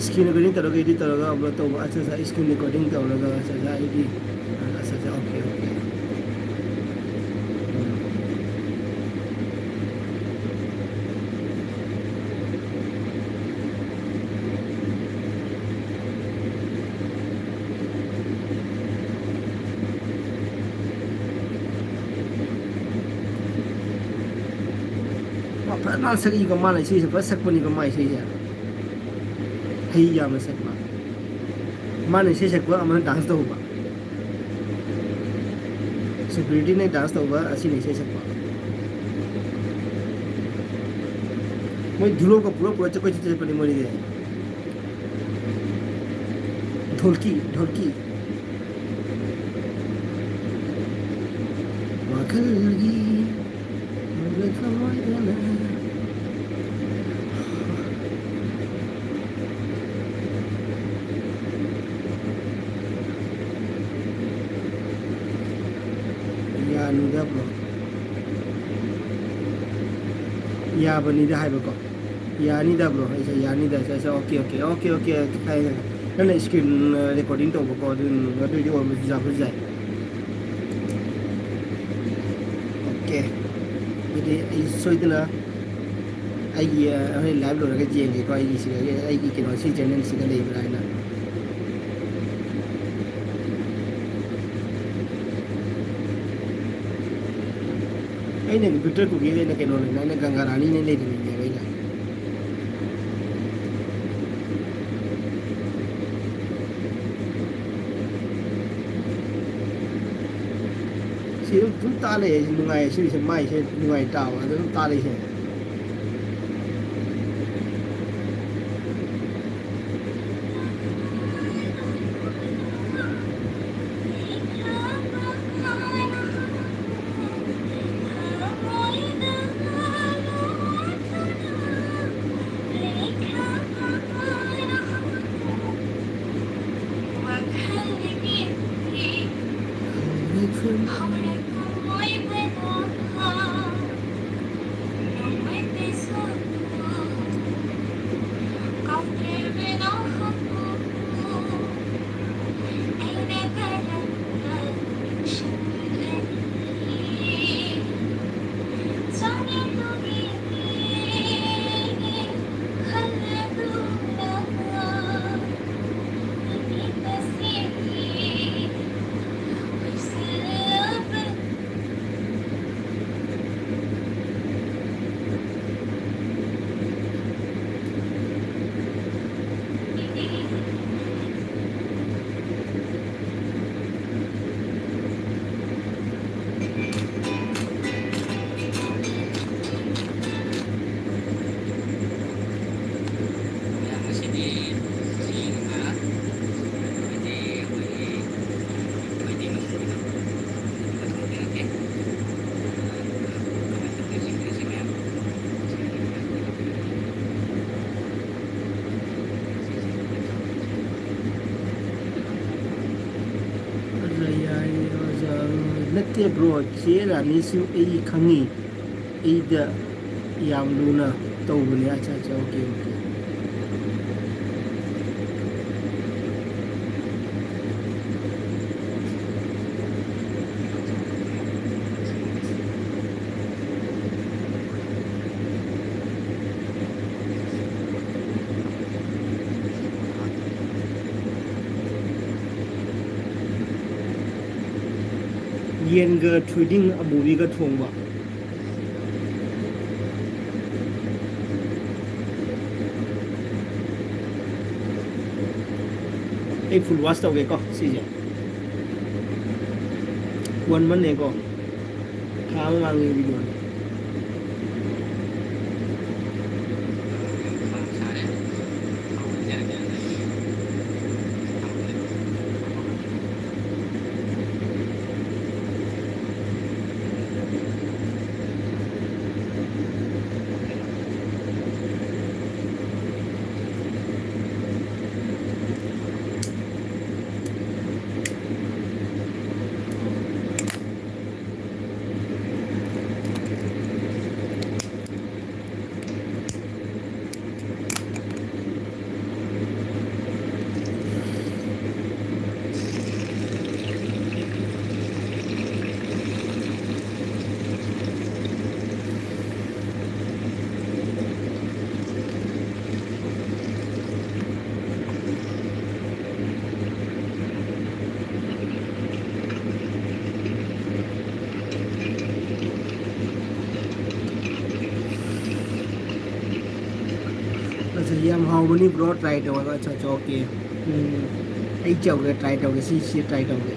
स्क्रीन रिकॉर्डिंग तरोगे एडिट तरोगा अपलोड तो अच्छा सा स्क्रीन रिकॉर्डिंग तरोगा अच्छा सा एडिट अच्छा सा ओके ओके ना सकी को माने सी से बस सकपनी को माई सी है हे या में सकमा माने सी सकवा अमन डांस तो होगा सिक्योरिटी ने डांस तो होगा ऐसी नहीं सी सकवा मैं धुलो का पूरा पूरा चक्कर चीज़ पड़ी मरी है ढोलकी ढोलकी वाकल लगी मुझे समझ ना यानुदा ब्रो या बनीदा है बको यानीदा ब्रो ऐसा यानीदा ऐसा ओके ओके ओके ओके खाए ना स्क्रीन रिकॉर्डिंग तो बको दिन वीडियो में जाकर जाए ओके ये सोइदना आई हमें लाइव लोग के जेंगे को आई की केनो सी चैनल से ले बनाना अने बिटर कुकी ने केनो ने गंगा रानी ने ले दी है भाई सी तुम ताले नुंगाई सी से माई से नुंगाई ताव तुम ताले से नते ब्रो चे रानी सु ए खंगी ए द याम लूना तौबने अच्छा अच्छा okay okay yen ga trading abubi ga thongba ai full wash tau ge ko si je one man ne ko tha ma ngi video ne yam how many bro try to ga cha cha okay ai chau ge try to ge si try to ge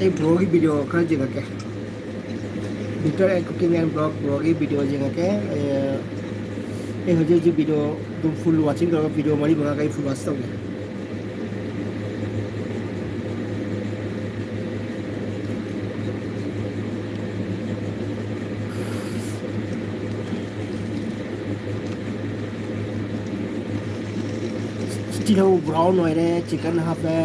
ai bro ki video khar jega ke Victor and cooking and blog ki video jega ke ai hoje ji video dum full watching ka video mari banga kai full watch tau ge still brown hoy re chicken half hai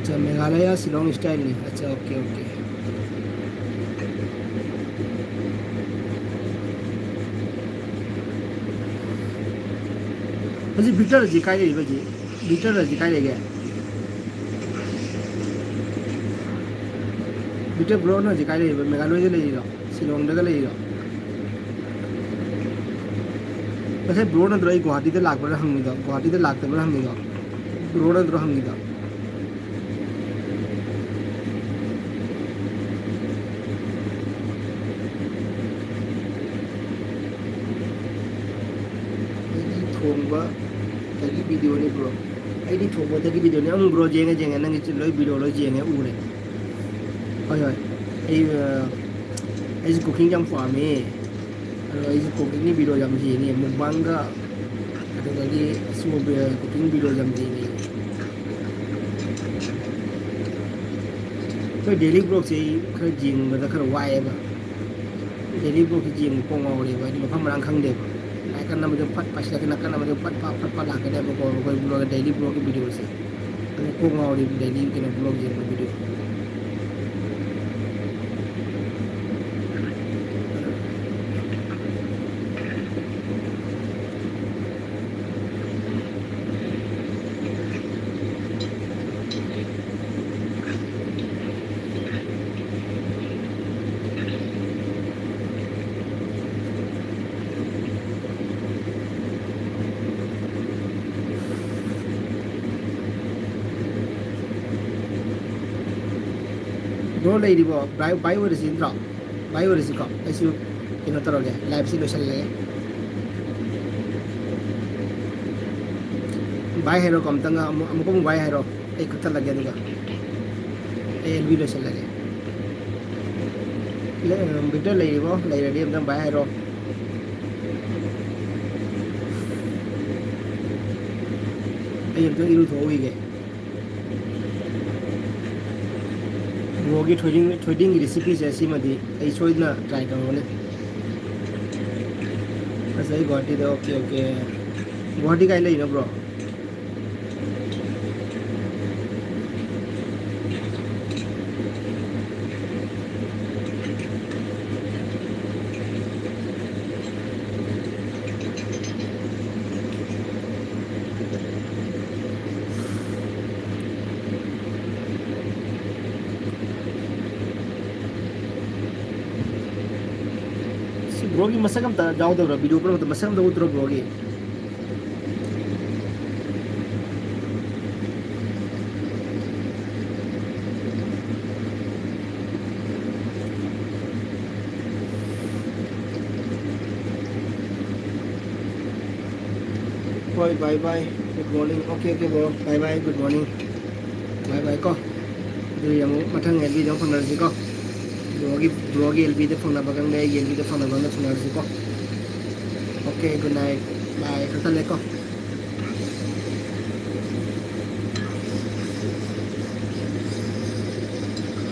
अच्छा Meghalaya Shillong style नहीं अच्छा okay okay अजी bitter जी काय ले बजी bitter जी काय ले गया बिटर ब्रो ना जी काय ले मेघालय ले लो शिलोंग दगा ले लो ऐसे ब्रो ना द्रई गुवाहाटी ते लाग बर हंगी दा गुवाहाटी ते लाग ते बर हंगी दा ब्रो ना द्रो हंगी दा थोंबा तगी वीडियो ने ब्रो आईडी थोंबा तगी वीडियो ने हम ब्रो जेंगे जेंगे नंगे लोई वीडियो लोई जेंगे उरे होय होय आई कुकिंग जम फामे आई कुकिंग ni वीडियो जम जेंगे मुबांगा अदगी स्मो कुकिंग वीडियो जम जेंगे तो डेली ब्लॉग से खर जिंग बदा खर वाए बा डेली ब्लॉग की जिंग को ngawre ba ni mafam rang khang de kan nama dia pat pas lagi nak nama dia pat lah kena buat blog daily blog video sih. Aku ngau di daily kena blog je video. bro leiribo bai orisi intro bai orisi ko aisu kino toroge live si lotion le bai hero kom tanga amuko bai hero ei kutta lage duga ei elvi lotion lage le Victor leiribo leiradi amdang bai hero ei amdang iru thoige Rogi trading recipes ऐसी मधी ऐसो इतना try करूँगा बस यही गुवाहाटी दे okay okay Guwahati का इलाही ना bro Brogi masakam ta jauh dah video pun tu masakam dah utro brogi. Bye bye. Good morning. Okay bro. Bye bye. Good morning. Bye bye ko. Itu yang matang LB yang pernah sih ko. Brogi LB itu pernah bagang deh, LB itu pernah banget pernah sih ko. Okay, good night. Bye. Kata leko.